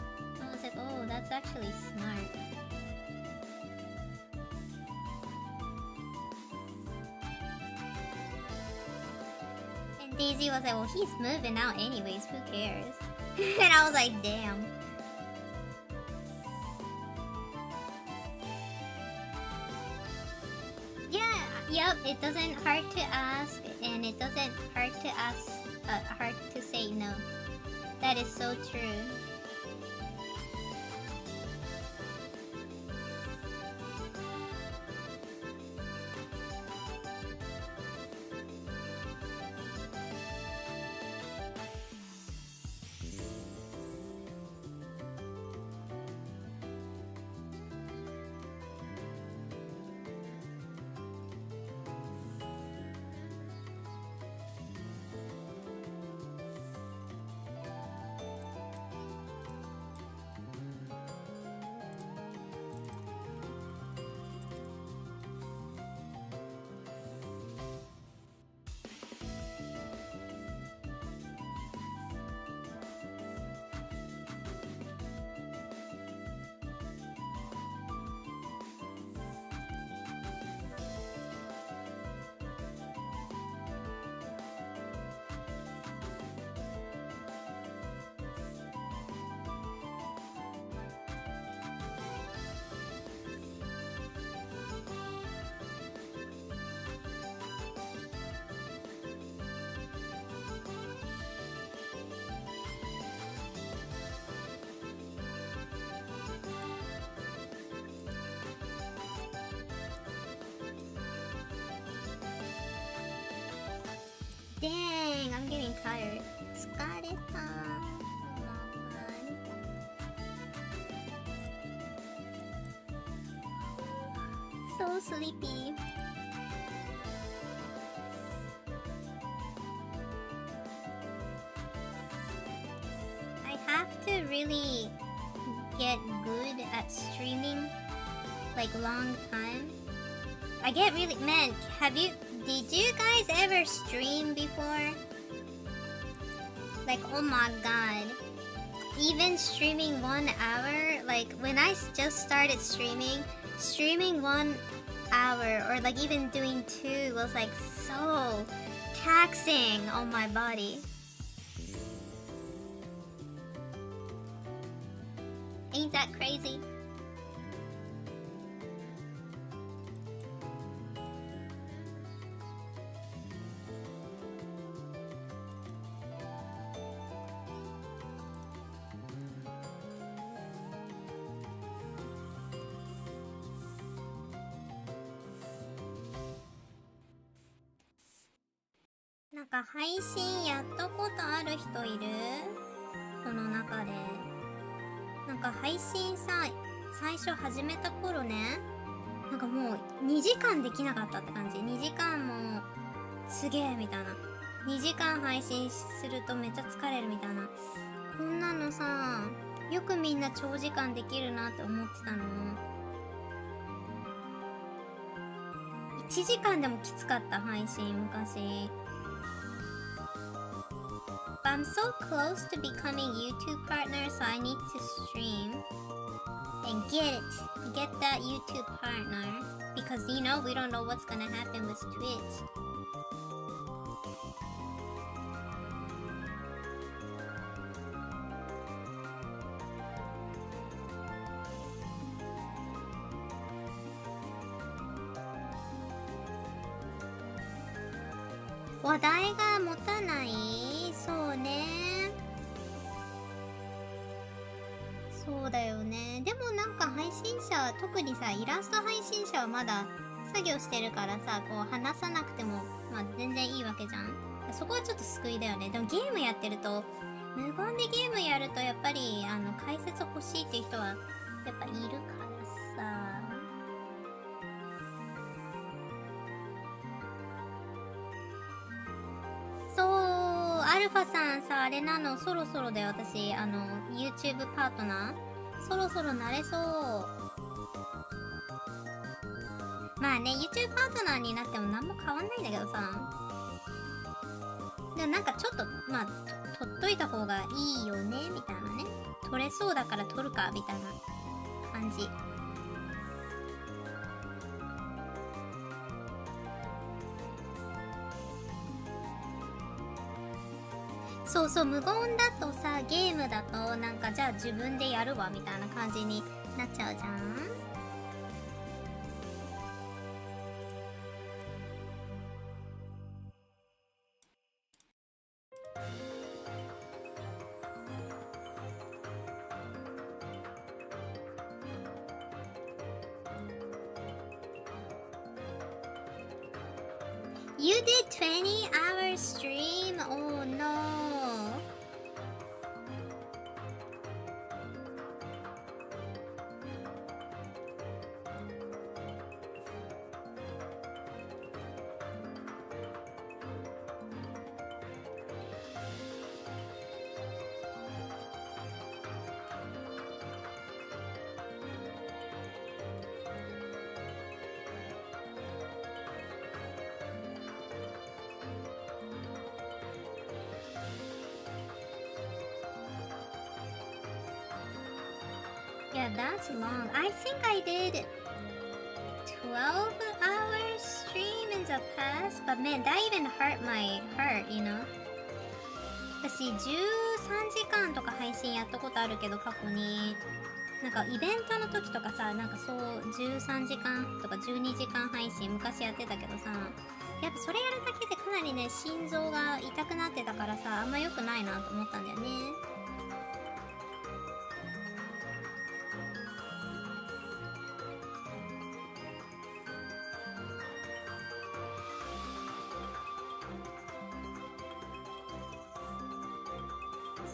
S1: I was like, oh, that's actually smart. And Daisy was like, well, he's moving out anyways, who cares? And I was like, damn. Yeah, yep, it doesn't hurt to ask, and it doesn't hurt to ask, hard to say no. That is so true. Dang, I'm getting tired. 疲れた. So sleepy. I have to really get good at streaming, like long time. I get really, man, did you guys ever stream before? Like, oh my god. Even streaming 1 hour, like when I just started streaming 1 hour or like even doing 2 was like so taxing on my body. Ain't that crazy?なんか配信やったことある人いる？この中で。なんか配信さ、最初始めた頃ね、なんかもう2時間できなかったって感じ。2時間もすげえみたいな。2時間配信するとめっちゃ疲れるみたいな。こんなのさ、よくみんな長時間できるなって思ってたの。1時間でもきつかった配信昔。But I'm so close to becoming YouTube partner, so I need to stream and get that YouTube partner, because you know we don't know what's gonna happen with Twitch.話題が持たない？そうね。そうだよね。でもなんか配信者、特にさ、イラスト配信者はまだ作業してるからさ、こう話さなくても、まあ全然いいわけじゃん。そこはちょっと救いだよね。でもゲームやってると、無言でゲームやるとやっぱり解説欲しいっていう人はやっぱいるからさ。そう、アルファさんさ、あれなの、そろそろで私、YouTube パートナーそろそろなれそう。まあね、YouTube パートナーになっても何も変わんないんだけどさ。でもなんかちょっと、まあ、撮っといた方がいいよね、みたいなね。撮れそうだから撮るか、みたいな感じ。そうそう、無言だとさ、ゲームだとなんかじゃあ自分でやるわみたいな感じになっちゃうじゃん。You did 20-hour stream? Oh no. Yeah, that's long. I think I did 12-hour stream in the past, but man, that even hurt my heart, you know? 私13時間とか配信やったことあるけど過去になんかイベントの時とかさ、なんかそう13時間とか12時間配信昔やってたけどさ、やっぱそれやるだけでかなりね心臓が痛くなってたからさ、あんま良くないなと思ったんだよね。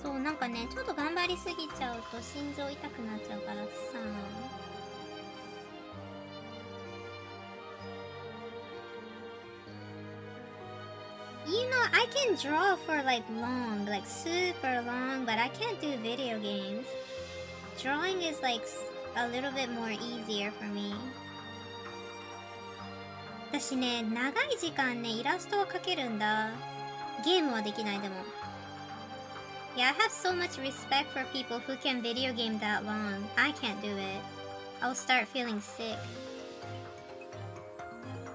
S1: そうなんかね、ちょっと頑張りすぎちゃうと心臓痛くなっちゃうからさ。You know, I can draw for like long, like super long, but I can't do video games. Drawing is like a little bit more easier for me. 私ね、長い時間ね、イラストを描けるんだ。ゲームはできないでも。Yeah, I have so much respect for people who can video game that long. I can't do it. I'll start feeling sick.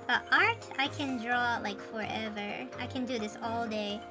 S1: But art, I can draw like forever. I can do this all day.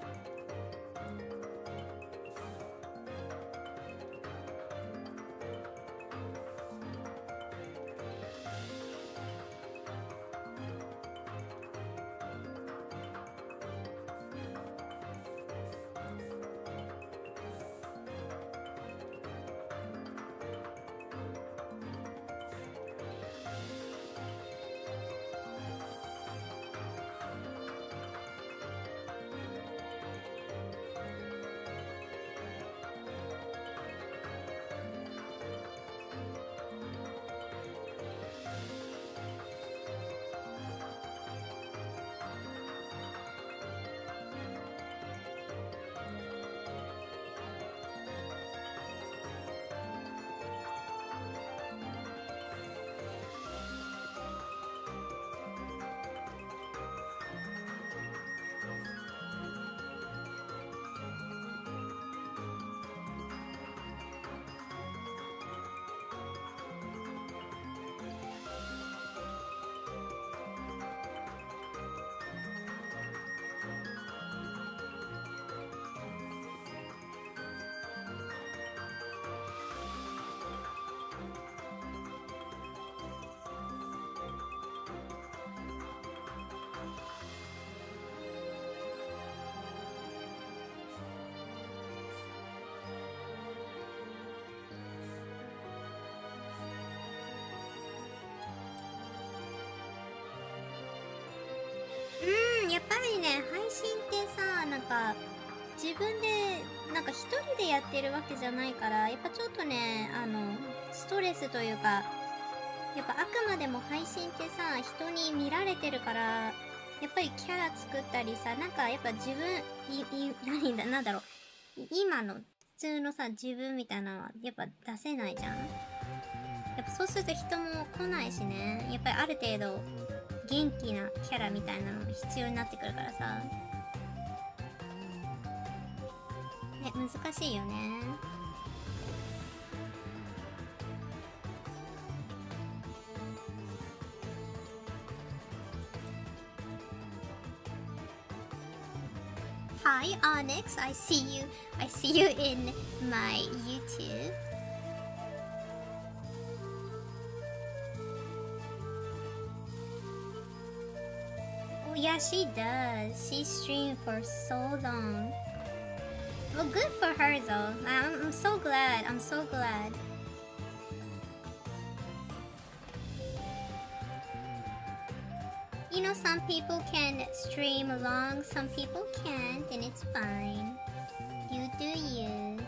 S1: やっぱりね、配信ってさ、なんか自分でなんか一人でやってるわけじゃないから、やっぱちょっとね、ストレスというか、やっぱあくまでも配信ってさ、人に見られてるから、やっぱりキャラ作ったりさ、なんかやっぱ自分なんだろう、今の普通のさ自分みたいなのはやっぱ出せないじゃん。やっぱそうすると人も来ないしね、やっぱりある程度元気なキャラみたいなのも必要になってくるからさ、ね、難しいよね。Hi Onyx, I see you in my YouTube. Oh yeah, she does. She streamed for so long. Well, good for her though. I'm so glad. I'm so glad. You know, some people can stream long, some people can't, and it's fine. You do you.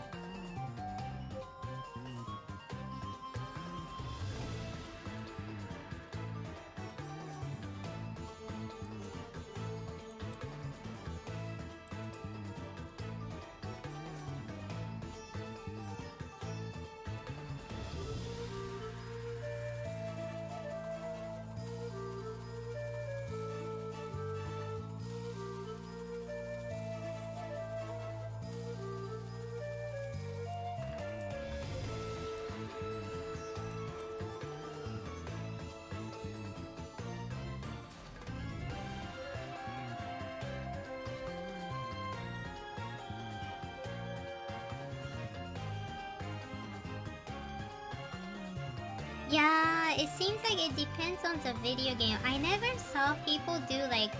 S1: Yeah, it seems like it depends on the video game. I never saw people do like,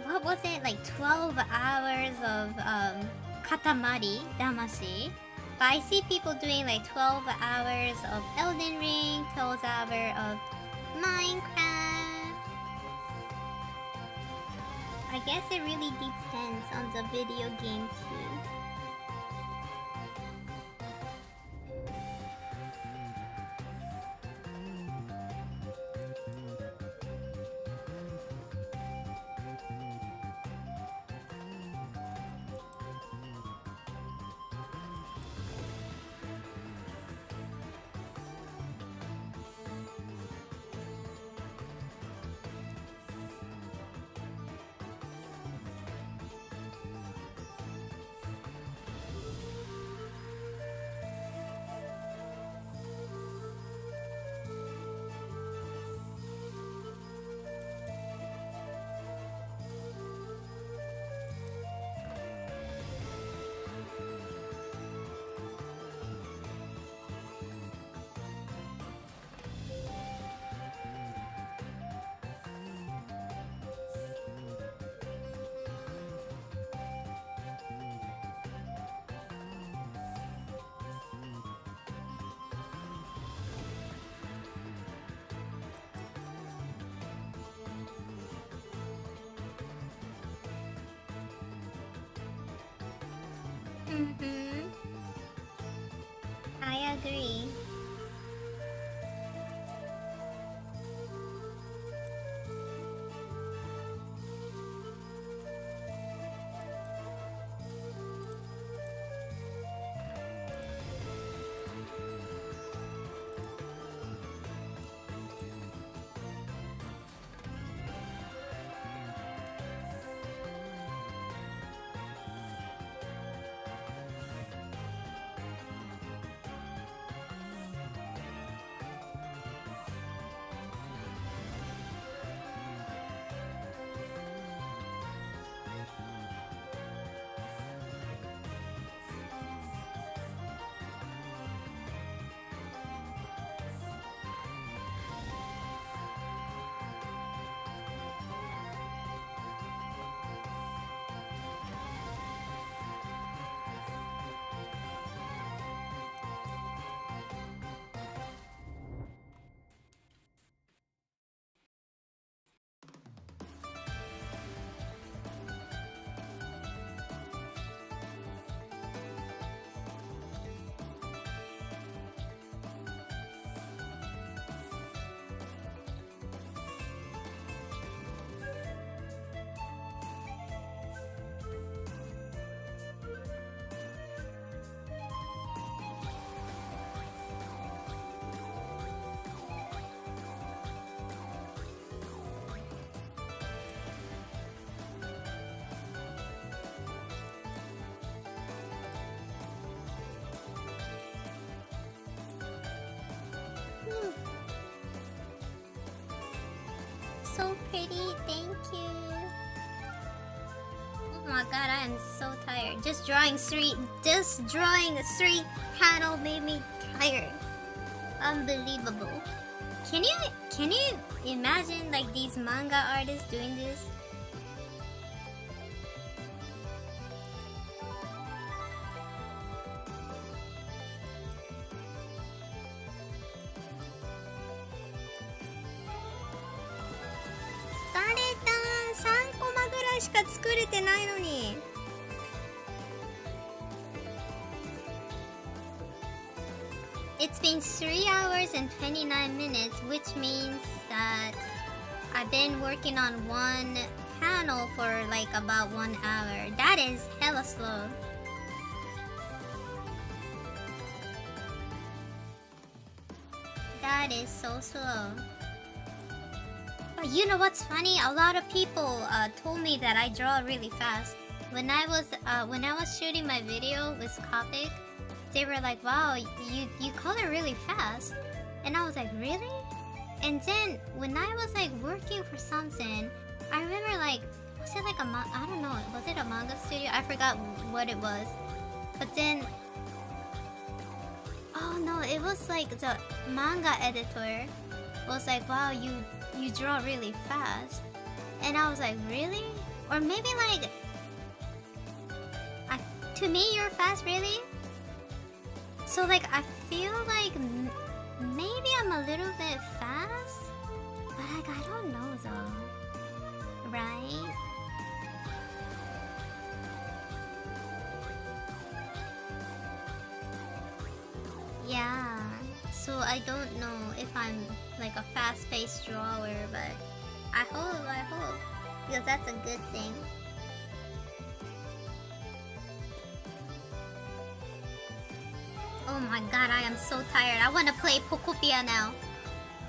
S1: what was it, like 12 hours of katamari, damashi. But I see people doing like 12 hours of Elden Ring, 12 hours of Minecraft. I guess it really depends on the video game too. Mm-hmm. I agree. so pretty. Thank you. Oh my god, I am so tired. Just drawing three panel made me tired. Unbelievable. Can you imagine like these manga artists doing this? It's been 3 hours and 29 minutes, which means that I've been working on one panel for like about 1 hour. That is hella slow. That is so slow. But you know what's funny? A lot of people told me that I draw really fast. When I was shooting my video with Copic, they were like, "Wow, you color really fast," and I was like, "Really?" And then when I was like working for something, I remember like, was it like I don't know, was it a manga studio? I forgot what it was, but then, oh no, it was like the manga editor was like, "Wow, you draw really fast," and I was like, "Really?" Or maybe like, to me, you're fast, really? So like I feel like maybe I'm a little bit fast, but like I don't know though, right? Yeah, so I don't know if I'm like a fast-paced drawer, but I hope, because that's a good thing. Oh my god, I am so tired. I want to play Pokopia now.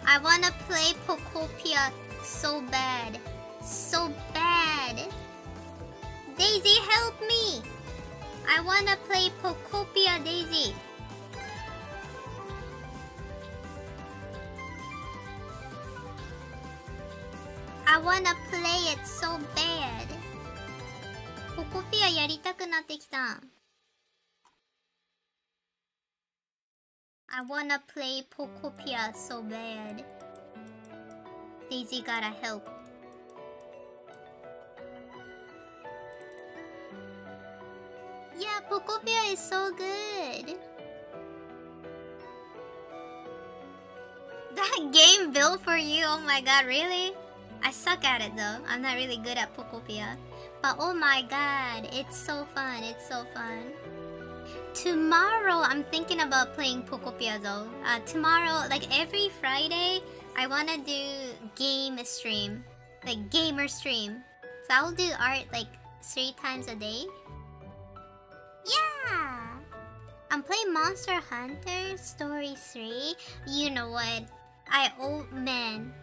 S1: I want to play Pokopia so bad. So bad. Daisy, help me! I want to play Pokopia, Daisy. I want to play it so bad. Pokopia やりたくなってきた。I wanna play Pokopia so bad. Daisy gotta help. Yeah, Pokopia is so good. That game built for you? Oh my god, really? I suck at it though. I'm not really good at Pokopia. But oh my god, it's so fun. It's so fun. Tomorrow, I'm thinking about playing Pokopia though. Tomorrow, like every Friday, I wanna do game stream. Like gamer stream. So I'll do art like 3 times a day. Yeah! I'm playing Monster Hunter Story 3. You know what? Man,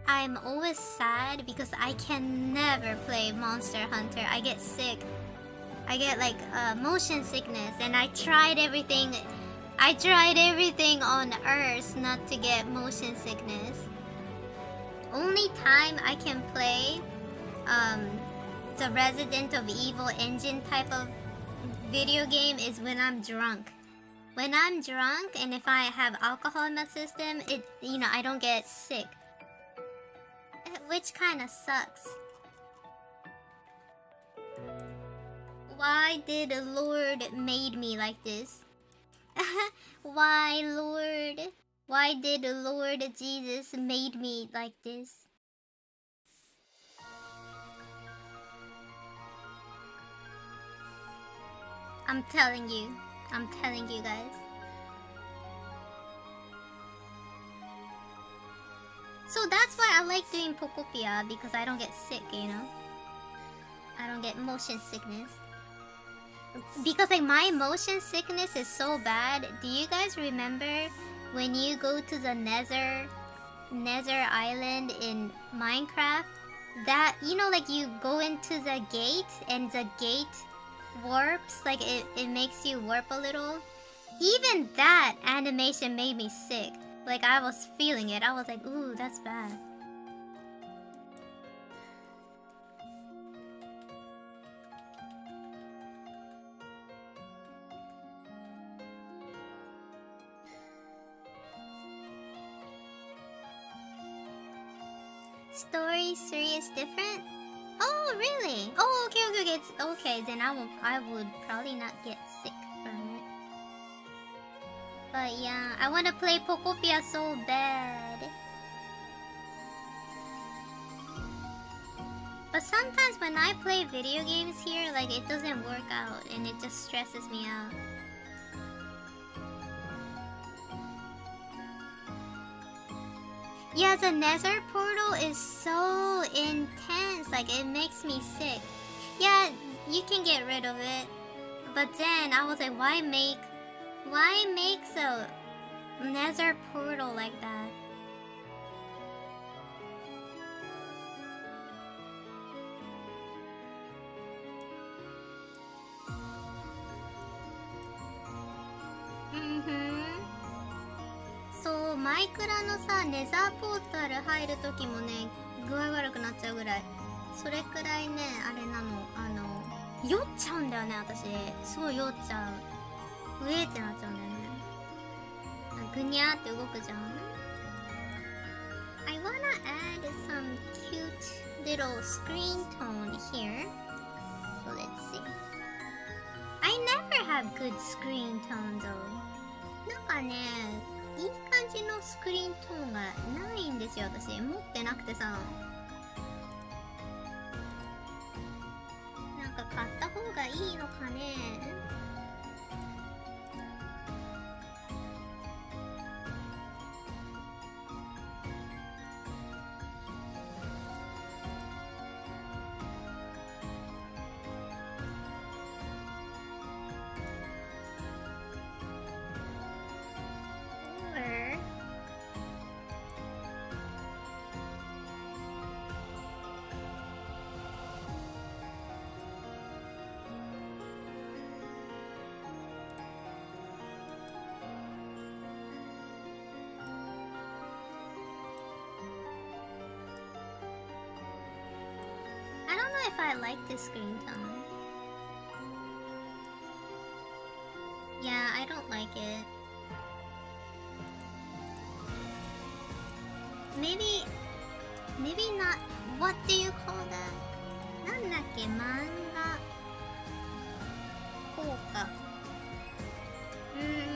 S1: I'm always sad because I can never play Monster Hunter. I get sick. I get like motion sickness, and I tried everything on Earth not to get motion sickness. Only time I can play the Resident of Evil engine type of video game is when I'm drunk. When I'm drunk and if I have alcohol in my system, I don't get sick. Which kind of sucks. Why did the Lord made me like this? Why, Lord? Why did the Lord Jesus made me like this? I'm telling you guys. So that's why I like doing Pokopia, because I don't get sick, you know? I don't get motion sickness. Because like my motion sickness is so bad. Do you guys remember when you go to the Nether Island in Minecraft? That, like you go into the gate and the gate warps, like it makes you warp a little. Even that animation made me sick. Like I was feeling it. I was like, ooh, that's bad. Story 3 is different? Oh, really? Oh, okay, okay, okay. Okay, then I would probably not get sick from it. But yeah, I want to play Pokopia so bad. But sometimes when I play video games here, like it doesn't work out and it just stresses me out. Yeah, the nether portal is so intense, like it makes me sick. Yeah, you can get rid of it. But then I was like, why make the nether portal like that?そう、マイクラのさ、ネザーポータル入るときもね、具合悪くなっちゃうぐらい。それくらいね、あれなの、酔っちゃうんだよね、私。すごい酔っちゃう。うえってなっちゃうんだよね。ぐにゃーって動くじゃん。I wanna add some cute little screen tone here. So let's see. I never have good screen tone though. なんかね、いい感じのスクリーントーンがないんですよ、私。持ってなくてさ。なんか買った方がいいのかね。If I like this screen tone. Yeah, I don't like it. Maybe not. What do you call that? なんだっけ、漫画効果。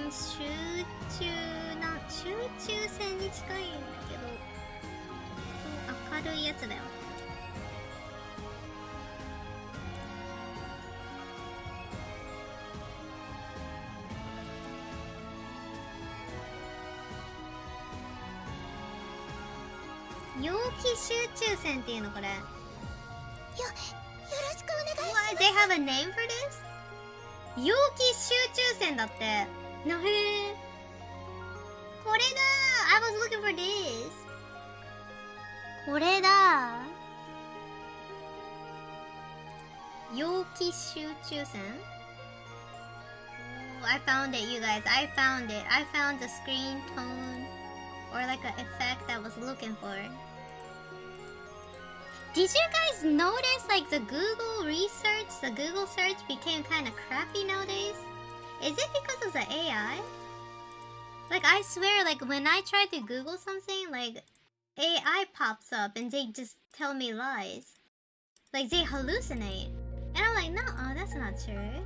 S1: 集中線に近いんだけど、明るいやつだよ。陽気集中線っていうのこれ。よろ
S2: しくお願いします。
S1: What? They have a name for this? 陽気集中線だって。なへー。これだ。I was looking for this. これだ。陽気集中線。Oh, I found it, you guys. I found it. I found the screen tone or like an effect I was looking for. Did you guys notice like the Google research, the Google search became kind of crappy nowadays? Is it because of the AI? Like I swear, like when I try to Google something, like AI pops up and they just tell me lies. Like they hallucinate. And I'm like, no, that's not true.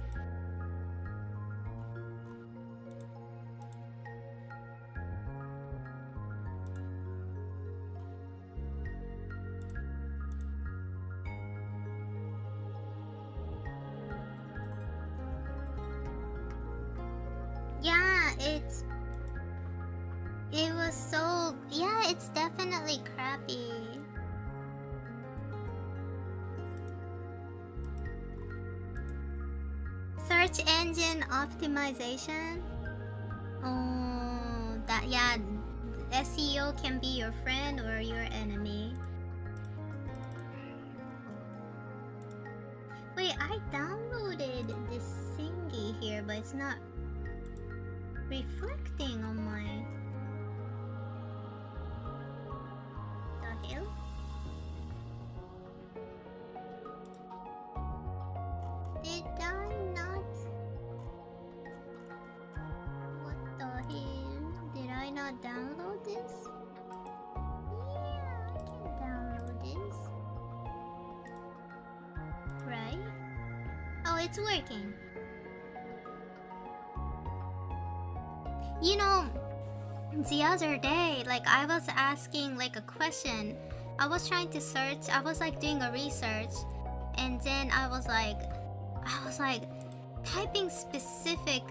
S1: Yeah, it was so, yeah, it's definitely crappy. Search engine optimization. Oh, that, yeah, SEO can be your friend or your enemy. Wait, I downloaded this thingy here, but it's not reflecting on my... The hell? Did I not... What the hell? Did I not download this? Yeah, I can download now it's working. You know, the other day, like I was asking like a question. I was trying to search. I was like doing a research, and then I was like typing specific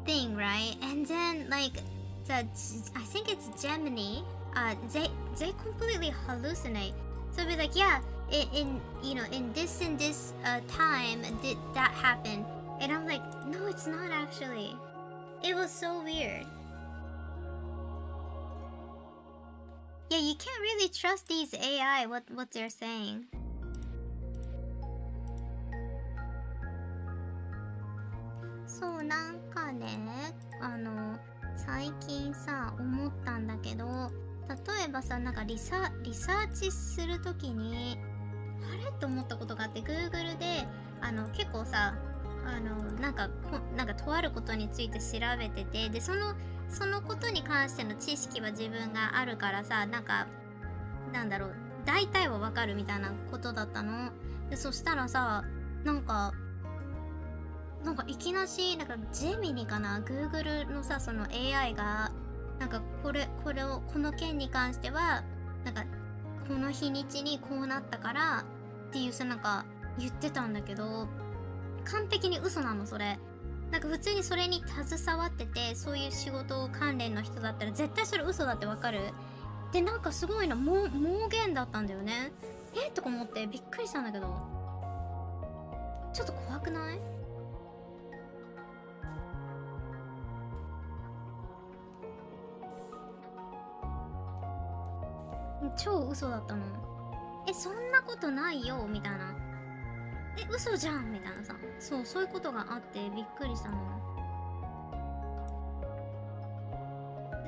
S1: thing, right? And then like I think it's Gemini. They completely hallucinate. So it'll be like, yeah, in this and this time did that happen, and I'm like, no, it's not actually. It was so weird. Yeah, you can't really trust these AI, what they're saying. So なんかね、最近さ思ったんだけど、例えばさ、なんかリサーチするときにあれと思ったことがあって、 Google で結構さ、なんかとあることについて調べてて、でそのことに関しての知識は自分があるからさ、なんだろう、大体はわかるみたいなことだったの。でそしたらさ、なんかいきなしなんかジェミニかな、 Google のさ、その AI がなんかこの件に関してはなんかこの日にちにこうなったからっていうさ、なんか言ってたんだけど、完璧に嘘なのそれ。なんか普通にそれに携わってて、そういう仕事関連の人だったら絶対それ嘘だってわかる。でなんかすごいの妄言だったんだよね。とか思ってびっくりしたんだけど、ちょっと怖くない？超嘘だったの。そんなことないよみたいな。嘘じゃんみたいなさ。そういうことがあってびっくりしたの。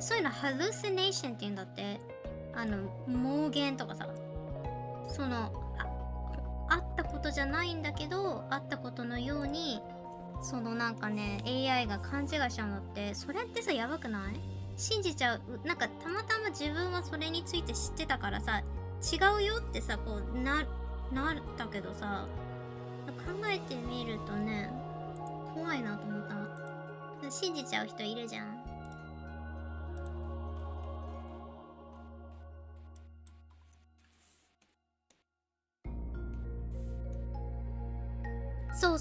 S1: そういうのハルシネーションって言うんだって。妄言とかさ、あったことじゃないんだけど、あったことのようになんかね AI が勘違いしちゃうんだって。それってさ、やばくない？信じちゃう。なんかたまたま自分はそれについて知ってたからさ、違うよってさ、こうなったけどさ、考えてみるとね、怖いなと思った。信じちゃう人いるじゃん。そう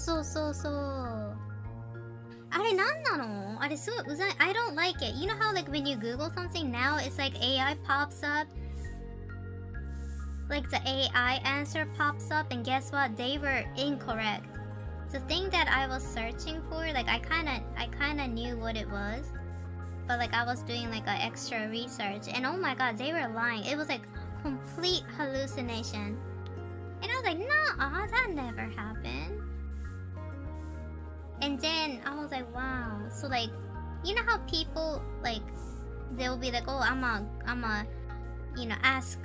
S1: あれなんなの？あれすごいうざい。 I don't like it. You know how like when you Google something now, it's like AI pops up, like the AI answer pops up, and guess what? They were incorrect. The thing that I was searching for, like I kinda knew what it was, but like I was doing like an extra research, and oh my god, they were lying. It was like complete hallucination, and I was like, nah, that never happened. And then I was like, wow. So like, you know how people like, they'll be like, oh, I'm a ask,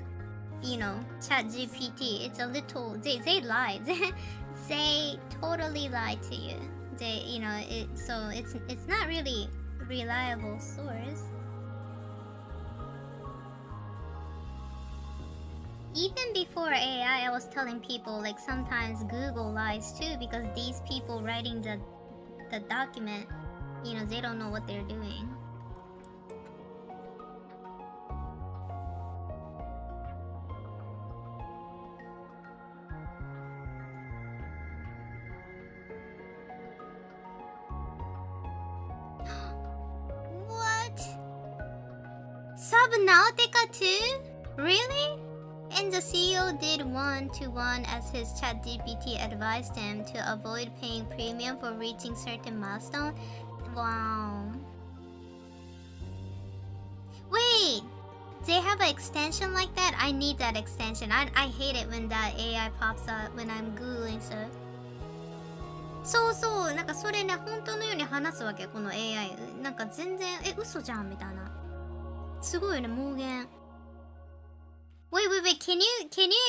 S1: chat GPT. It's a little, they lie. They totally lie to you. So it's not really reliable source. Even before AI, I was telling people like sometimes Google lies too, because these people writing the document, they don't know what they're doing. What? Subnautica too? Really? And the CEO did 1-to-1 as his ChatGPT advised him to avoid paying premium for reaching certain milestones. Wow. Wait, they have an extension like that? I need that extension. I hate it when that AI pops up when I'm Googling stuff. そうなんかそれね、本当のように話すわけ、この AI。なんか全然嘘じゃんみたいな。すごいよね、妄言。Wait, can you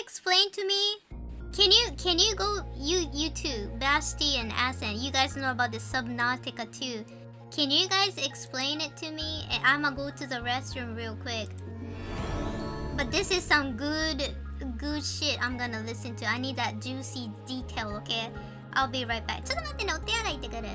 S1: explain to me? Can you go YouTube, Basti and Asen? You guys know about the Subnautica too. Can you guys explain it to me? I'ma go to the restroom real quick. But this is some good good shit I'm gonna listen to. I need that juicy detail, okay? I'll be right back. ちょっと待ってね、お手洗い行ってくる。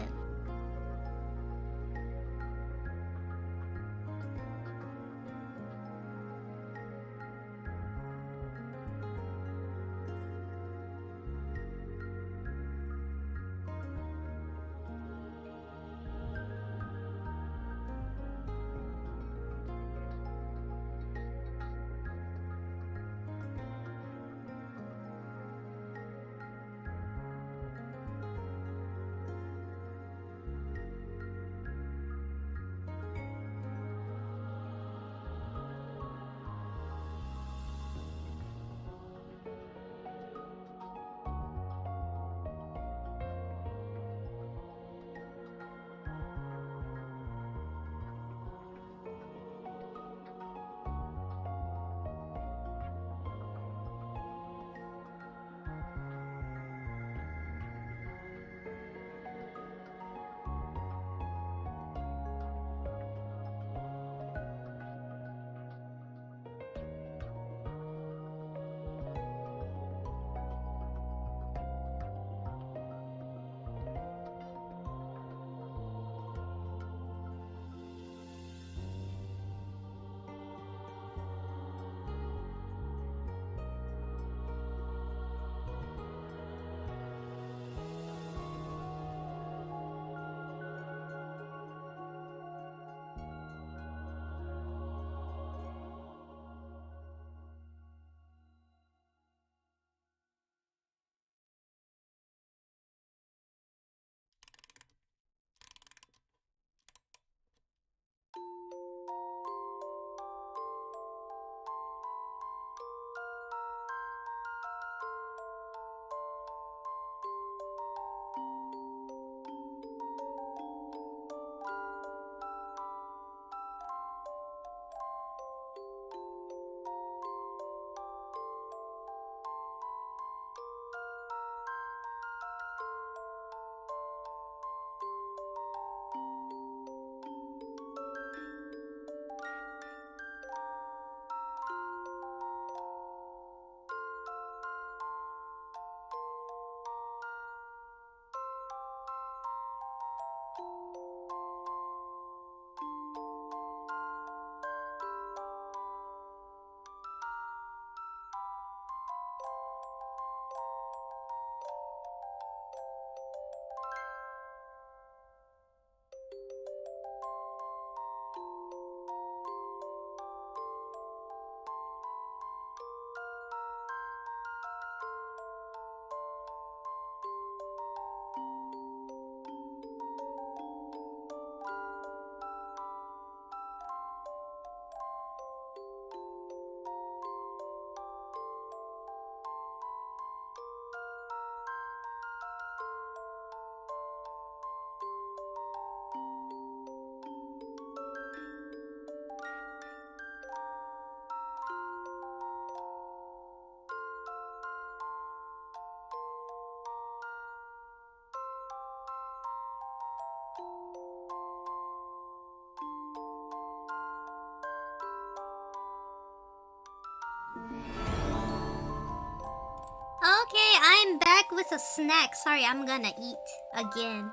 S1: Okay, I'm back with a snack. Sorry, I'm gonna eat again.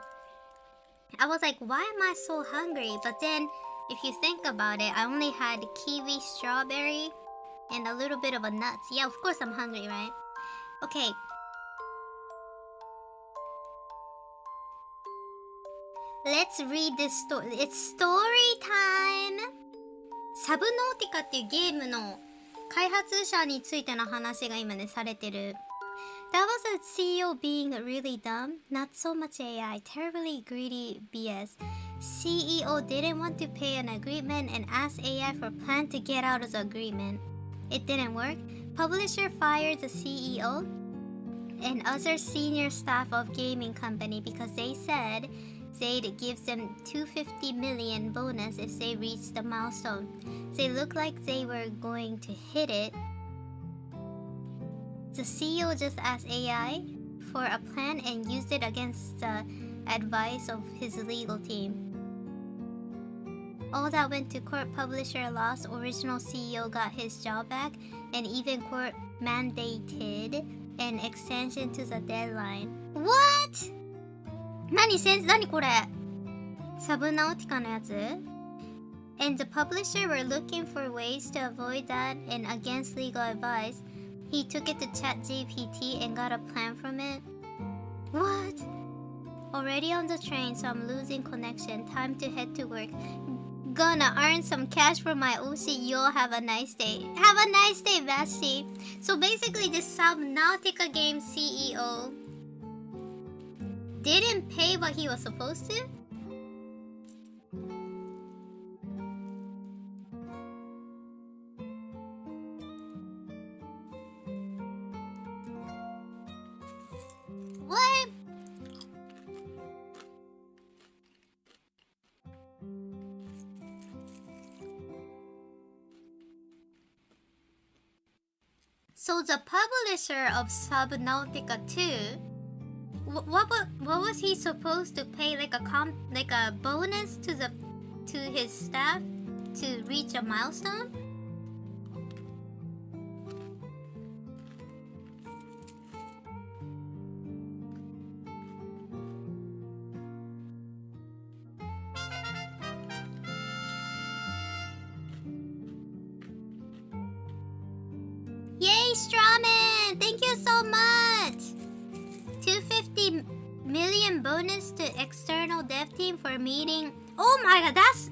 S1: I was like, why am I so hungry? But then, if you think about it, I only had kiwi, strawberry, and a little bit of a nuts. Yeah, of course I'm hungry, right? Okay. Let's read this story. It's story time! サブノーティカっていうゲームの開発者についての話が今ね、されてる。That was a CEO being really dumb, not so much AI, terribly greedy BS. CEO didn't want to pay an agreement and asked AI for plan to get out of the agreement. It didn't work. Publisher fired the CEO and other senior staff of gaming company because they said they'd give them $250 million bonus if they reached the milestone. They looked like they were going to hit it. The CEO just asked AI for a plan and used it against the advice of his legal team. All that went to court. Publisher lost, original CEO got his job back, and even court mandated an extension to the deadline. What? 何これサブナウティカのやつ And the publisher were looking for ways to avoid that, and against legal advice, he took it to ChatGPT and got a plan from it. What? Already on the train, so I'm losing connection. Time to head to work. Gonna earn some cash for my Oshi. You'll have a nice day. Have a nice day, Vashi. So basically, the Subnautica game CEO didn't pay what he was supposed to? What? So the publisher of Subnautica 2, what was he supposed to pay, like a bonus to his staff to reach a milestone? Yay, Strawman! Thank you so much! 250 million bonus to external dev team for meeting. Oh my god, that's...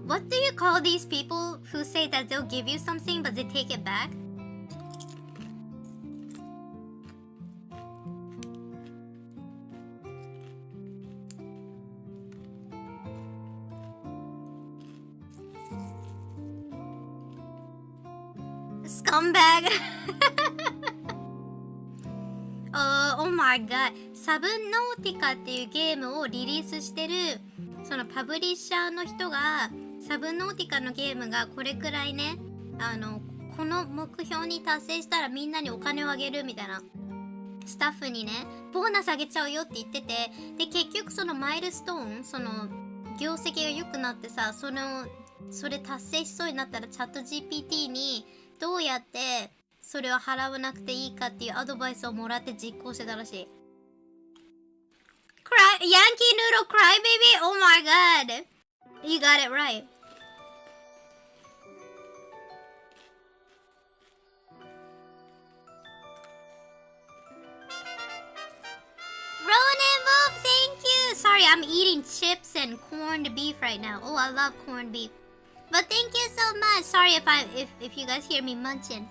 S1: What do you call these people who say that they'll give you something but they take it back? Scumbag. Oh my god. サブノーティカっていうゲームをリリースしてるそのパブリッシャーの人がサブノーティカのゲームがこれくらいねこの目標に達成したらみんなにお金をあげるみたいなスタッフにねボーナスあげちゃうよって言っててで結局そのマイルストーンその業績が良くなってさそれ達成しそうになったらチャット GPT にどうやってそれを払わなくていいかっていうアドバイスをもらって実行してたらしい。Yankee Noodle Crybaby? Oh my god! You got it right. Ronin Wolf, thank you! Sorry, I'm eating chips and corned beef right now. Oh, I love corned beef. But thank you so much. Sorry if you guys hear me munching.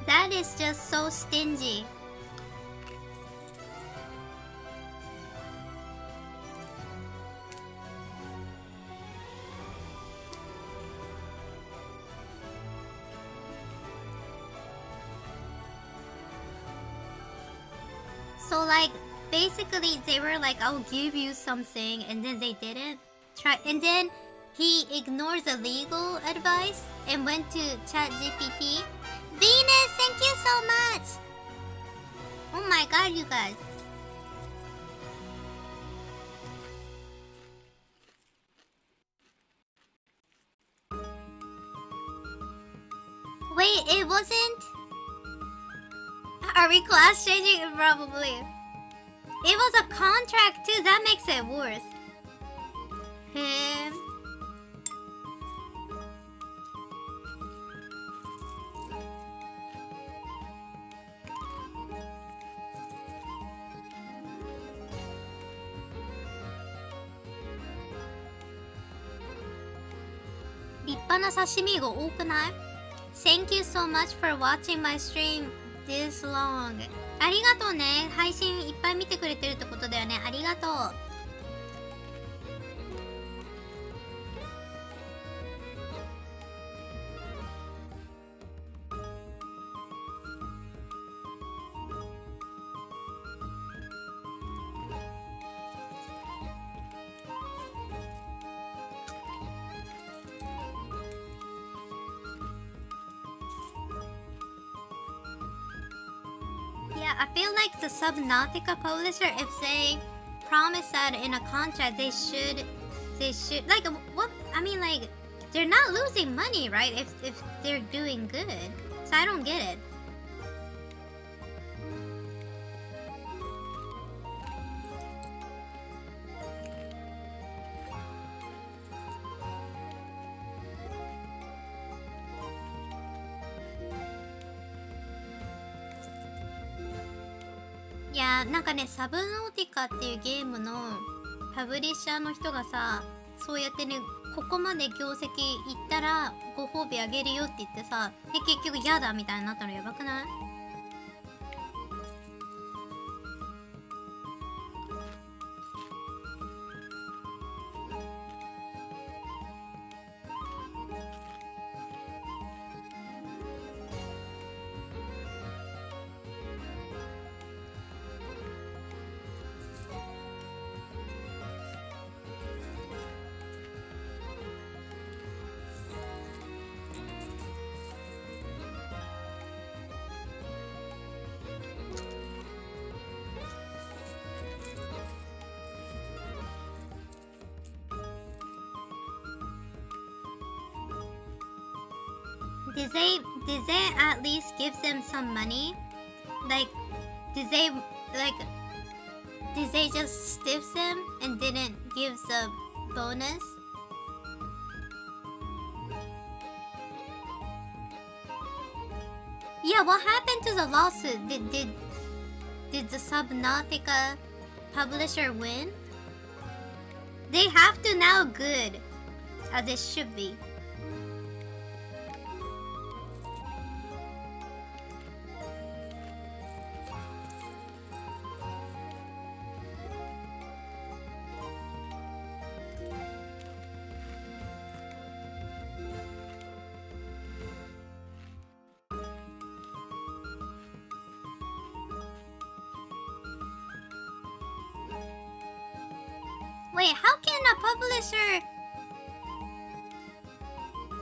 S1: That is just so stingy. So like basically they were like, I'll give you something, and then they didn't try, and then he ignored the legal advice and went to ChatGPT. Venus, thank you so much. Oh my god, you guys. Wait, it wasn't? Are we class changing? Probably. It was a contract too. That makes it worse. Thank you so much for watching my stream this long. ありがとうね。配信いっぱい見てくれてるってことだよね。ありがとう。I feel like the Subnautica publisher, if they promise that in a contract, they should like what I mean, like they're not losing money, right? If they're doing good, so I don't get it.いやなんかね、サブナウティカっていうゲームのパブリッシャーの人がさ、そうやってね、ここまで業績いったらご褒美あげるよって言ってさ、で結局嫌だみたいになったのやばくない？Did they at least give them some money? Like, did they just stiff them and didn't give the bonus? Yeah, what happened to the lawsuit? Did the Subnautica publisher win? They have to now good, as it should be. Wait, how can a publisher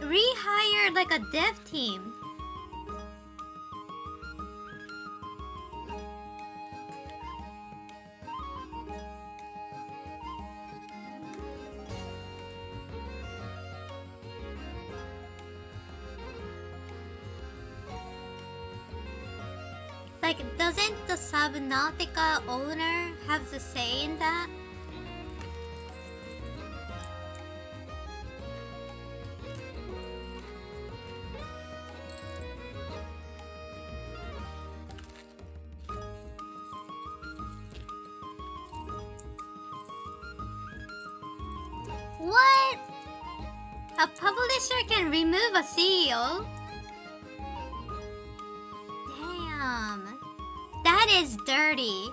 S1: rehire like a dev team? Like, doesn't the Subnautica owner have the say in that? What? A publisher can remove a CEO? Damn. That is dirty.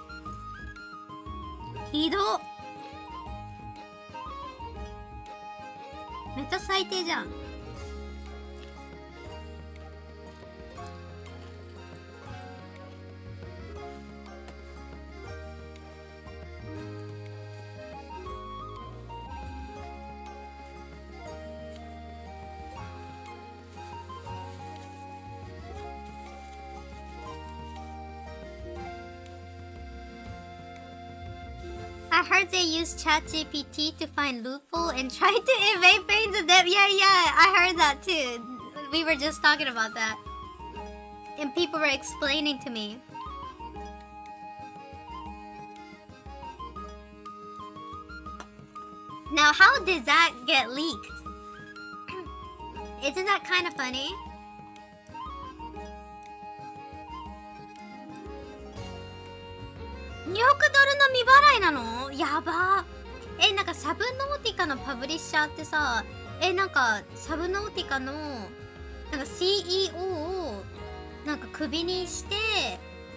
S1: ひどっ。めっちゃ最低じゃん。I heard they use ChatGPT to find loophole and try to evade paying the debt. Yeah, I heard that too. We were just talking about that. And people were explaining to me. Now, how did that get leaked? Isn't that kind of funny? $2億の未払いなの？やば。なんかサブノーティカのパブリッシャーってさ、なんかサブノーティカのなんか CEO をなんかクビにして、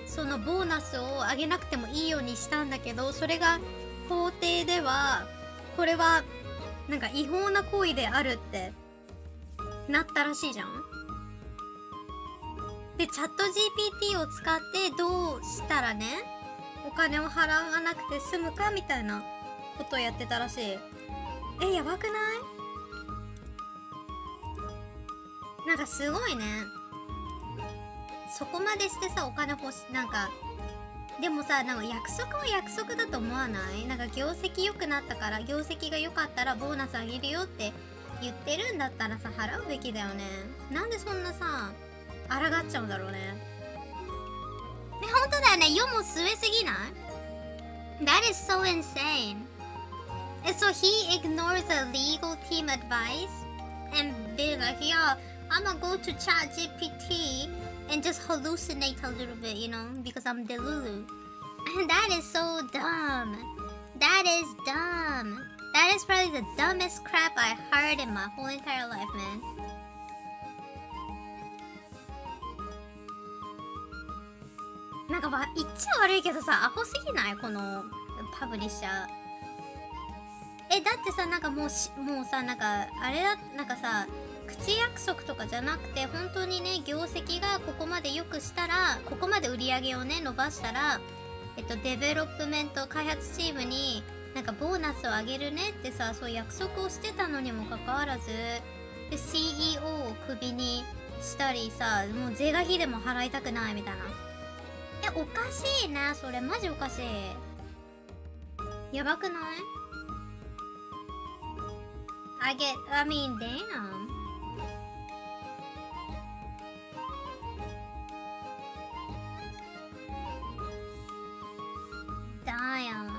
S1: そのボーナスを上げなくてもいいようにしたんだけど、それが法廷ではこれはなんか違法な行為であるってなったらしいじゃん。でチャット GPT を使ってどうしたらね、お金を払わなくて済むかみたいなことをやってたらしい。やばくない？なんかすごいね。そこまでしてさ、お金欲しなんかでもさ、なんか約束は約束だと思わない？なんか業績良くなったから、業績が良かったらボーナスあげるよって言ってるんだったらさ、払うべきだよね。なんでそんなさ、抗っちゃうんだろうね。本当だよね。世も末すぎない？ That is so insane. And so he ignores the legal team advice and be like, yeah, I'm gonna go to ChatGPT and just hallucinate a little bit, you know, because I'm Delulu. And that is so dumb. That is dumb. That is probably the dumbest crap I heard in my whole entire life, man. なんか言っちゃ悪いけどさ、アホすぎない？このパブリッシャー。だってさ、なんかもうさ、なんかあれだ、なんかさ、口約束とかじゃなくて、本当にね、業績がここまで良くしたら、ここまで売り上げをね伸ばしたら、デベロップメント開発チームになんかボーナスを上げるねってさ、そういう約束をしてたのにもかかわらず、で CEO をクビにしたりさ、もう是が非でも払いたくないみたいな。おかしいな、それマジおかしい。やばくない？ I mean, damn. Damn.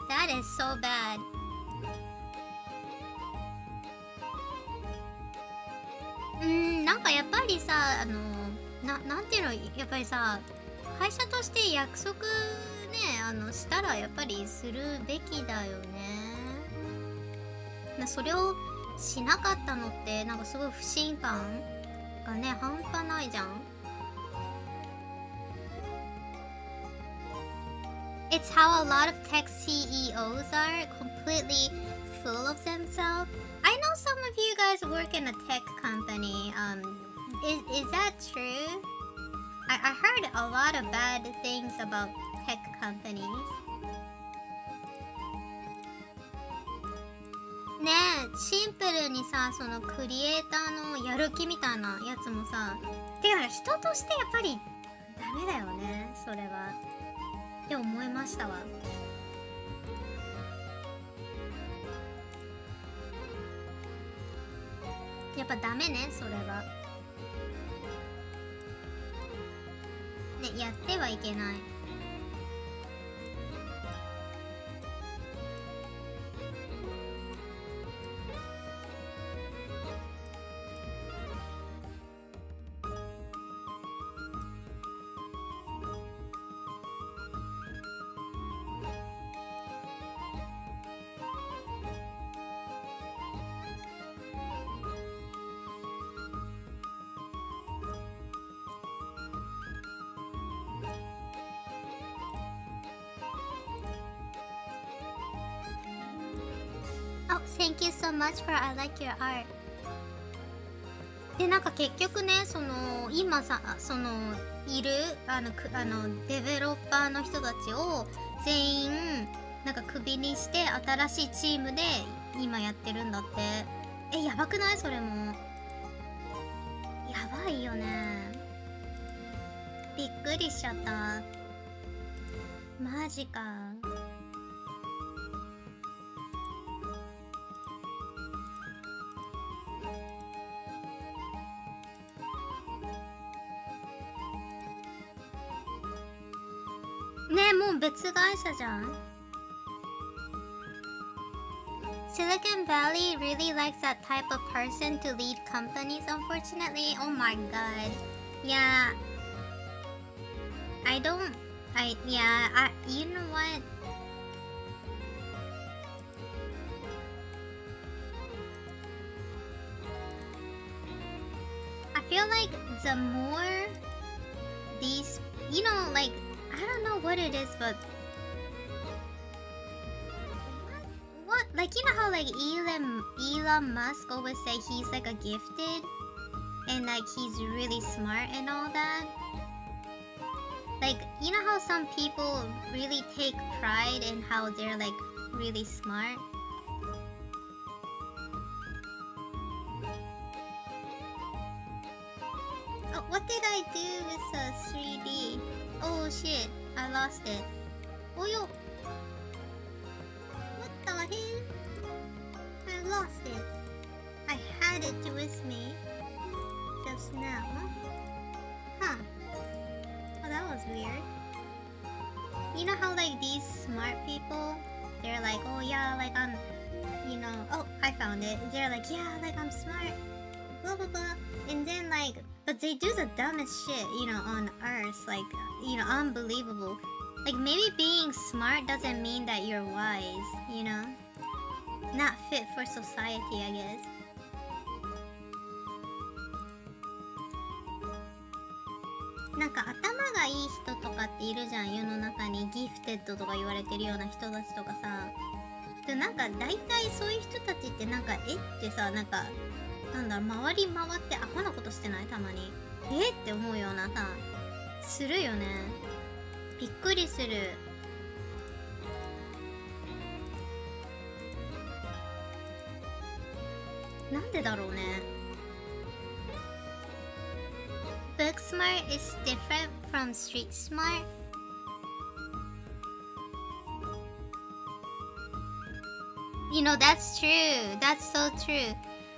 S1: That is so bad. なんかやっぱりさ、なんていうの、やっぱりさ、会社として約束ね、したらやっぱりするべきだよね。それをしなかったのってなんかすごい不信感がね、半端ないじゃん。It's how a lot of tech CEOs are completely full of themselves. I know some of you guys work in a tech company. Is that true? I heard a lot of bad things about tech companies. ねえ、シンプルにさ、そのクリエイターのやる気みたいなやつもさ、てか人としてやっぱりダメだよね、それはって思いましたわ。やっぱダメね、それはね、やってはいけない。Oh, thank you so much for I like your art. で、なんか結局ね、その今さ、そのいるデベロッパーの人たちを全員なんかクビにして新しいチームで今やってるんだって。やばくない？それもやばいよね。びっくりしちゃった。マジか。ね、もう別会社じゃん。Silicon Valley really likes that type of person to lead companies, unfortunately. Oh my god. Yeah. You know what? I feel like the more these, you know, like, I don't know what it is, but what like, you know how like Elon Musk always say he's like a gifted and like he's really smart and all that. Like, you know how some people really take pride in how they're like really smart. Oh, what did I do with 3D? Oh shit, I lost it. Oh yo. What the hell? I lost it. I had it with me just now. Huh. Oh, that was weird. You know how like these smart people, they're like, oh yeah, like I'm, you know, oh, I found it. They're like, yeah, like I'm smart, blah blah blah. And then like, but they do the dumbest shit, you know, on earth, like, you know, unbelievable. Like maybe being smart doesn't mean that you're wise, you know? Not fit for society, I guess. Like, 頭がいい人とかっているじゃん、世の中に。ギフテッドとか言われてるような人たちとかさ。で、なんか大体そういう人たちってなんか、ってさ、なんか、なんだろう、回り回ってアホなことしてない？たまに。って思うようなさ、するよね。びっくりする。なんでだろうね。Book smart is different from street smart. You know, that's true. That's so true.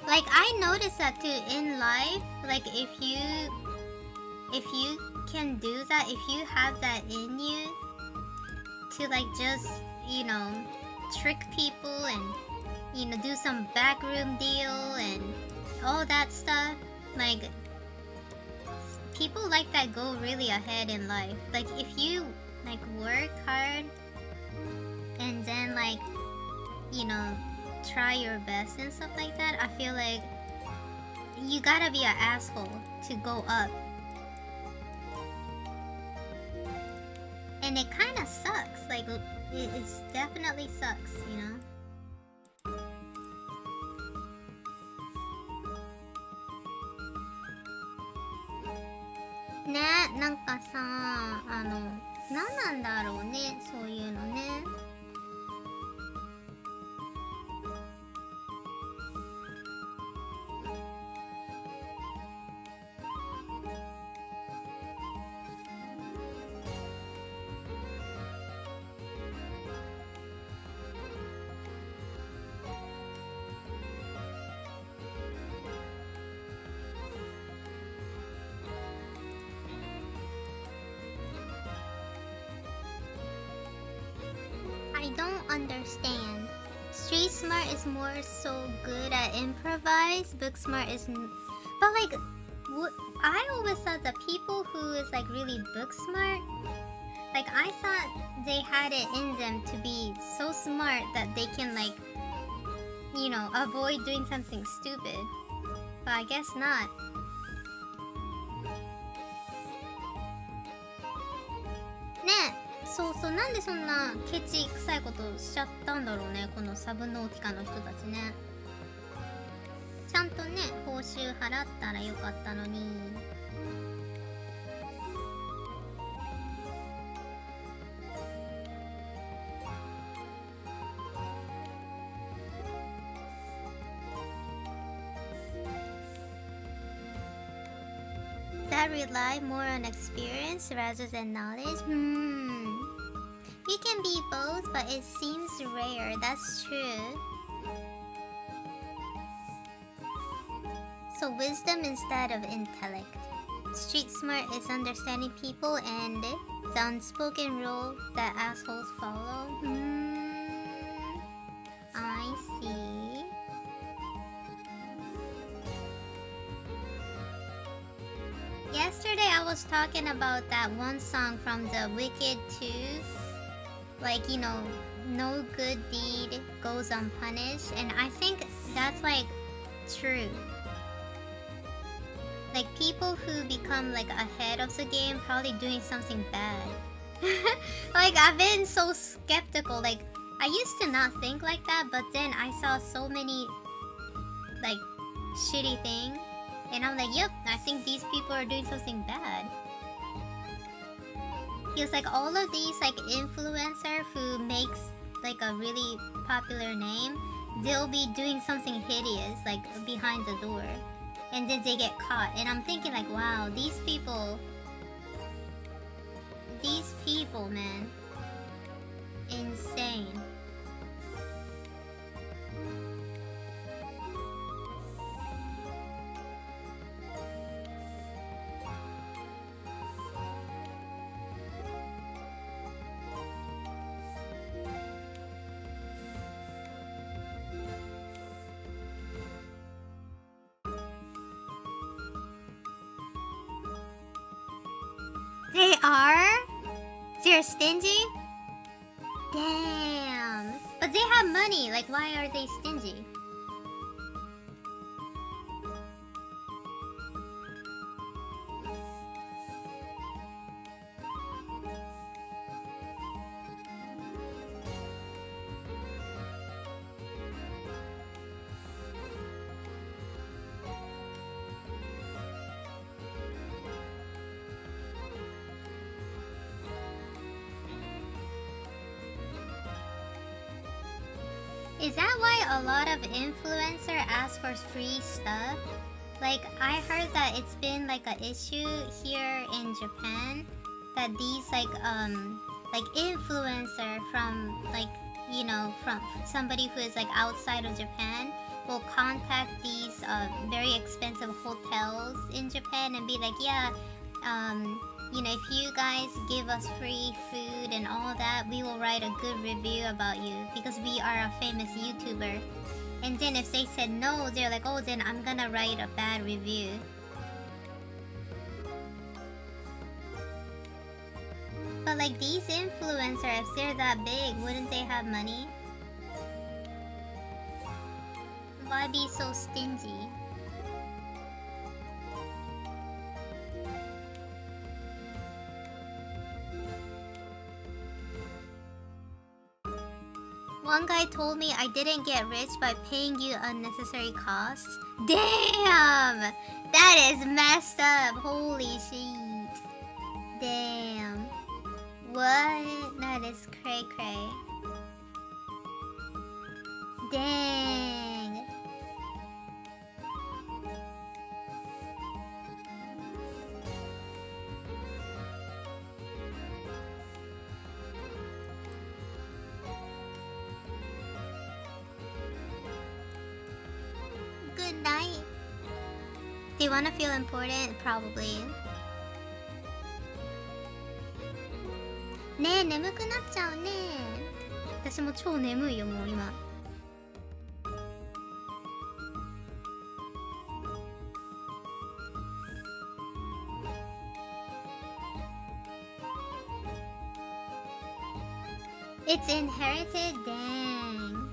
S1: Like, I noticed that too in life. Like, if you can do that, if you have that in you to like just, you know, trick people and, you know, do some backroom deal and all that stuff, like, people like that go really ahead in life. Like, if you like work hard and then like, you know, try your best and stuff like that, I feel like you gotta be an asshole to go up. And it kind of sucks. Like, it definitely sucks, you know? Ne, なんかさ、なんなんだろうね、そういうのね。I don't understand. Street smart is more so good at improvise. Book smart is, but like, I always thought that people who is like really book smart, like I thought they had it in them to be so smart that they can like, you know, avoid doing something stupid. But I guess not. Ne. そうそう、なんでそんなケチ臭いことしちゃったんだろうね、このサブノーティカの人たちね。ちゃんとね、報酬払ったらよかったのに。That rely more on experience rather than knowledge? You can be both, but it seems rare. That's true. So wisdom instead of intellect. Street smart is understanding people and the unspoken rule that assholes follow. I see. Yesterday I was talking about that one song from the Wicked 2. Like, you know, no good deed goes unpunished. And I think that's like true. Like people who become like ahead of the game probably doing something bad. Like I've been so skeptical. Like I used to not think like that, but then I saw so many like shitty things. And I'm like, yep, I think these people are doing something bad. Feels like all of these like influencer who makes like a really popular name, they'll be doing something hideous like behind the door, and then they get caught. And I'm thinking like, wow, these people, people, man. Insane. They are? They're stingy? Damn. But they have money. Like, why are they stingy? Is that why a lot of influencers ask for free stuff? Like, I heard that it's been like an issue here in Japan that these like influencer from like, you know, from somebody who is like outside of Japan will contact these very expensive hotels in Japan and be like, yeah, you know, if you guys give us free food and all that, we will write a good review about you because we are a famous YouTuber. And then if they said no, they're like, oh, then I'm gonna write a bad review. But like these influencers, if they're that big, wouldn't they have money? Why be so stingy? One guy told me I didn't get rich by paying you unnecessary costs. Damn! That is messed up. Holy shit. Damn. What? That is cray cray. Dang. Good night. Do you want to feel important? Probably. ねえ、眠くなっちゃうね。私も超眠いよ、もう今。It's inherited? Dang.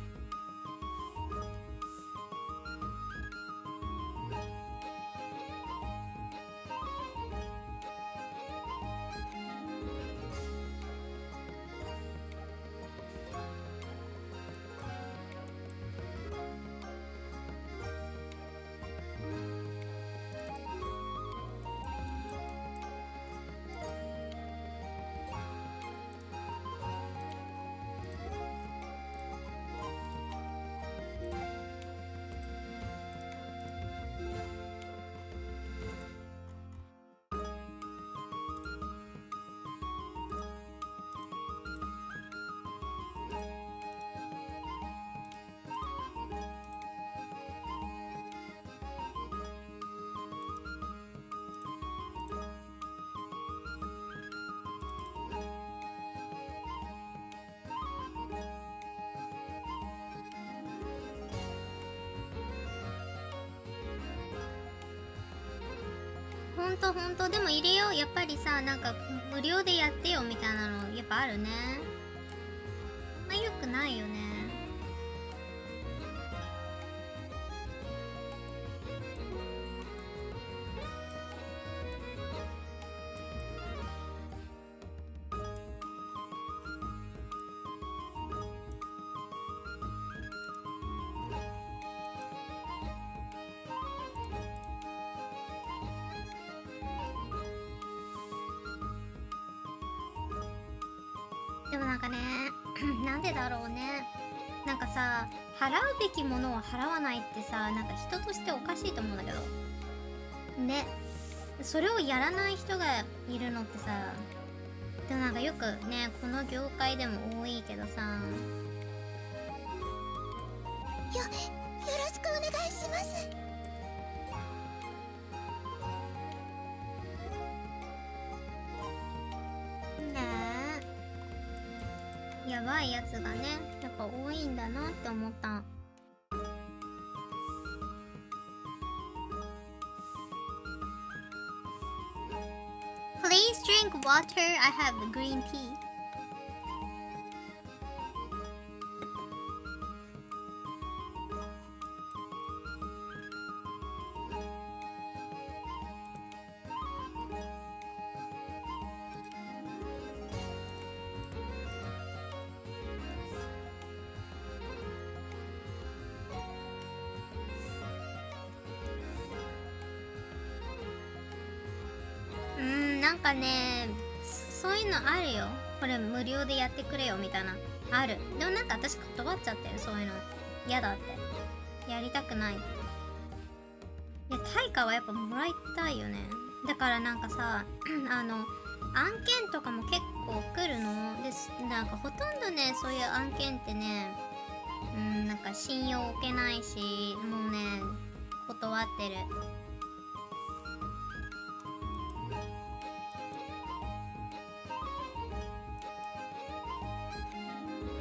S1: ほんとでも入れよう。やっぱりさ、なんか無料でやってよみたいなのやっぱあるね。まあよくないよね。でもなんかね、なんでだろうね。なんかさ、払うべきものを払わないってさ、なんか人としておかしいと思うんだけどね。それをやらない人がいるのってさ、でもなんかよくねこの業界でも多いけどさ、
S2: よろしくお願いします。
S1: ねえ、やばいやつがねやっぱ多いんだなって思った。Please drink water. I have green tea.なんかね、そういうのあるよ。これ無料でやってくれよみたいなある。でもなんか私断っちゃってる。そういうの嫌だって、やりたくない。いや対価はやっぱもらいたいよね。だからなんかさ案件とかも結構来るのです。なんかほとんどねそういう案件ってね、なんか信用置けないし、もうね断ってる。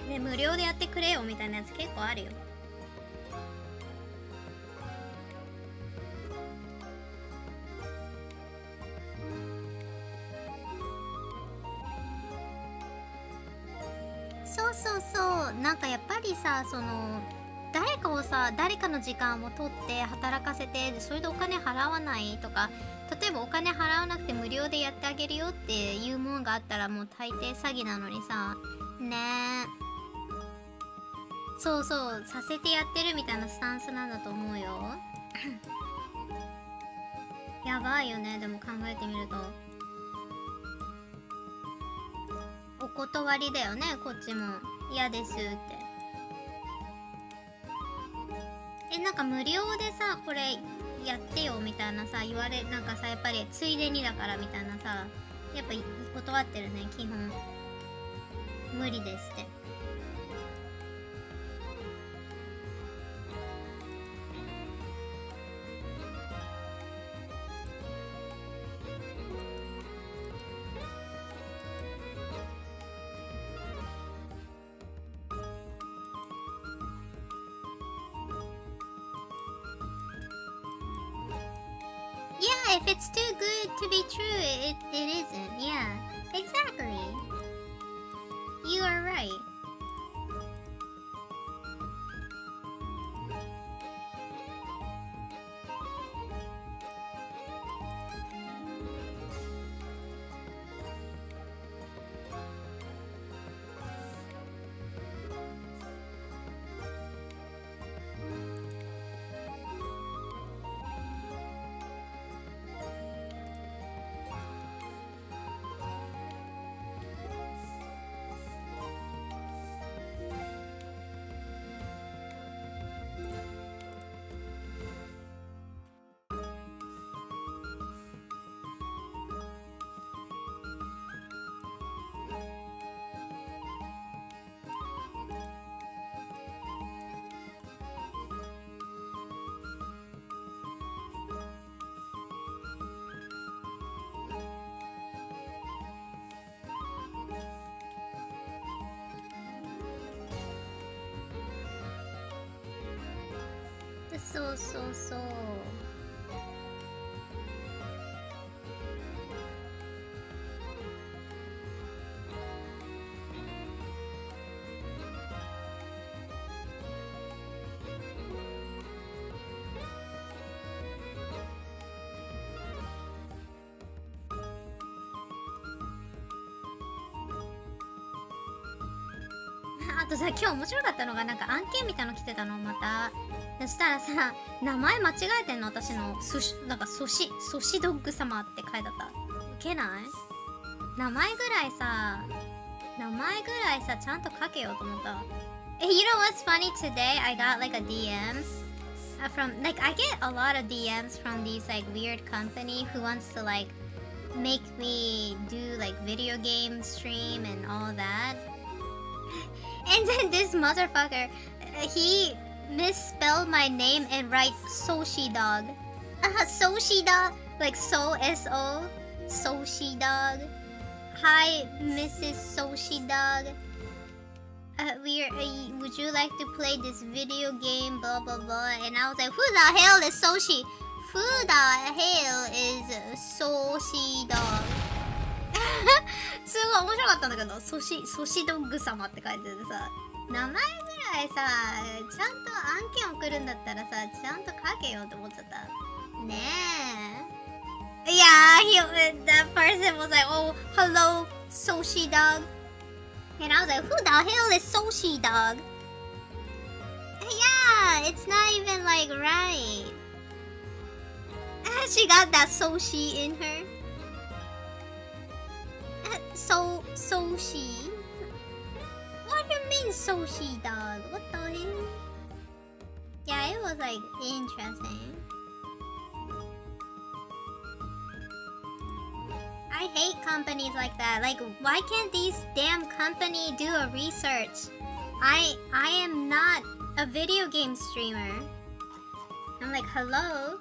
S1: で無料でやってくれよみたいなやつ結構あるよ。そうそうそう、なんかやっぱりさ、その誰かの時間を取って働かせて、それでお金払わないとか、例えばお金払わなくて無料でやってあげるよっていうもんがあったらもう大抵詐欺なのにさ、ねえ。そうそう、させてやってるみたいなスタンスなんだと思うよやばいよね。でも考えてみるとお断りだよね、こっちも。嫌ですって。なんか無料でさこれやってよみたいなさ言われ、なんかさやっぱりついでにだからみたいなさ、やっぱ断ってるね基本。無理ですって。Yeah, if it's too good to be true, it isn't. Yeah, exactly. You are right. そうそうそう。あとさ、今日面白かったのがなんか案件みたいの来てたのまた。そしたらさ、名前間違えてんの私の。なんかソシドッグ様って書いてあった。ウケない？名前ぐらいさちゃんと書けようと思った。You know what's funny? Today I got like a DM from like I get a lot of DMs from these like weird company who wants to like make me do like video game stream and all that. And then this motherfucker, he misspelled my name and write Soshi dog. Soshi dog, like S-O, Soshi dog. Hi, Mrs. Soshi dog. Would you like to play this video game? Blah blah blah. And I was like, who the hell is Soshi? Who the hell is Soshi dog? すごい面白かったんだけど、ソシドッグ様って書いててさ、名前ぐらいさ、ちゃんと案件送るんだったらさ、ちゃんと書けよって思っちゃった。ねえ。Yeah, that person was like, oh, hello, Soshi dog. And I was like, who the hell is Soshi dog? Yeah, it's not even like right. She got that Soshi in her. Soshi? What do you mean Soshi dog? What the hell? Yeah, it was like interesting. I hate companies like that. Like, why can't these damn company do a research? I am not a video game streamer. I'm like, hello?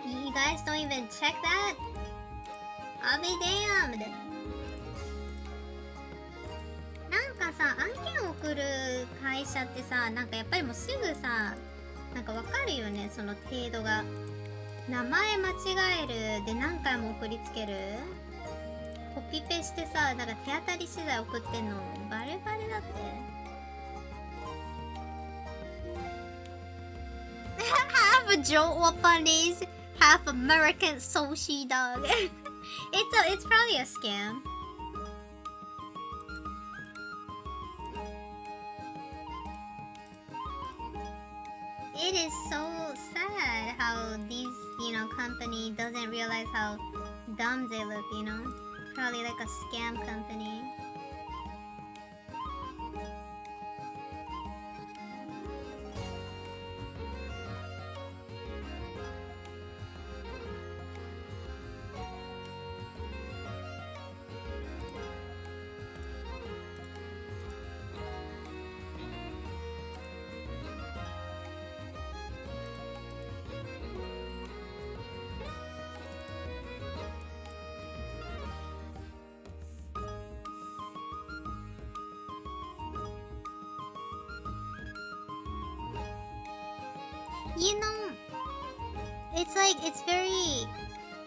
S1: You guys don't even check that? I'll be damned. なんかさ、案件送る会社ってさ、なんかやっぱりもうすぐさ、なんかわかるよね、その程度が。名前間違えるで何回も送りつける、コピペしてさ、なんか手当たり次第送ってんのバレバレだって。Half Japanese, half American Soshi dog. It's probably a scam. It is so sad how these, company doesn't realize how dumb they look, Probably like a scam company.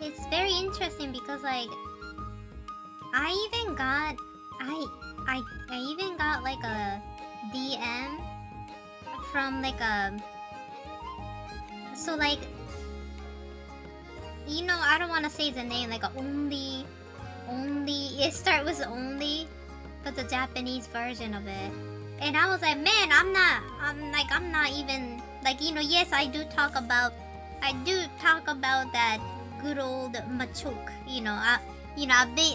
S1: It's very interesting because like I even got like a DM from like so like I don't want to say the name, like a only it starts with only, but the Japanese version of it. And I was like, man, I'm not even like, yes, I do talk about that good old machoke,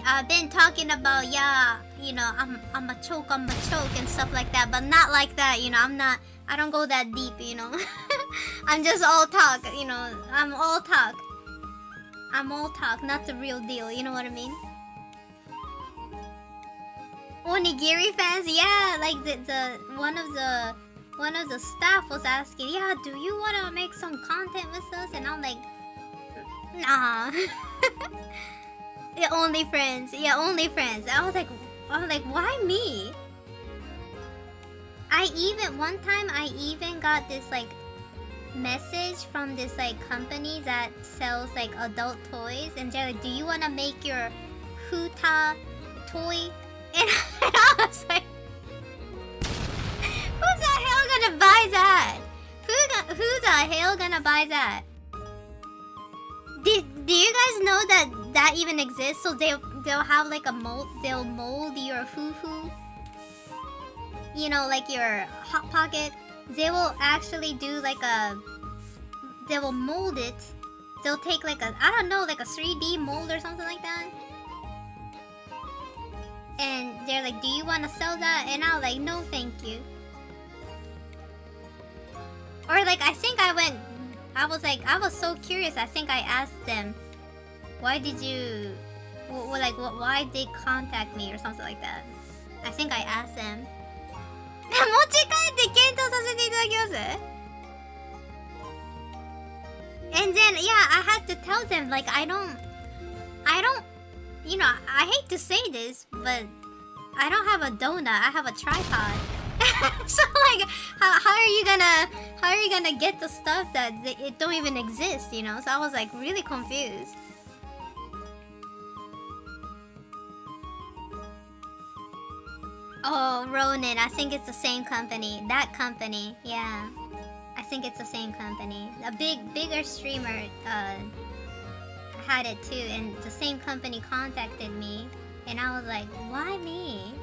S1: I've been talking about, I'm a choke and stuff like that, but not like that, I don't go that deep, I'm just all talk, I'm all talk, not the real deal, you know what I mean? Onigiri fans, yeah, like the one of the staff was asking, yeah, do you want to make some content with us? And I'm like, nah. Yeah, only friends. I was like, why me? One time I even got this like message from this like company that sells like adult toys, and they're like, do you want to make your Huta toy? And I was like, who the hell gonna buy that? Who the hell gonna buy that? Do you guys know that even exists? So they'll have like a mold. They'll mold your hoo-hoo. Like your hot pocket. They will actually do like they will mold it. They'll take like a 3D mold or something like that. And they're like, do you want to sell that? And I was like, no, thank you. Or like, I was so curious. I think I asked them, why did you, why did they contact me or something like that? I think I asked them. 持ち帰って検討させていただきます。And then, yeah, I had to tell them, like, I don't, you know, I hate to say this, but I don't have a donut, I have a tripod. So, like, how are you gonna get the stuff that it don't even exist, you know? So I was, like, really confused. Oh, Ronin, I think it's the same company. That company, yeah. I think it's the same company. A bigger streamer had it too, and the same company contacted me, and I was like, why me?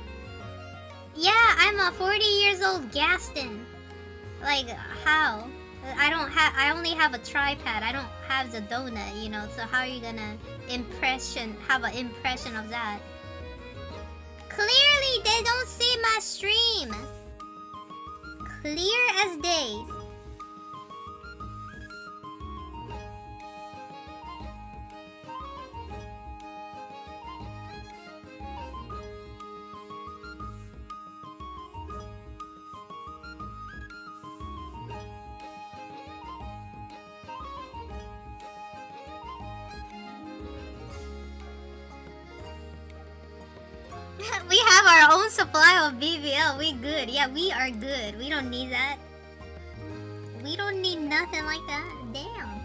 S1: Yeah, I'm a 40 years old Gaston. Like, how? I only have a tripod. I don't have the donut, you know. So how are you gonna have an impression of that? Clearly, they don't see my stream. Clear as day. We have our own supply of BBL. We good. Yeah, we are good. We don't need that. We don't need nothing like that. Damn.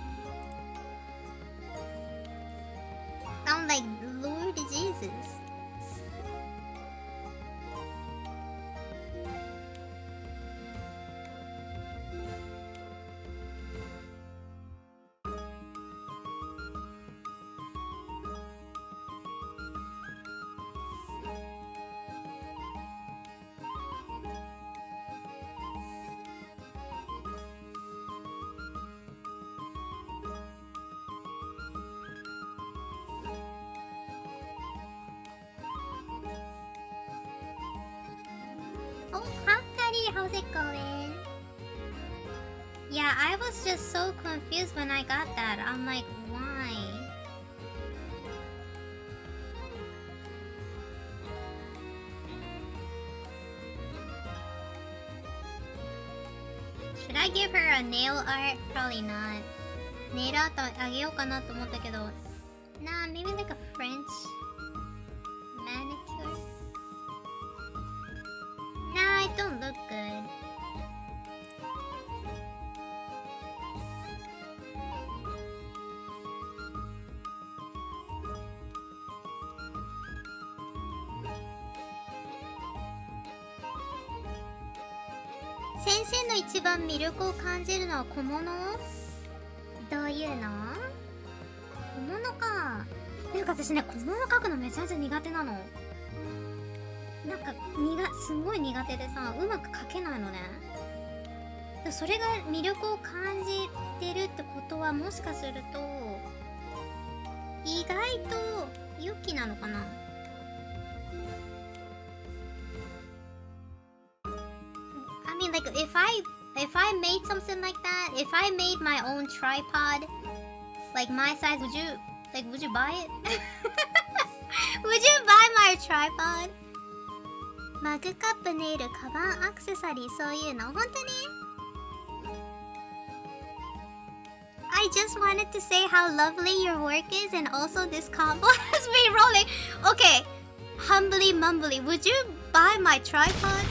S1: I'm like, Lord Jesus. Oh, hi, Patty. How's it going? Yeah, I was just so confused when I got that. I'm like, why? Should I give her a nail art? Probably not. Nail art あげようかなと思ったけど。Nah, maybe like a French manicure. Nah, it don't look good. Sensei の一番魅力を感じるのは小物？どういうの？小物か。なんか私ね、小物描くのめちゃめちゃ苦手なの。なんかすんごい苦手でさ、うまく描けないのね。それが魅力を感じてるってことは、もしかすると意外とユキなのかな。I mean, like if I made something like that, if I made my own tripod, like my size, would you buy it? Would you buy my tripod? マグカップ、ネイル、カバン、アクセサリー、そういうの本当に？ I just wanted to say how lovely your work is, and also this combo has me rolling. Okay, humbly mumbly, would you buy my tripod?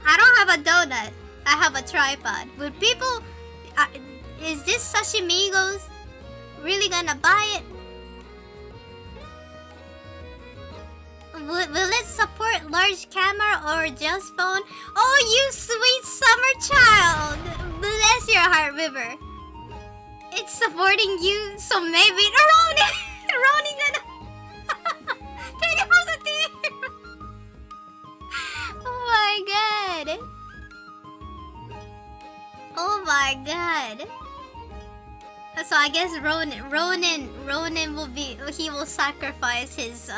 S1: I don't have a donut. I have a tripod. Would people... is this Sashimigos really gonna buy it? Will it support large camera or just phone? Oh, you sweet summer child! Bless your heart, River. It's supporting you, so maybe... Ronin gonna... Take it positive! Oh my god! Oh my god! So I guess Ronin will be... He will sacrifice his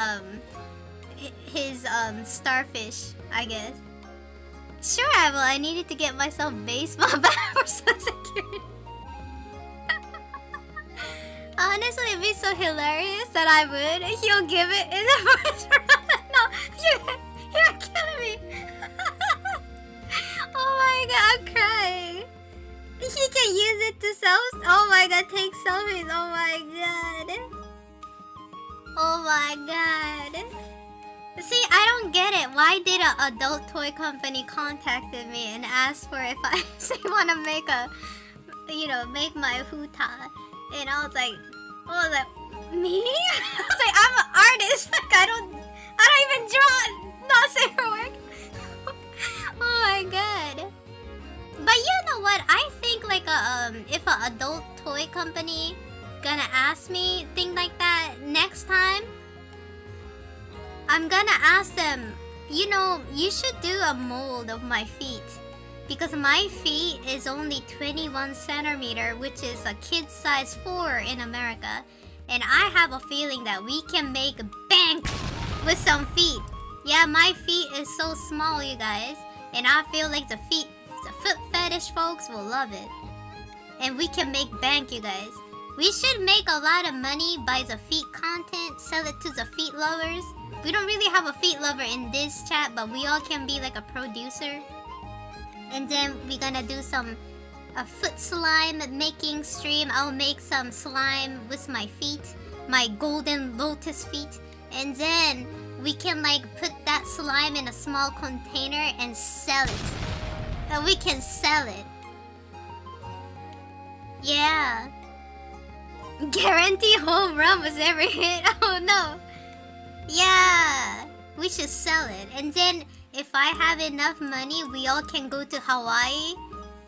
S1: starfish, I guess. Sure I will. I needed to get myself baseball bat for some security. honestly, it'd be so hilarious that I would. He'll give it in the first round. No, you're killing me. Oh my god, I'm crying. He can use it to oh my god, take selfies. Oh my god. Oh my god. See, I don't get it. Why did an adult toy company contacted me and asked for if I want to make make my huta? And I was like, me? I was like, I'm an artist. Like, I don't even draw. Not safe work. Oh my god. But you know what? I think like if an adult toy company gonna ask me thing like that next time, I'm gonna ask them, you should do a mold of my feet. Because my feet is only 21 centimeter, which is a kid size 4 in America. And I have a feeling that we can make bank with some feet. Yeah, my feet is so small, you guys. And I feel like the foot fetish folks will love it. And we can make bank, you guys. We should make a lot of money by the feet content, sell it to the feet lovers. We don't really have a feet lover in this chat, but we all can be like a producer. And then we're gonna do a foot slime making stream. I'll make some slime with my feet, my golden lotus feet. And then we can like put that slime in a small container and sell it. And we can sell it. Yeah. Guarantee home run with every hit. Oh no. Yeah. We should sell it. And then if I have enough money, we all can go to Hawaii.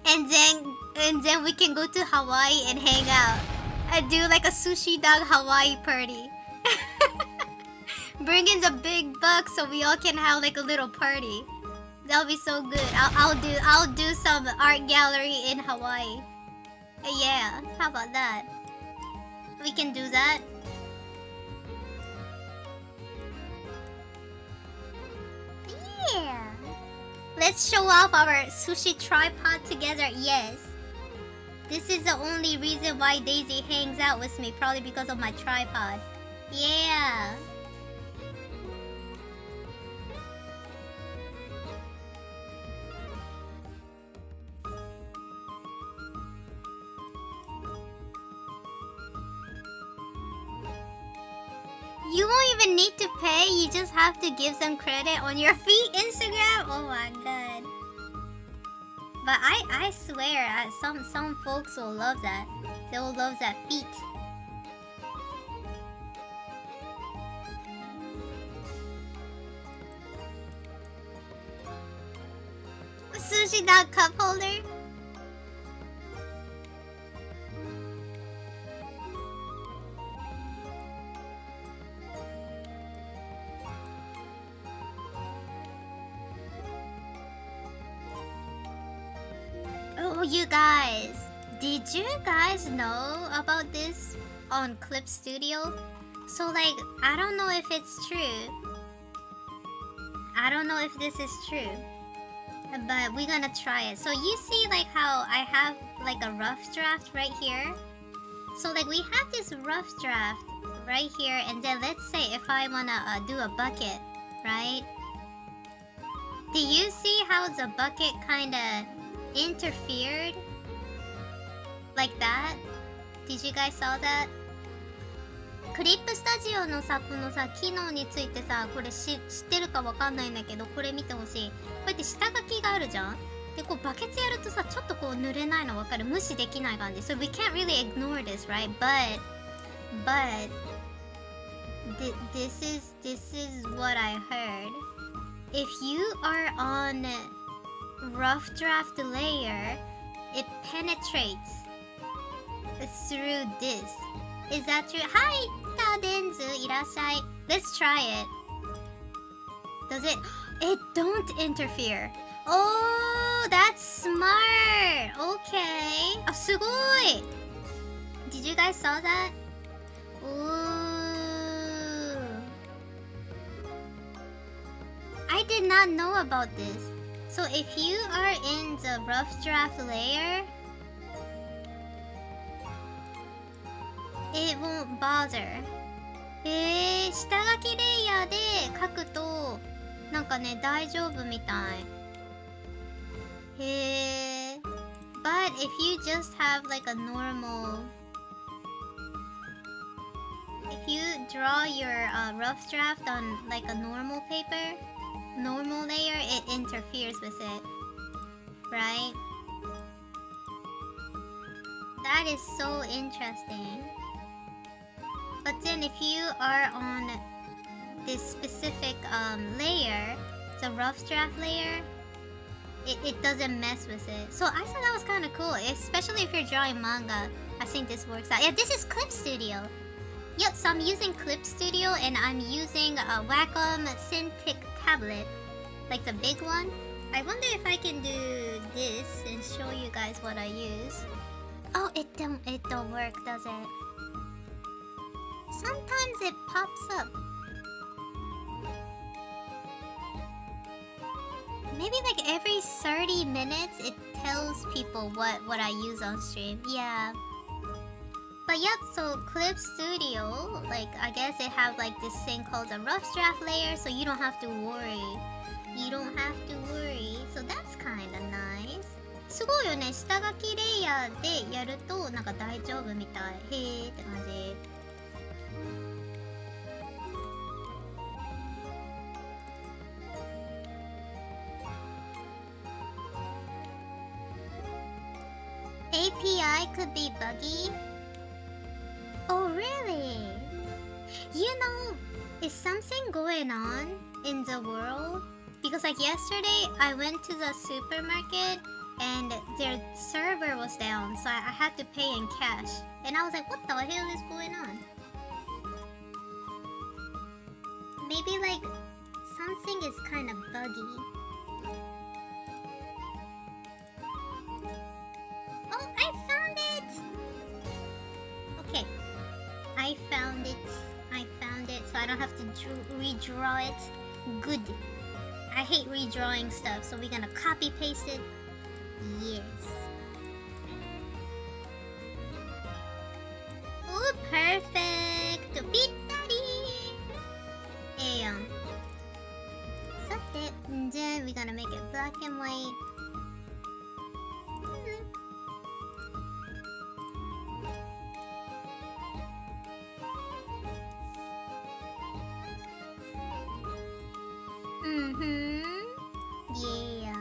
S1: And then we can go to Hawaii and hang out. And do like a sushi dog Hawaii party. Bring in the big bucks so we all can have like a little party. That'll be so good. I'll do some art gallery in Hawaii. Yeah, how about that? We can do that. Yeah. Let's show off our sushi tripod together. Yes. This is the only reason why Daisy hangs out with me, probably because of my tripod. Yeah. You won't even need to pay, you just have to give some credit on your feet Instagram. Oh my god. But I swear, some folks will love that. They will love that feet. Sushi dog cup holder. Oh, you guys, did you guys know about this on ClipStudio? So like, I don't know if it's true. I don't know if this is true. But we're gonna try it. So you see like how I have like a rough draft right here? So like we have this rough draft right here, and then let's say if I wanna do a bucket, right? Do you see how the bucket kinda interfered? Like that? Did you guys saw that? クリップスタジオのさ、このさ、機能についてさ、これ知ってるかわかんないんだけど、これ見てほしい。こうやって下書きがあるじゃん。で、こうバケツやるとさ、ちょっとこう濡れないのわかる？無視できない感じ。So we can't really ignore this, right? But this is what I heard. If you are on rough draft layer, it penetrates through this. Is that true? Hi, Tadenzu, いらっしゃい. Let's try it. Does it? It don't interfere. Oh, that's smart. Okay. あ、すごい. Did you guys saw that? Ooh. I did not know about this. So if you are in the rough draft layer, It won't bother. 下書きレイヤーで書くとなんかね大丈夫みたい。But if you just have like a normal, if you draw your rough draft on like a normal paper, normal layer, it interferes with it, right? That is so interesting. But then if you are on this specific layer, the rough draft layer, it doesn't mess with it. So I thought that was kind of cool, especially if you're drawing manga. I think this works out. Yeah, this is ClipStudio. Yep, so I'm using ClipStudio and I'm using a Wacom Cintiq tablet, like the big one. I wonder if I can do this and show you guys what I use. Oh, it don't work, does it? Sometimes it pops up. Maybe like every 30 minutes it tells people what I use on stream. Yeah. But yep, so ClipStudio, like I guess it have like this thing called a rough draft layer, so you don't have to worry. You don't have to worry. So that's kinda nice. すごいよね。下書きレイヤーでやるとなんか大丈夫みたい。へーって感じ。API could be buggy. Oh really? You know, is something going on in the world? Because like yesterday I went to the supermarket and their server was down, so I had to pay in cash. And I was like, what the hell is going on? Maybe like something is kind of buggy. Oh, I found it! Okay, I found it. So I don't have to redraw it. Good. I hate redrawing stuff, so we're gonna copy paste it. Yes. Oh, perfect! ぴったり! So then we're gonna make it black and white. Yeah.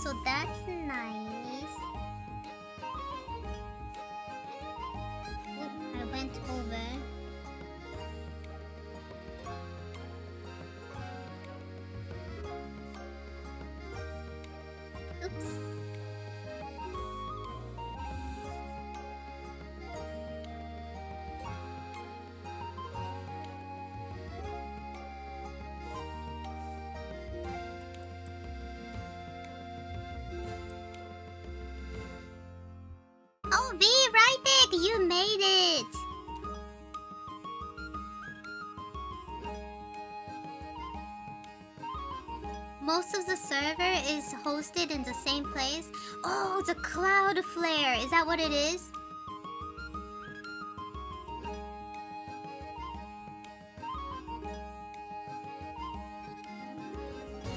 S1: So that's nice. Oop, I went over. Oops. Oh, V, right, you made it! Most of the server is hosted in the same place. Oh, the Cloudflare, is that what it is?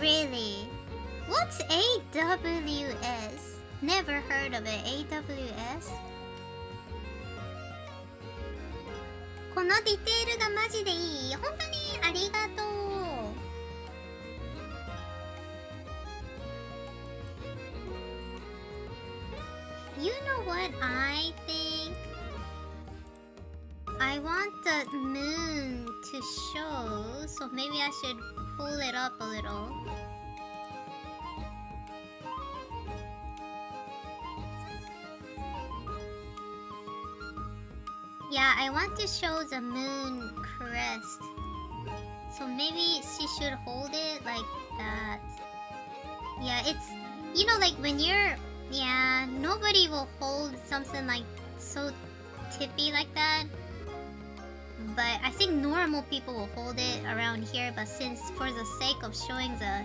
S1: Really? What's AWS? Never heard of it. AWS? このディテールがマジでいい。本当にありがとう。You know what I think? I want the moon to show, so maybe I should pull it up a little. Yeah, I want to show the moon crest. So maybe she should hold it like that. Yeah, it's... You know, like when you're... Yeah, nobody will hold something like so tippy like that. But I think normal people will hold it around here. But since for the sake of showing the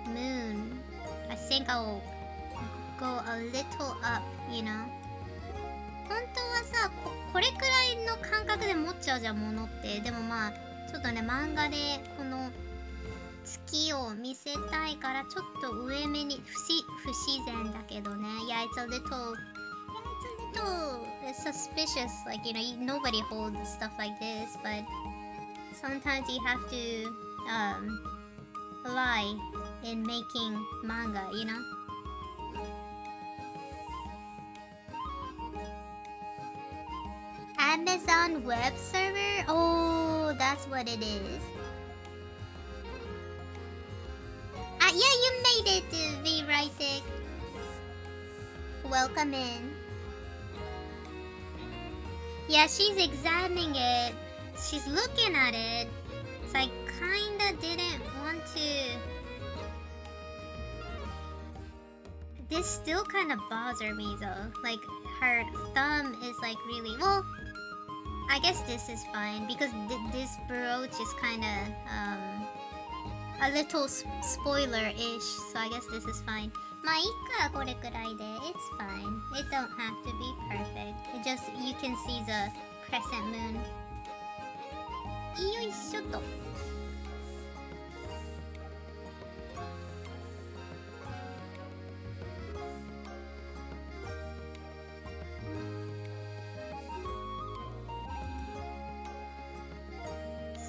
S1: moon, I think I'll go a little up, you know? 本当はさ、こちゃうじゃんものって。でもまあちょっとね漫画でこの月を見せたいからちょっと上目に不自然だけどね。Yeah, it's a little suspicious. Like, you know, nobody holds stuff like this, but sometimes you have to lie in making manga, you know? Amazon web server? Oh, that's what it is. Yeah, you made it, V Rightic. Welcome in. Yeah, she's examining it. She's looking at it. So I kinda didn't want to. This still kind of bothers me though. Like her thumb is like really well. I guess this is fine because this brooch is kind of a little spoiler-ish. So I guess this is fine. まあいいかこれくらいで It's fine. It don't have to be perfect. It just you can see the crescent moon. よいしょと。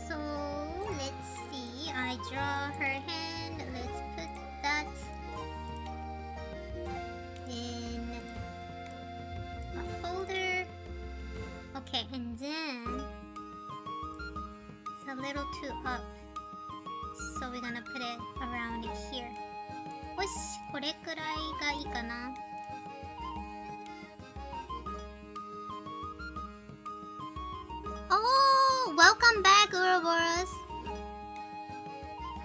S1: So let's see. I draw her hand. Let's put that in a folder. Okay, and then it's a little too up. So we're gonna put it around here. よし、これくらいがいいかな。Oh, welcome back, Ouroboros.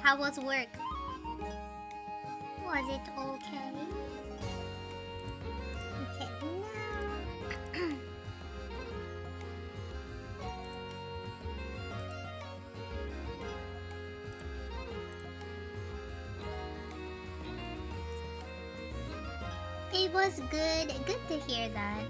S1: How was work? Was it okay? Okay, now it was good. Good to hear that.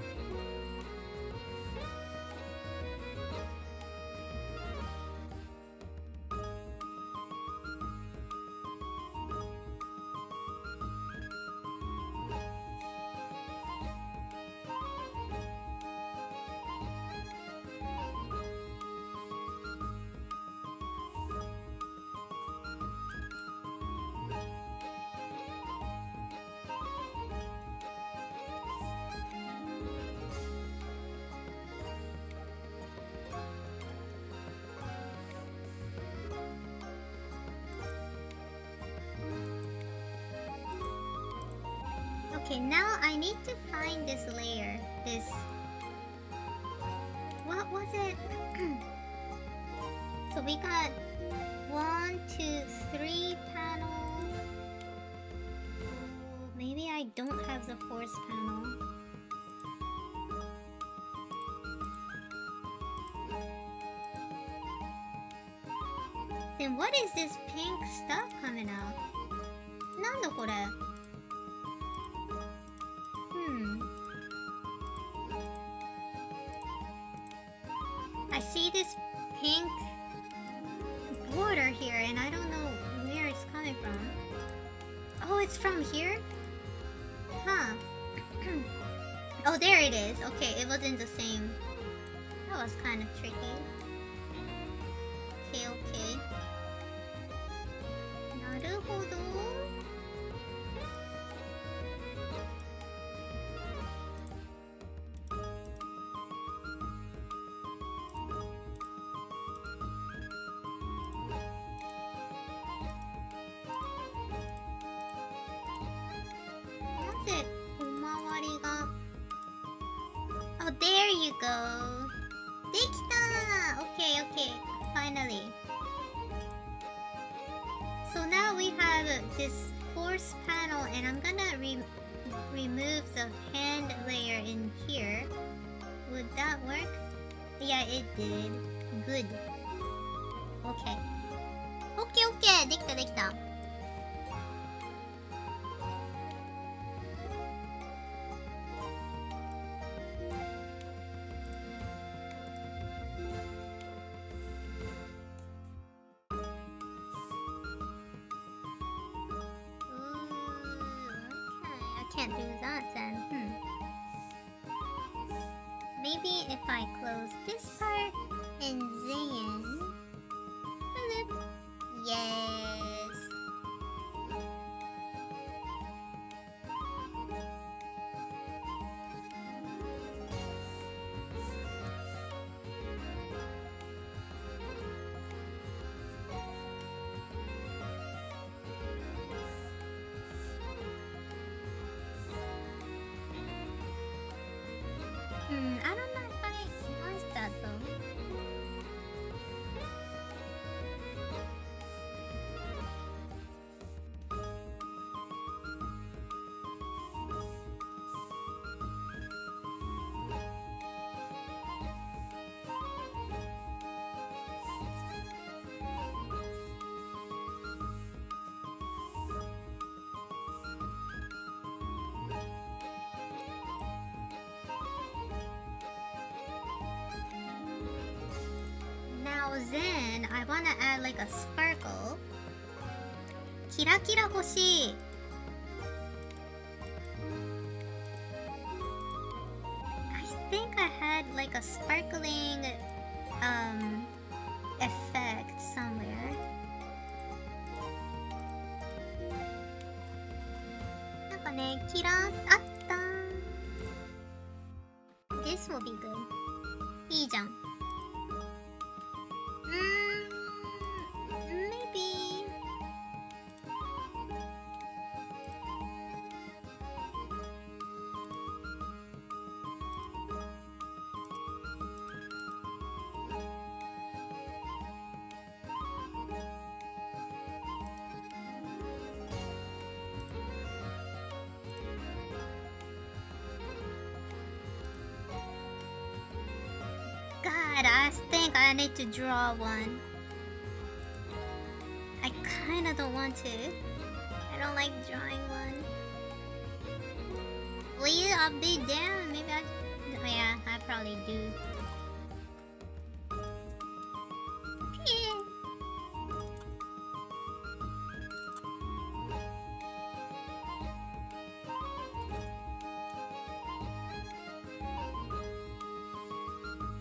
S1: Okay, now I need to find this layer. This. What was it? So we got 1, 2, 3 panels. Oh, maybe I don't have the 4th panel. Then what is this pink stuff coming out? なんだこれ? I see this pink border here and I don't know where it's coming from. Oh, it's from here? Huh. Oh, there it is. Okay, it wasn't the same. That was kind of tricky. Okay, okay. なるほど。Oh, there you go. できた! Okay, okay. Finally. So now we have this 4th panel and I'm gonna remove the hand layer in here. Would that work? Yeah, it did. Good. Okay. Okay, okay. できたできた。can't do that then. Maybe if I close this part and then... Yes. I don't know if I watched that though. Now then, I wanna add like a sparkle. キラキラ欲しい。I think I had like a sparkling effect somewhere. なんかね、キラあった。This will be good. いいじゃん。Maybe. God, I think I need to draw one. I kinda don't want to. I don't like drawing one. Will you? I'll be down. Maybe I... Oh yeah, I probably do.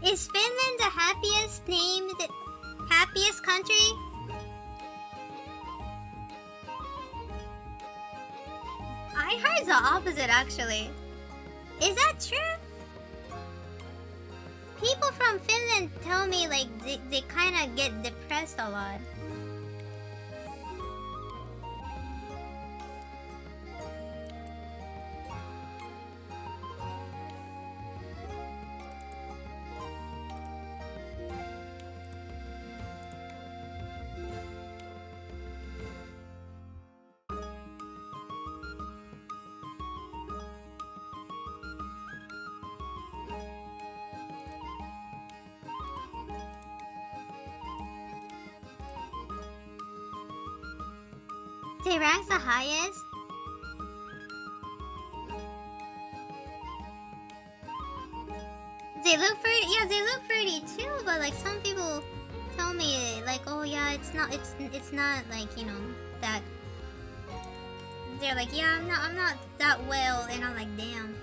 S1: Is Finland the happiest country? I heard the opposite actually. Is that true? People from Finland tell me like they kind of get depressed a lot. They rank the highest? They look pretty, yeah, they look pretty too, but like some people tell me like, oh yeah, it's not like, you know, that. They're like, yeah, I'm not that well, and I'm like, damn.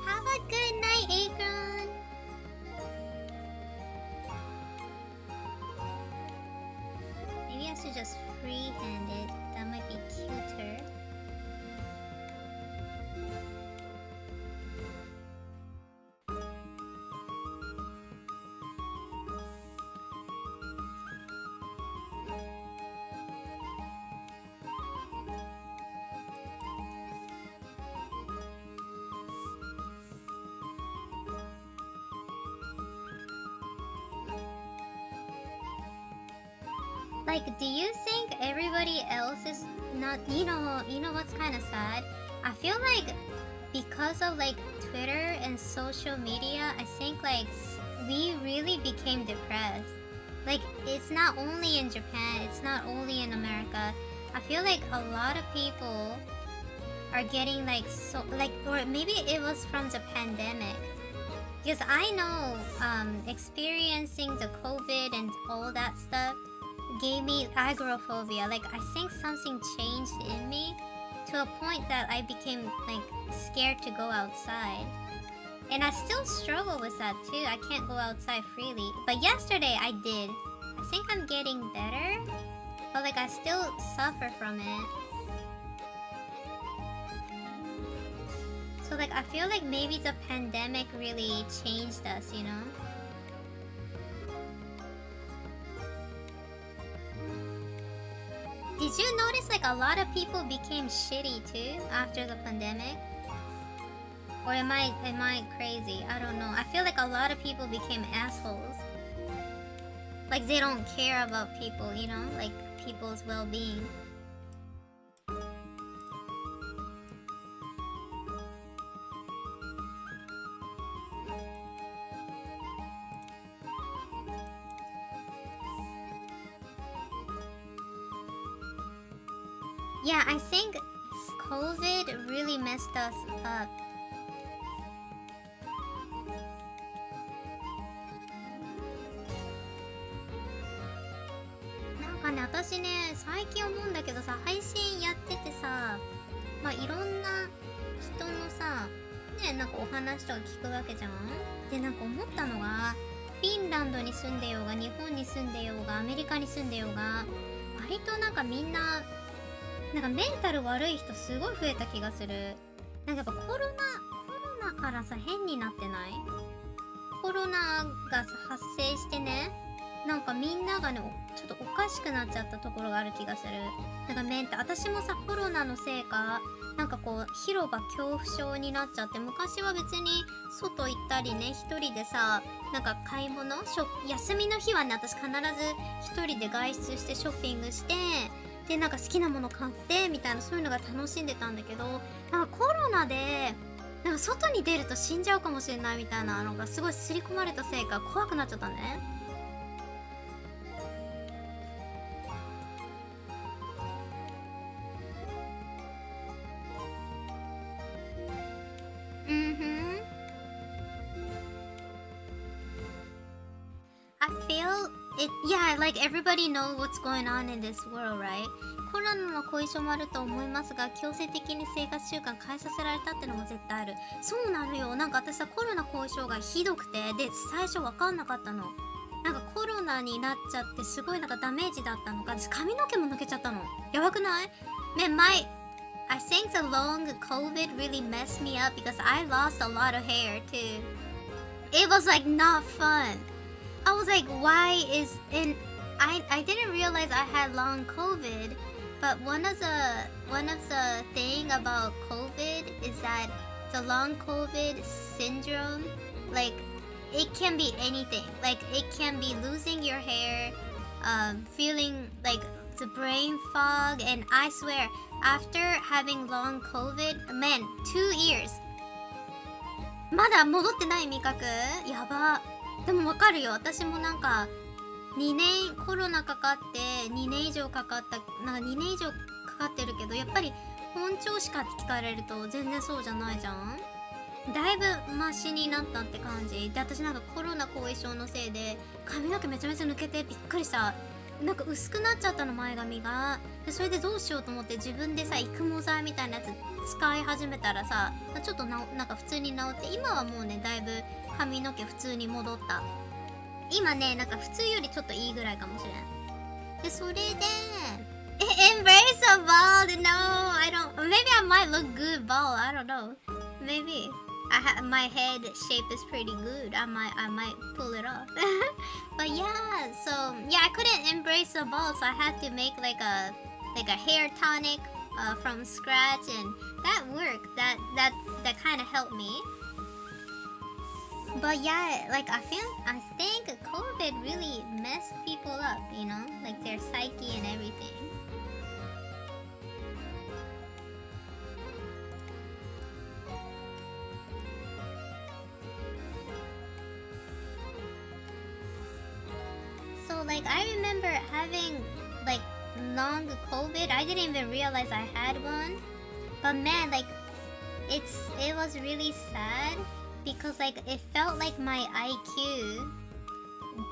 S1: Have a good night, Akron. Maybe I should just freehand it. That might be cuter. Like, do you think everybody else is not, you know what's kind of sad? I feel like because of like Twitter and social media, I think like we really became depressed. Like, it's not only in Japan, it's not only in America. I feel like a lot of people are getting like so like, or maybe it was from the pandemic. Because I know experiencing the COVID and all that stuff gave me agoraphobia. Like, I think something changed in me to a point that I became like scared to go outside. And I still struggle with that too. I can't go outside freely. But yesterday I did. I think I'm getting better, but like I still suffer from it. So like I feel like maybe the pandemic really changed us, you know? Did you notice like a lot of people became shitty too after the pandemic? Or am I crazy? I don't know. I feel like a lot of people became assholes. Like they don't care about people, you know? Like people's well-being. Yeah, I think COVID really messed us up. Like, 私ね、最近思うんだけどさ、配信やっててさ、まあいろんな人のさ、ね、なんかお話とか聞くわけじゃん。で、なんか思ったのが、フィンランドに住んでようが、日本に住んでようが、アメリカに住んでようが、割となんかみんな、なんかメンタル悪い人すごい増えた気がする。なんかやっぱコロナからさ変になってない？コロナが発生してね、なんかみんながねちょっとおかしくなっちゃったところがある気がする。なんか私もさコロナのせいかなんかこう広場恐怖症になっちゃって、昔は別に外行ったりね一人でさなんか買い物休みの日はね私必ず一人で外出してショッピングしてでなんか好きなもの買ってみたいなそういうのが楽しんでたんだけど、なんかコロナでなんか外に出ると死んじゃうかもしれないみたいなのがすごい刷り込まれたせいか怖くなっちゃったね。I feel it, yeah, like everybody knows what's going on in this world, right? コロナの後遺症もあると思いますが、強制的に生活習慣変えさせられたってのも絶対ある。そうなのよ。なんか私さ、コロナ後遺症がひどくて、で、最初わかんなかったの。なんかコロナになっちゃってすごいなんかダメージだったのか、私髪の毛も抜けちゃったの。やばくない？ね、I think the long COVID really messed me up because I lost a lot of hair too. It was like not fun. I was like, why is in I didn't realize I had long COVID, but one of the thing about COVID is that the long COVID syndrome, like it can be anything. Like it can be losing your hair, feeling like the brain fog, and I swear after having long COVID, man, 2 years. まだ戻ってない味覚？やば。でもわかるよ。私もなんか2年コロナかかって2年以上かかったなんか2年以上かかってるけどやっぱり本調子かって聞かれると全然そうじゃないじゃん。だいぶマシになったって感じで、私なんかコロナ後遺症のせいで髪の毛めちゃめちゃ抜けてびっくりした。なんか薄くなっちゃったの前髪が。でそれでどうしようと思って自分でさ育毛剤みたいなやつ使い始めたらさちょっとなんか普通に治って今はもうねだいぶ髪の毛普通に戻った。今ねなんか普通よりちょっといいぐらいかもしれん。でそれでembrace a bald. No, I don't. Maybe I might look good bald. I don't know. Maybe my head shape is pretty good. I might pull it off. But yeah, so yeah, I couldn't embrace a bald, so I had to make like a hair tonic from scratch, and that worked. That kind of helped me. But yeah, like I think COVID really messed people up, you know, like their psyche and everything. So like I remember having like long COVID. I didn't even realize I had one. But man, like it was really sad because like it felt like my IQ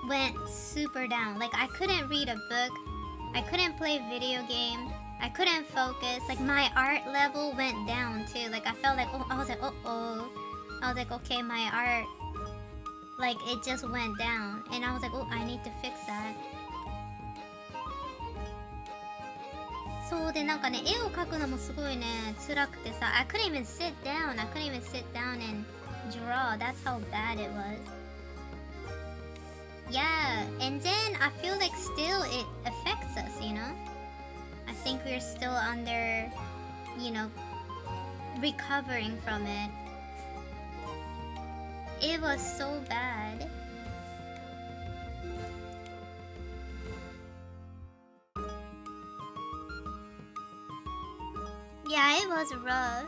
S1: went super down. Like I couldn't read a book, I couldn't play video games, I couldn't focus. Like my art level went down too. Like I felt like I was like okay, my art, like it just went down, and I was like, oh, I need to fix that. そうでなんかね、絵を描くのもすごいね辛くてさ、I couldn't even sit down and draw. That's how bad it was. Yeah, and then I feel like still it affects us, you know. I think we're still under, you know, recovering from it. It was so bad. Yeah, it was rough.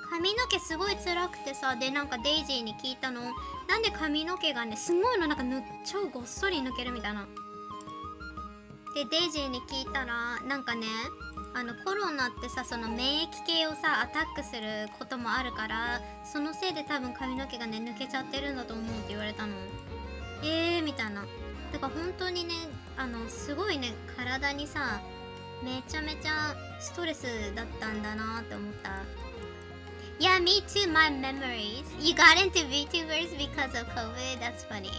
S1: 髪の毛すごい辛くてさ、でなんかデイジーに聞いたの、なんで髪の毛がねすごいのなんか超ごっそり抜けるみたいな。でデイジーに聞いたらなんかね、コロナってさ、その免疫系をさアタックすることもあるから、そのせいで多分髪の毛がね抜けちゃってるんだと思うって言われたの。みたいな。だから本当にね、すごいね体にさめちゃめちゃストレスだったんだなって思った。Yeah, me too, my memories. You got into VTubers because of COVID? That's funny.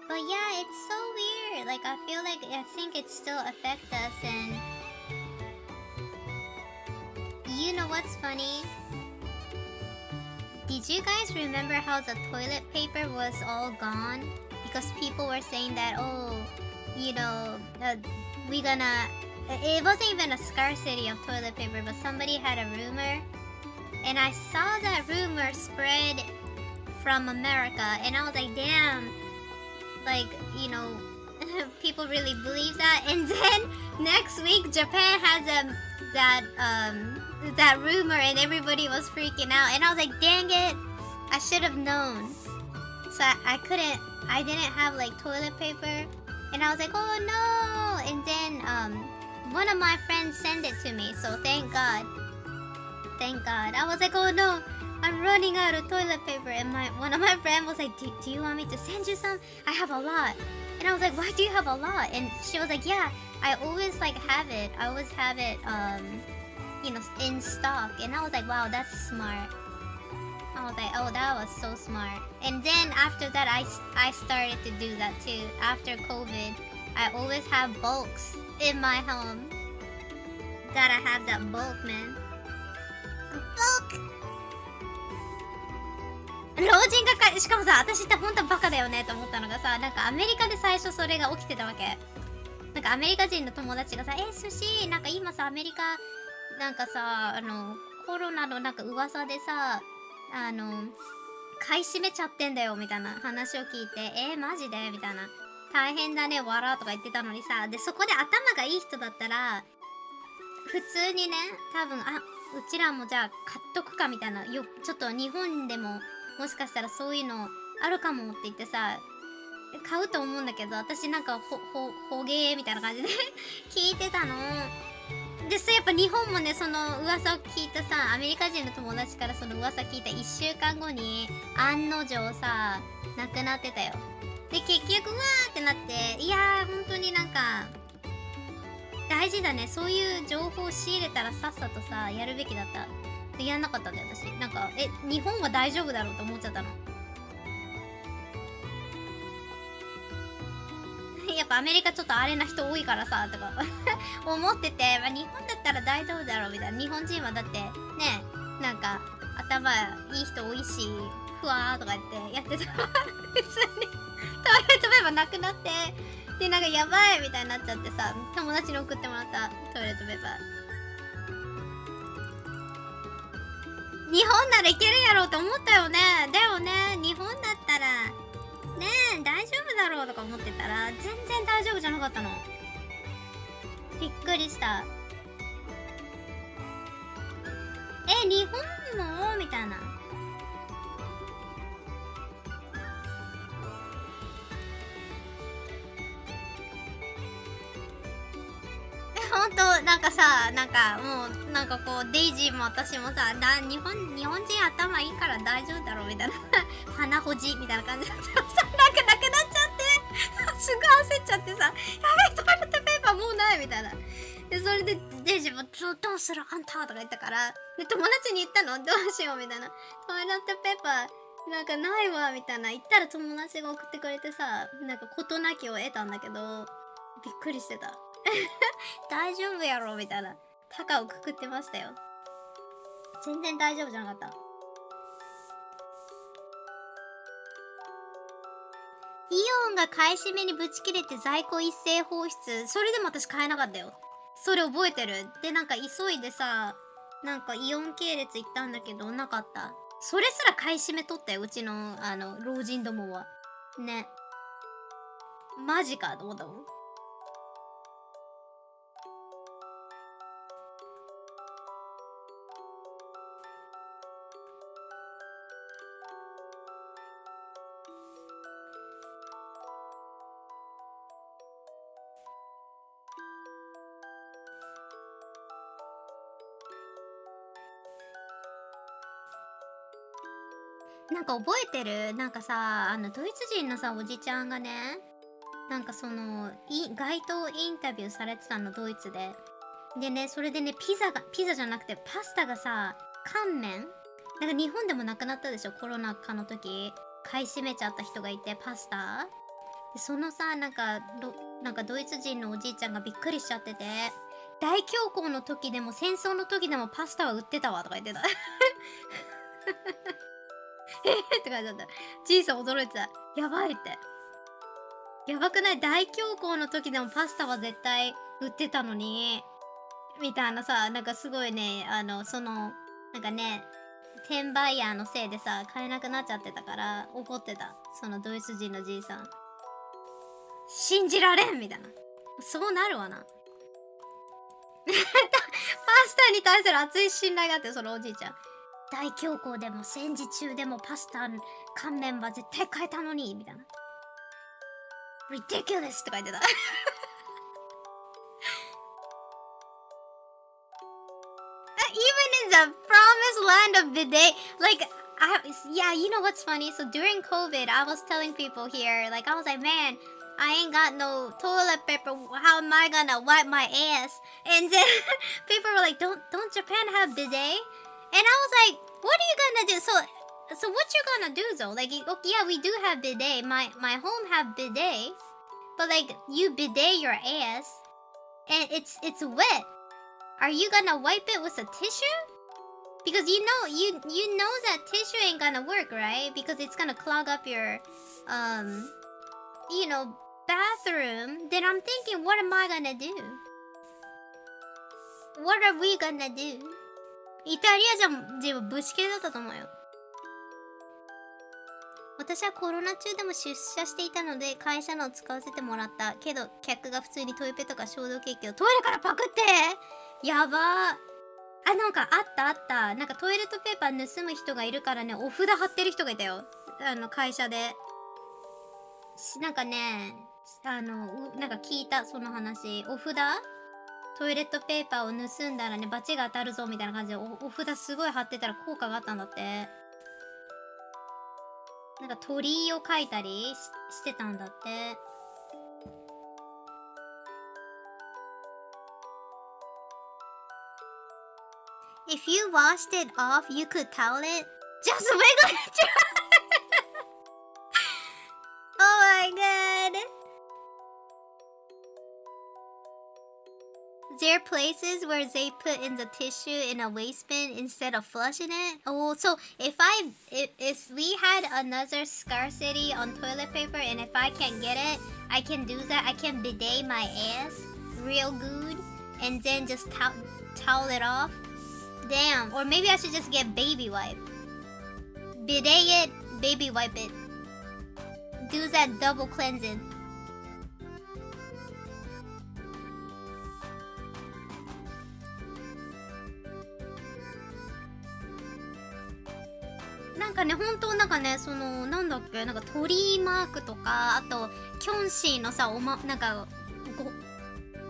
S1: But yeah, it's so weird. Like I feel like I think it still affects us. And you know what's funny? Did you guys remember how the toilet paper was all gone? Because people were saying that, oh, you know, we gonna... It wasn't even a scarcity of toilet paper, but somebody had a rumor. And I saw that rumor spread from America. And I was like, damn. Like, you know, people really believe that. And then next week Japan has that rumor and everybody was freaking out, and I was like, dang it, I should have known. So I didn't have like toilet paper, and I was like, oh no. And then one of my friends sent it to me, so thank God. I was like, oh no, I'm running out of toilet paper. And one of my friends was like, do you want me to send you some? I have a lot. And I was like, why do you have a lot? And she was like, yeah, I always like have it. I always have it, you know, in stock. And I was like, wow, that's smart. I was like, oh, that was so smart. And then after that, I started to do that too. After COVID, I always have bulks in my home. Gotta have that bulk, man. Bulk! 老人がしかもさ、私ってほんとバカだよねと思ったのがさ、なんかアメリカで最初それが起きてたわけ。なんかアメリカ人の友達がさ、寿司なんか今さアメリカなんかさ、コロナのなんか噂でさ、買い占めちゃってんだよみたいな話を聞いて、マジでみたいな、大変だねわらとか言ってたのにさ、でそこで頭がいい人だったら普通にね、多分うちらもじゃあ買っとくかみたいな、ちょっと日本でももしかしたらそういうのあるかもって言ってさ、買うと思うんだけど、私なんかほげーみたいな感じで聞いてたのでさ、やっぱ日本もねその噂を聞いたさ、アメリカ人の友達からその噂聞いた1週間後に案の定さなくなってたよ。で結局わーってなって、いやー本当になんか大事だね、そういう情報を仕入れたらさっさとさやるべきだった。でやんなかったんだよ私。なんか日本は大丈夫だろうと思っちゃったの。やっぱアメリカちょっとあれな人多いからさとか思ってて、まあ、日本だったら大丈夫だろうみたいな。日本人はだってね、なんか頭いい人多いしふわーとか言ってやってたら普通にトイレットペーパーなくなって、でなんかやばいみたいになっちゃってさ、友達に送ってもらったトイレットペーパー。日本ならいけるやろうと思ったよね。だよね、日本だったらねえ大丈夫だろうとか思ってたら全然大丈夫じゃなかったの。びっくりした。日本もみたいな。ほんとなんかさ、なんかもうなんかこうデイジーも私もさ、日本人頭いいから大丈夫だろうみたいな鼻ほじみたいな感じだったらさ、なんかなくなっちゃってすぐ焦っちゃってさ、やべえトイレットペーパーもうないみたいな。でそれでデイジーもどうするあんたとか言ったから、で友達に言ったのどうしようみたいな、トイレットペーパーなんかないわみたいな言ったら友達が送ってくれてさ、なんか事なきを得たんだけど、びっくりしてた大丈夫やろみたいな、高をくくってましたよ。全然大丈夫じゃなかった。イオンが買い占めにぶち切れて在庫一斉放出。それでも私買えなかったよ。それ覚えてる。でなんか急いでさ、なんかイオン系列行ったんだけどなかった。それすら買い占めとったよ、うちの老人どもはね。マジかと思ったもん。なんか覚えてる？なんかさ、ドイツ人のさおじちゃんがね、なんかその街頭インタビューされてたの、ドイツで。でね、それでね、ピザじゃなくてパスタがさ、乾麺なんか日本でもなくなったでしょ、コロナ禍の時。買い占めちゃった人がいて、パスタで、そのさ、なんかドイツ人のおじいちゃんがびっくりしちゃってて、大恐慌の時でも戦争の時でもパスタは売ってたわとか言ってたって感じだった。じいさん驚いてた。やばいって。やばくない？大恐慌の時でもパスタは絶対売ってたのにみたいなさ、なんかすごいね、そのなんかね、転売ヤーのせいでさ買えなくなっちゃってたから怒ってた、そのドイツ人のじいさん。信じられんみたいな。そうなるわなパスタに対する熱い信頼があって、そのおじいちゃん。大恐慌でも戦時中でもパスタ乾麺は絶対買えたのにみたいな。ridiculous って書いてたEven in the promised land of bidet, like, yeah, you know what's funny? So during COVID, I was telling people here, like, I was like, man, I ain't got no toilet paper. How am I gonna wipe my ass? And then people were like, don't Japan have bidet? And I was like, what are you gonna do? So what you gonna do though? Like, okay, yeah, we do have bidet. My home have bidet, but like, you bidet your ass, and it's wet. Are you gonna wipe it with a tissue? Because you know that tissue ain't gonna work, right? Because it's gonna clog up your bathroom. Then I'm thinking, what am I gonna do? What are we gonna do? イタリア人はぶち切れだったと思うよ。私はコロナ中でも出社していたので会社のを使わせてもらったけど、客が普通にトイペとか消毒液をトイレからパクって、やばー。なんかあった。なんかトイレットペーパー盗む人がいるからね、お札貼ってる人がいたよ、会社で。なんかね、なんか聞いた、その話。お札トイレットペーパーを盗んだらね、バチが当たるぞみたいな感じで お札すごい貼ってたら効果があったんだって。なんか鳥居を描いたりしてたんだって。If you washed it off, you could towel it. Just wiggle it. Oh my god. There are places where they put in the tissue in a waste bin instead of flushing it. Oh, so if we had another scarcity on toilet paper and if I can't get it, I can do that. I can bidet my ass real good and then just towel it off. Damn. Or maybe I should just get baby wipe. Bidet it, baby wipe it. Do that double cleansing.なんかね、本当なんかね、そのなんだっけ、なんか鳥マークとか、あとキョンシーのさ、なんか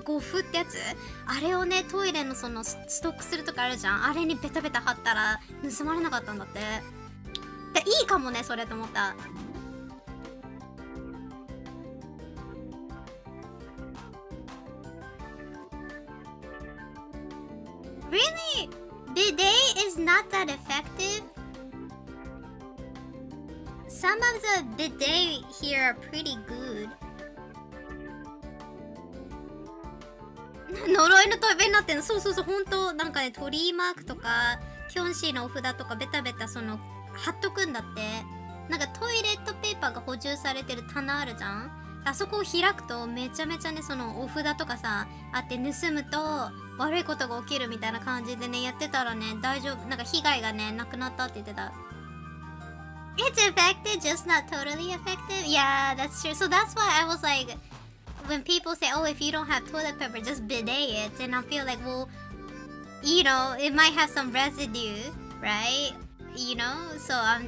S1: ゴフってやつ、あれをね、トイレのそのストックするとかあるじゃん。あれにベタベタ貼ったら盗まれなかったんだって。で、いいかもね、それと思った。Really? Bidet is not that effective? Some of the bidet here are pretty good. 呪いのトイレになってんの。そうそうそう、ほんとなんかね、鳥居マークとかキョンシーのお札とかベタベタその貼っとくんだって。なんかトイレットペーパーが補充されてる棚あるじゃん。あそこを開くとめちゃめちゃね、そのお札とかさあって、盗むと悪いことが起きるみたいな感じでね、やってたらね、大丈夫、なんか被害がねなくなったって言ってた。It's effective, just not totally effective. Yeah, that's true. So that's why I was like, when people say, "Oh, if you don't have toilet paper, just bidet it," and I feel like, well, you know, it might have some residue, right? You know, so I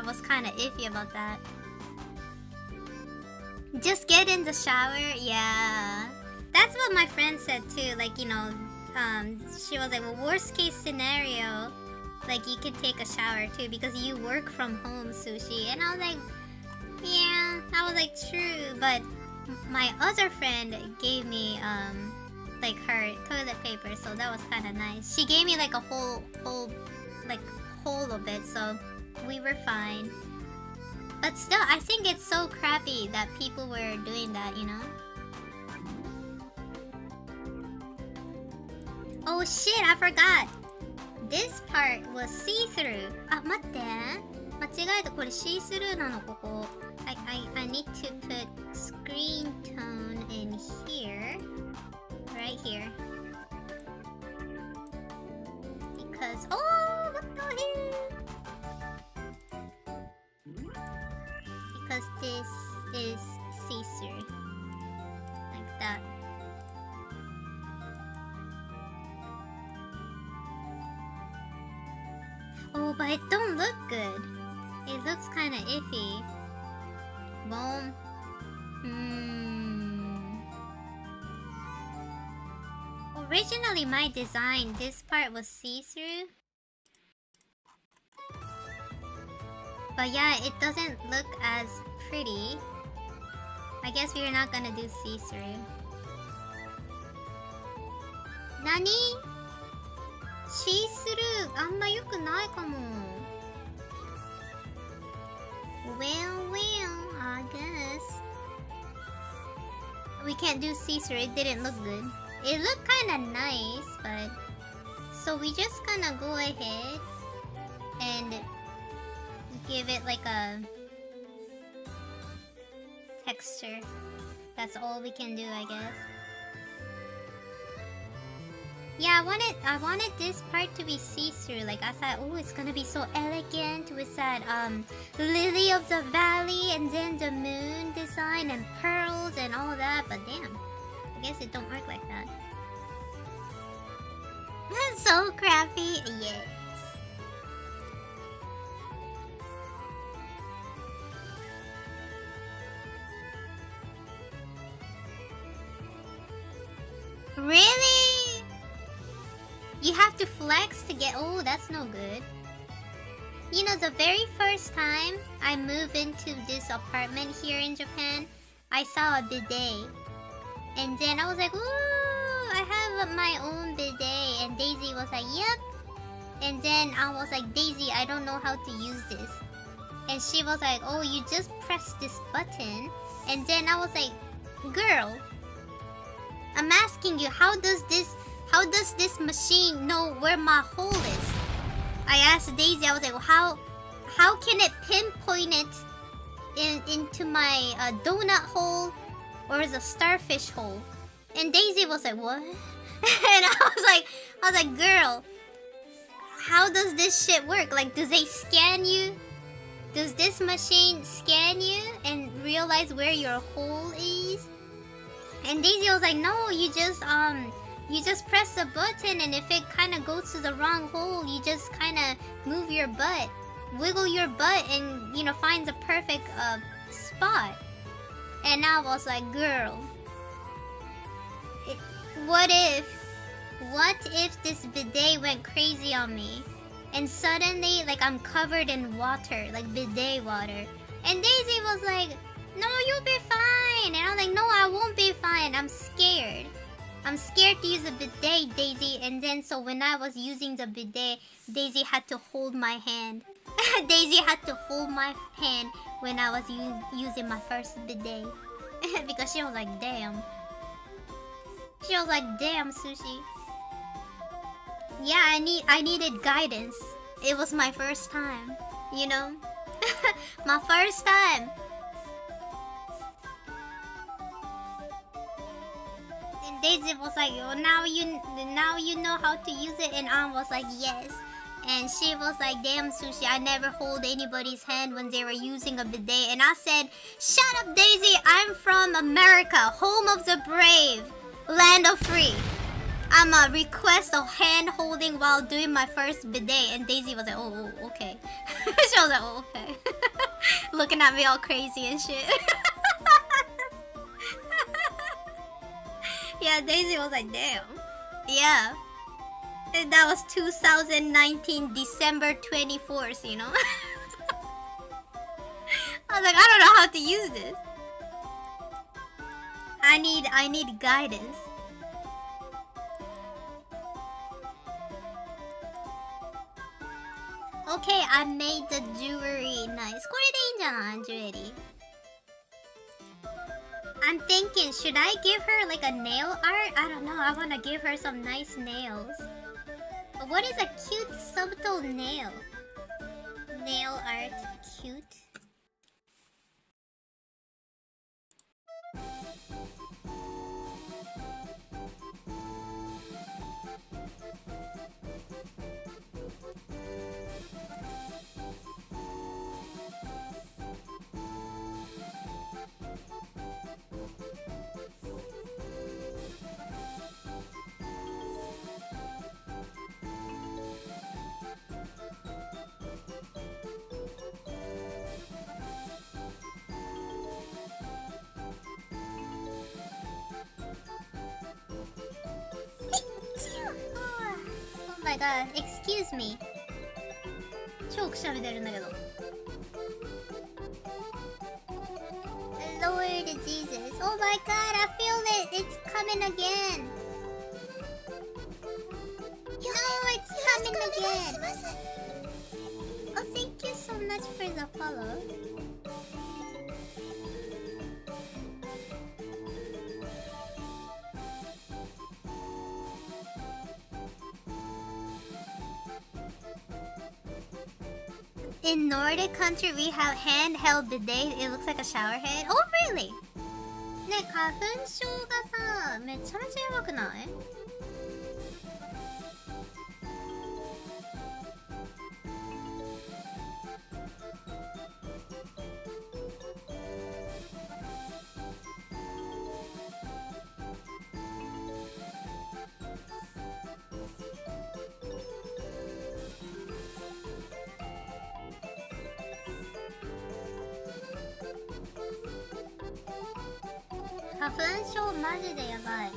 S1: was kind of iffy about that. Just get in the shower, yeah. That's what my friend said too. Like, you know, she was like, well, worst case scenario, like you could take a shower too because you work from home, Sushi. And I was like, yeah, I was like, true. But my other friend gave me like her toilet paper, so that was kind of nice. She gave me like a whole of it, so we were fine. But still, I think it's so crappy that people were doing that, you know? Oh shit, I forgot! This part was see-through. あ、待って。間違えた。これ see-through なの、ここ。I need to put screen tone in here. Right here. Because... Oh, what the hell? Because this is see-through. Like that. Oh, but it don't look good. It looks kind of iffy. Boom. Originally, my design, this part was see-through. But yeah, it doesn't look as pretty. I guess we're not gonna do see-through. Nani? See-through あんま良くないかも。Well, I guess. We can't do see-through, it didn't look good. It looked kinda nice, but... So we just gonna go ahead and give it like a texture. That's all we can do, I guess. Yeah, I wanted this part to be see-through. Like I thought, oh, it's gonna be so elegant with that lily of the valley and then the moon design and pearls and all that. But damn, I guess it don't work like that. So crappy, yes. Really? You have to flex to get... Oh, that's no good. You know, the very first time I moved into this apartment here in Japan, I saw a bidet. And then I was like, ooh, I have my own bidet. And Daisy was like, yep, And then I was like, Daisy, I don't know how to use this. And she was like, oh, you just press this button. And then I was like, girl, I'm asking you, how does this machine know where my hole is? I asked Daisy, I was like, well, how can it pinpoint it into my donut hole or the starfish hole? And Daisy was like, what? And I was like, girl, how does this shit work? Like, do they scan you? Does this machine scan you and realize where your hole is? And Daisy was like, no, you just press the button, and if it kind of goes to the wrong hole, you just kind of move your butt, wiggle your butt, and find the perfect spot. And I was like, girl, what if this bidet went crazy on me, and suddenly like I'm covered in water, like bidet water? And Daisy was like, no, you'll be fine. And I was like, no, I won't be fine. I'm scared. I'm scared to use a bidet, Daisy. And then so when I was using the bidet, Daisy had to hold my hand. Daisy had to hold my hand when I was using my first bidet. Because she was like, damn. She was like, damn, Sushi. Yeah, I needed guidance. It was my first time, my first time. And Daisy was like, oh, now you know how to use it. And Ann was like, yes. And she was like, damn, Sushi, I never hold anybody's hand when they were using a bidet. And I said, shut up, Daisy. I'm from America, home of the brave, land of free. I'm a request of hand holding while doing my first bidet. And Daisy was like, oh okay. She was like, oh, okay. Looking at me all crazy and shit. Yeah, Daisy was like, damn. Yeah. And that was 2019, December 24th, I was like, I don't know how to use this. I need guidance. Okay, I made the jewelry nice. これでいいんじゃない? Jewelry. I'm thinking, should I give her like a nail art? I don't know. I want to give her some nice nails. What is a cute subtle nail? Nail art cute. Oh my god, excuse me. 超くしゃみ出るんだけど。Lord Jesus. Oh my god, I feel it. It's coming again. No, it's coming again. Oh, thank you so much for the follow. In Nordic country, we have handheld bidet. It looks like a shower head. Oh, really? ね、花粉症がさ、めちゃめちゃやばくない？花粉症マジでやばい。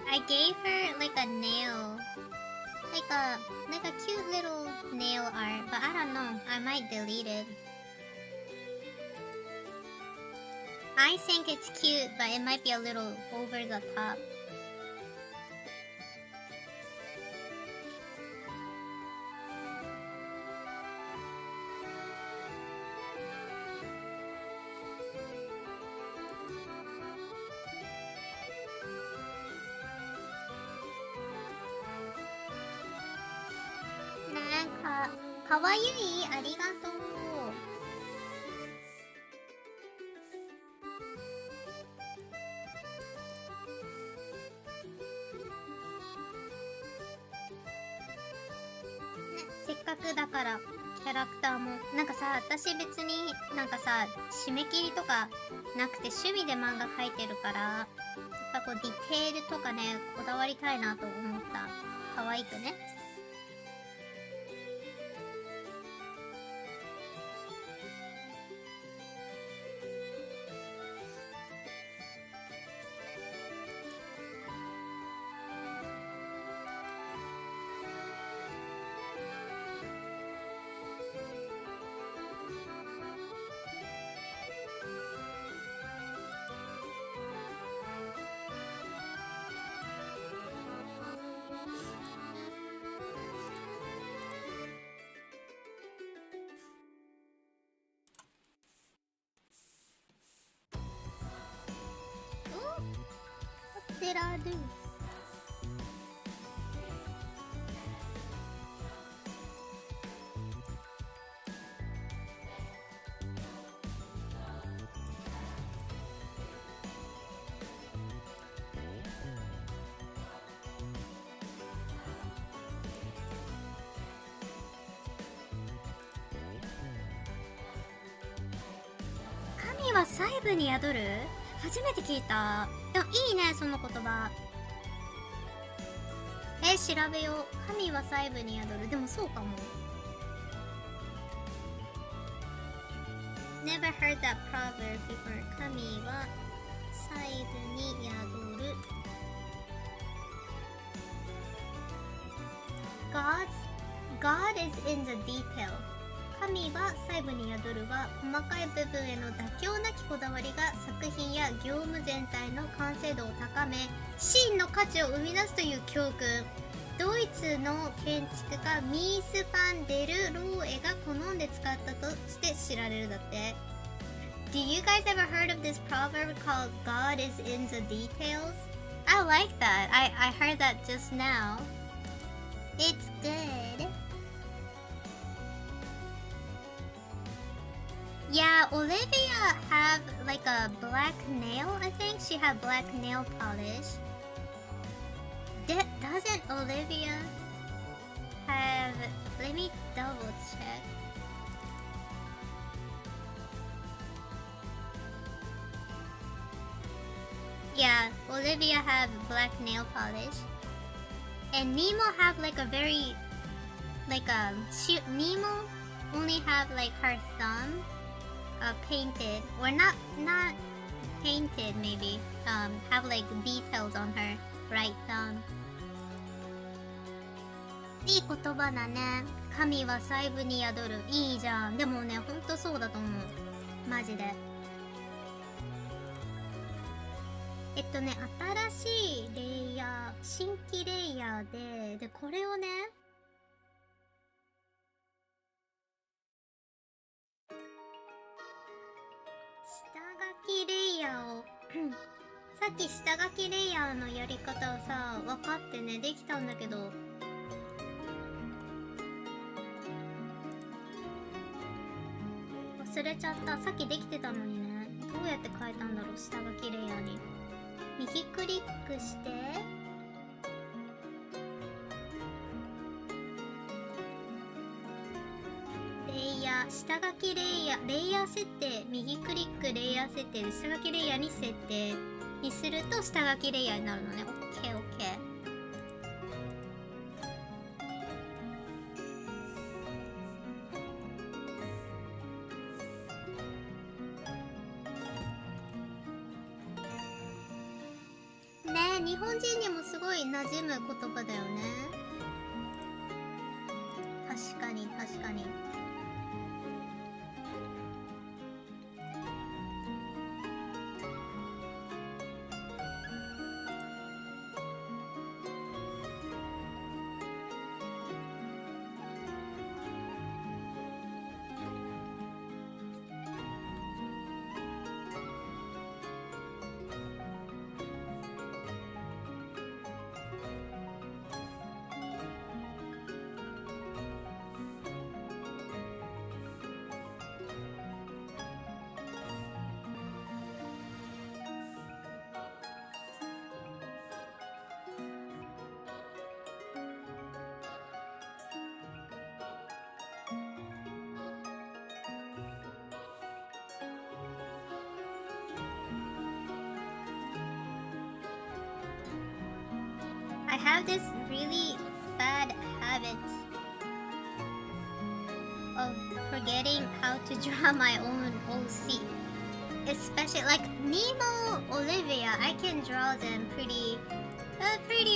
S1: I gave her like a nail, like a cute little nail art, but I don't know. I might delete it. I think it's cute, but it might be a little over the top. Kawaii, ありがとう。せっかくだからキャラクターもなんかさ、私別になんかさ締め切りとかなくて趣味で漫画描いてるから、やっぱこうディテールとかねこだわりたいなと思った。可愛くね。What did I do? Kami は細部に宿る？初めて聞いた。でもいいね、その言葉。調べよう。神は細部に宿る。でもそうかも。Never heard that proverb before. 神は細部に宿る。God is in the detail. 神は細部に宿るは細かい部分への妥協なきこだわりが作品や業務全体の完成度を高め真の価値を生み出すという教訓。ドイツの建築家ミース・ファン・デル・ローエが好んで使ったとして知られるだって。Do you guys ever heard of this proverb called God is in the details? I like that. I heard that just now. It's good. Yeah, Olivia have like a black nail. I think she had black nail polish. Doesn't Olivia have? Let me double check. Yeah, Olivia have black nail polish, and Nemo have like a very Nemo only have like her thumb. Painted or not painted maybe have like details on her right thumb. いい言葉だね。神は細部に宿る。いいじゃん。でもね、ほんとそうだと思う。マジで。新しいレイヤー、新規レイヤーでこれをね、下書きレイヤーをさっき下書きレイヤーのやり方をさ分かってねできたんだけど、忘れちゃった。さっきできてたのにね。どうやって変えたんだろう。下書きレイヤーに右クリックして下書きレイヤー設定、右クリックレイヤー設定で下書きレイヤーに設定にすると下書きレイヤーになるのね。オッケーオッケー。ねえ、日本本人にもすごい馴染む言葉だよね。確かに確かに。I have this really bad habit of forgetting how to draw my own OC. Especially like Nemo, Olivia, I can draw them pretty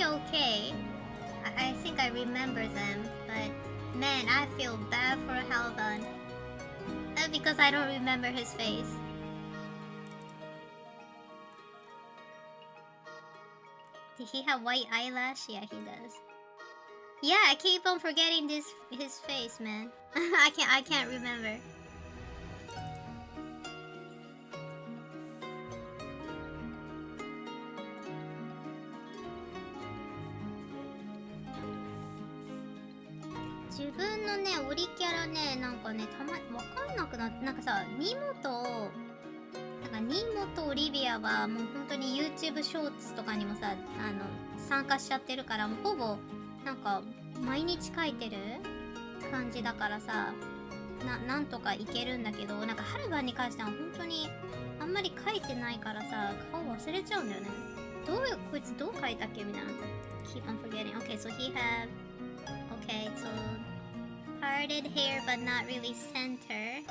S1: okay. I think I remember them, but man, I feel bad for Halvan. Because I don't remember his face. Did he have white eyelash? Yeah, he does. Yeah, I keep on forgetting his face, man. I can't remember.自分のね、オリキャラね、なんかね、わかんなくなって、なんかさ、ニモとオリビアはもう本当に YouTube ショーツとかにもさ、参加しちゃってるから、もうほぼ、なんか、毎日描いてる感じだからさ、なんとかいけるんだけど、なんか、ハルバンに関しては本当に、あんまり描いてないからさ、顔忘れちゃうんだよね。こいつどう描いたっけみたいな。Keep on forgetting. Okay, so he have... Okay, so... Parted hair but not really center. Okay.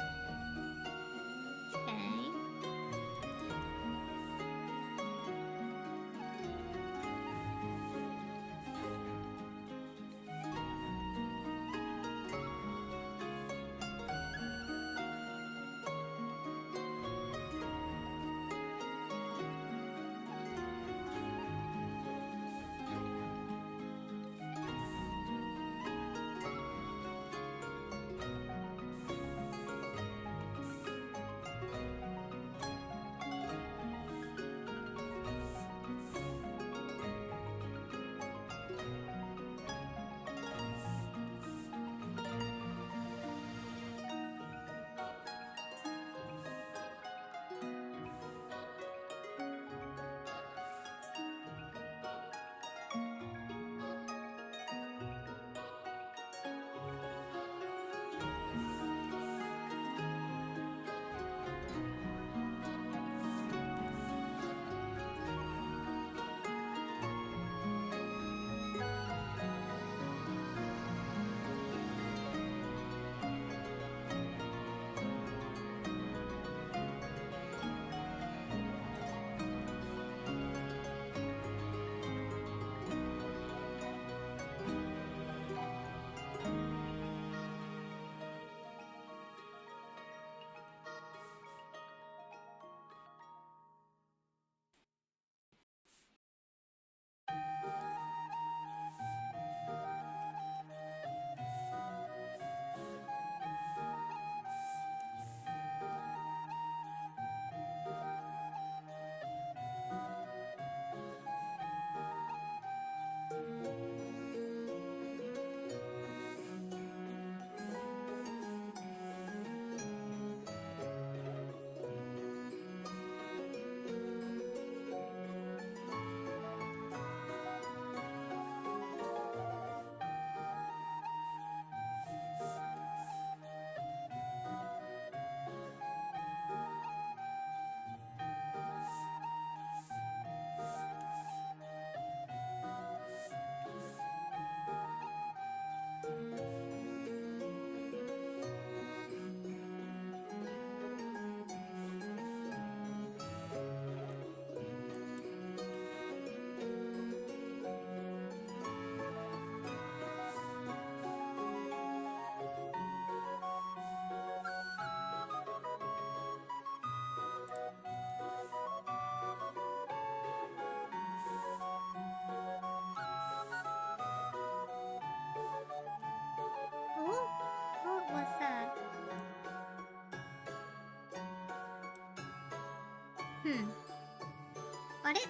S1: あれ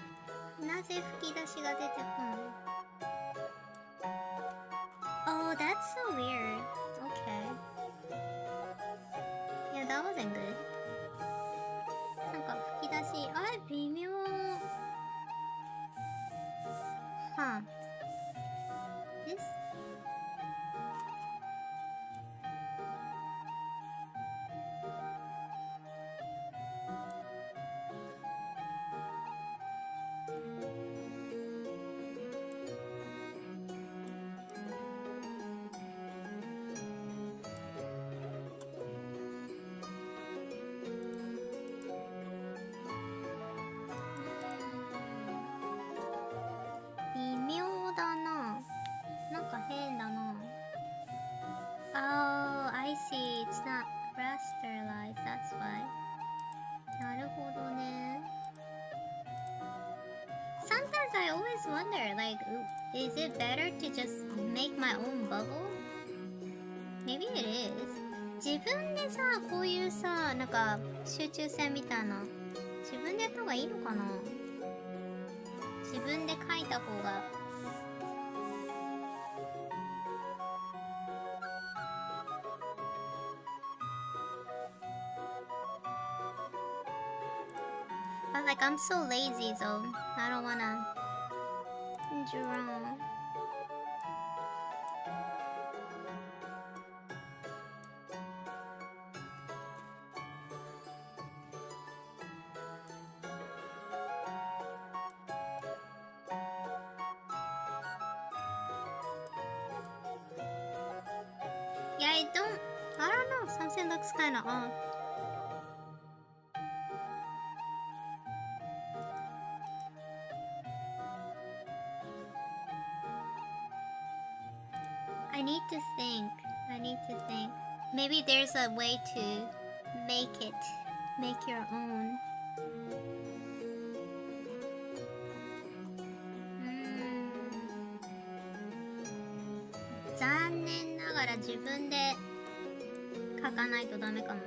S1: なぜ吹き出しが出てこない？ Oh, that's so weird. Okay. Yeah, that wasn't good. なんか吹き出し、あれ微妙。はあ。This? Oh, I see. It's not rasterized. That's why. なるほどね。Sometimes I always wonder, like, is it better to just make my own bubble? Maybe it is. 自分でさ、こういうさ、なんか集中線みたいな、自分でやった方がいいのかな？自分で書いた方が。But like I'm so lazy, so I don't wanna draw. Yeah, I don't know. Something looks kind of off. I need to think. Maybe there's a way to make your own. 残念ながら自分で書かないとダメかも。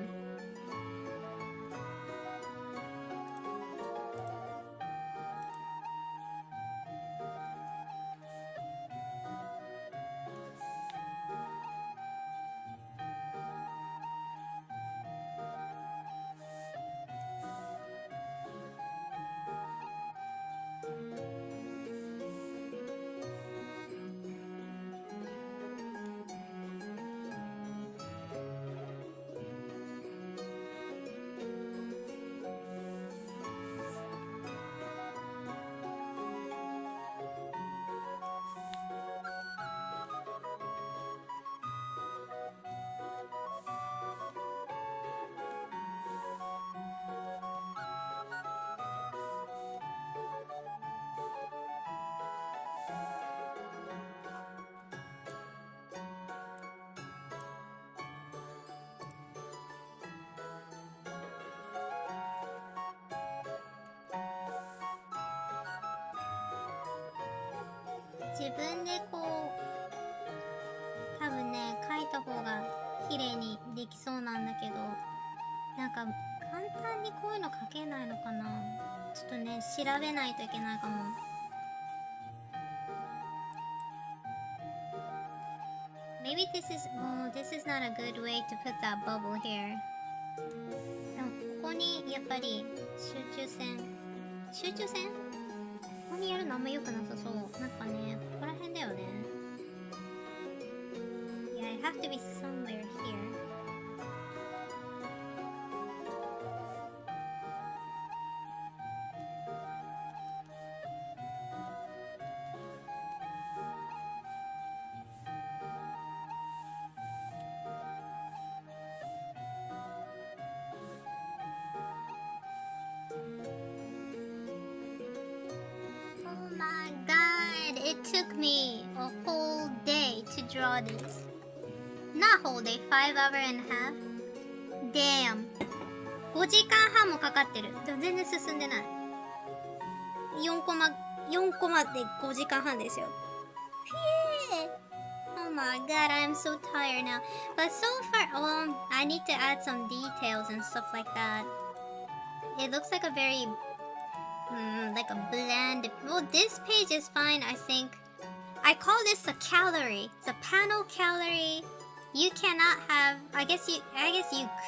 S1: 自分でこう多分ね書いた方が綺麗にできそうなんだけど、なんか簡単にこういうの書けないのかな。ちょっとね調べないといけないかも。Maybe this is not a good way to put that bubble here. でもここにやっぱり集中線ここにやるのあんま良くなさそう。なんかね、ここら辺だよね。Yeah, I have to be somewhere here. It took me a whole day to draw this. Not whole day, 5 hours and a half. Damn. 5時間半もかかってる。でも全然進んでない。4コマで5時間半ですよ。Oh my god, I'm so tired now. But so far, I need to add some details and stuff like that. it looks like a very like a bland. Well, this page is fine, I think. I call this a calorie. It's a panel calorie. You cannot have. I guess you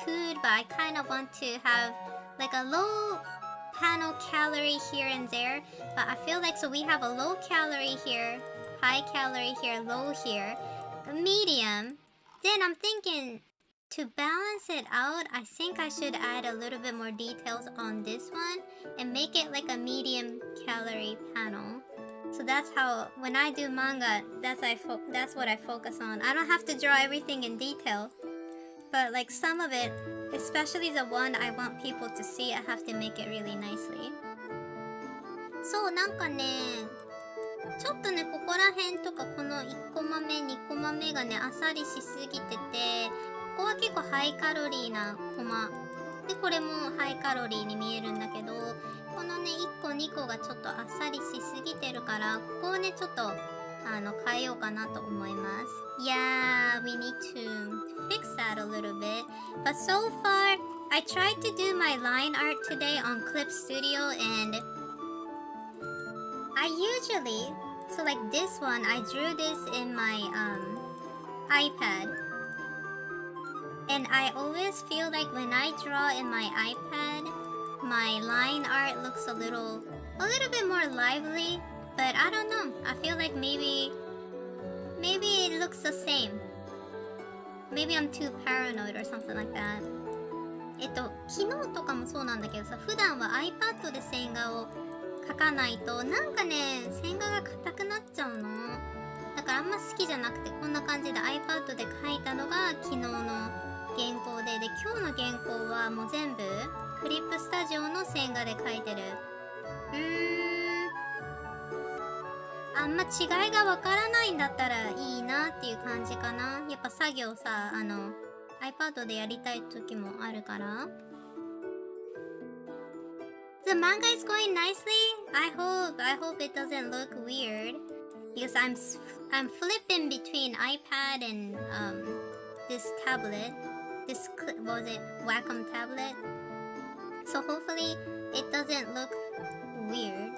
S1: could, but I kind of want to have like a low panel calorie here and there. But I feel like so we have a low calorie here, high calorie here, low here, a medium. Then I'm thinking to balance it out, I think I should add a little bit more details on this one and make it like a medium calorie panel. So that's how, when I do manga, that's what I focus on. I don't have to draw everything in detail, but like some of it, especially the one I want people to see, I have to make it really nicely. そう、なんかね、ちょっとね、ここら辺とかこの1コマ目、2コマ目がね、あっさりしすぎてて、ここは結構ハイカロリーなコマ。で、これもハイカロリーに見えるんだけど、このね、1個2個がちょっとあっさりしすぎてるから、ここをね、ちょっと変えようかなと思います。Yeah, we need to fix that a little bit. But so far, I tried to do my line art today on ClipStudio and I usually, so like this one, I drew this in my iPad. And I always feel like when I draw in my iPad, my line art looks a little bit more lively, but I don't know. I feel like maybe it looks the same. Maybe I'm too paranoid or something like that. 昨日とかもそうなんだけどさ、普段は iPad で線画を描かないとなんかね、線画が硬くなっちゃうの。だからあんま好きじゃなくて、こんな感じで iPad で描いたのが昨日の原稿で、今日の原稿はもう全部クリップスタジオの線画で描いてる。あんま違いがわからないんだったらいいなっていう感じかな。やっぱ作業さ、iPad でやりたい時もあるから。The manga is going nicely. I hope it doesn't look weird because I'm flipping between iPad and this tablet. This what was it, Wacom tablet. So hopefully it doesn't look weird.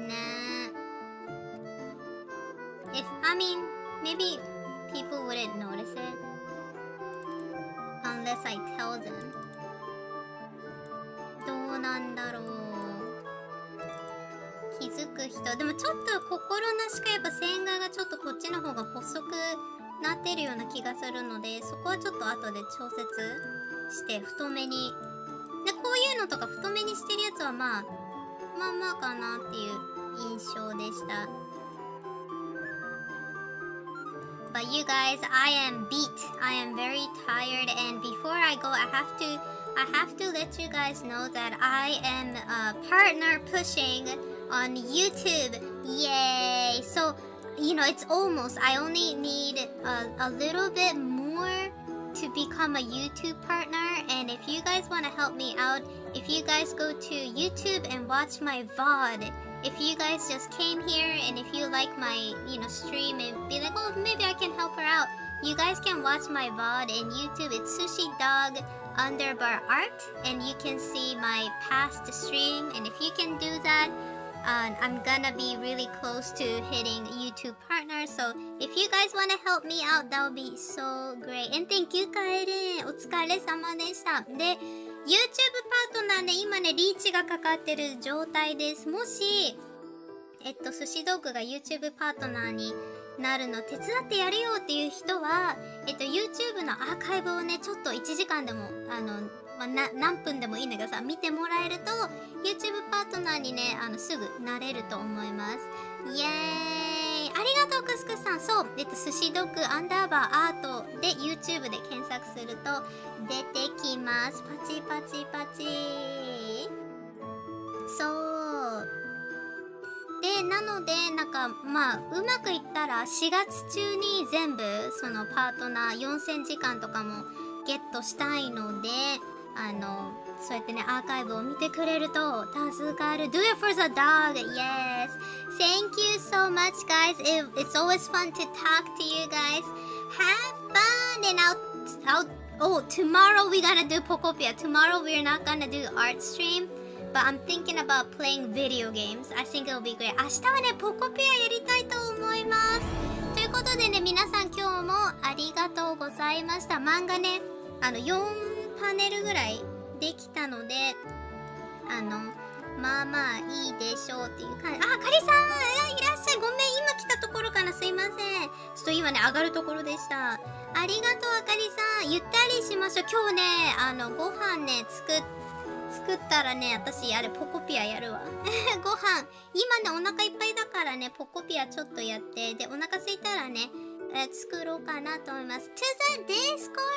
S1: Nah. Maybe people wouldn't notice it unless I tell them. どうなんだろう。気づく人。でもちょっと心なしかやっぱ線画がちょっとこっちの方が細くなってるような気がするので、そこはちょっと後で調節して太めに。で、こういうのとか太めにしてるやつはまあかなっていう印象でした。But you guys, I am beat. I am very tired, and before I go, I have to let you guys know that I am partner pushing on YouTube. Yay! So, it's almost. I only need a little bit more to become a YouTube partner, and if you guys want to help me out, if you guys go to YouTube and watch my VOD, if you guys just came here and if you like my, stream and be like, oh, maybe I can help her out, you guys can watch my VOD in YouTube. It's Sushi Dog _ art, and you can see my past stream. And if you can do that, I'm gonna be really close to hitting YouTube partner. So if you guys want to help me out, that would be so great. And thank you, Kaeren. お疲れ様でした。で、YouTube パートナーね、今ね、リーチがかかってる状態です。もし、寿司ドッグが YouTube パートナーになるの手伝ってやるよっていう人は、YouTube のアーカイブをね、ちょっと1時間でも、何分でもいいんだけどさ、見てもらえると、YouTube パートナーにね、すぐなれると思います。イエーイ！ありがとう、クスクスさん。そう、寿司ドッグ_アートで YouTube で検索すると出てきます。パチパチパチ。そう。で、なので、うまくいったら4月中に全部、そのパートナー4000時間とかもゲットしたいので、そうやってね、アーカイブを見てくれると助かる。Do it for the dog! Yes! Thank you so much, guys. It's always fun to talk to you guys. Have fun! And I'll Oh, tomorrow we gotta do Pokopia. Tomorrow we're not gonna do art stream, but I'm thinking about playing video games. I think it'll be great. 明日はね、ポコピアやりたいと思います。ということでね、皆さん今日もありがとうございました。漫画ね、4パネルぐらいできたので、まあまあいいでしょうっていう感じ。あ、かりさん、いらっしゃい。ごめん、今来たところかな。すいません。ちょっと今ね、上がるところでした。ありがとう、あかりさん。ゆったりしましょう。今日ね、ご飯ね、作ったらね、私、ポコピアやるわ。ご飯。今ね、お腹いっぱいだからね、ポコピアちょっとやって、で、お腹空いたらね、作ろうかなと思います。To the Discord!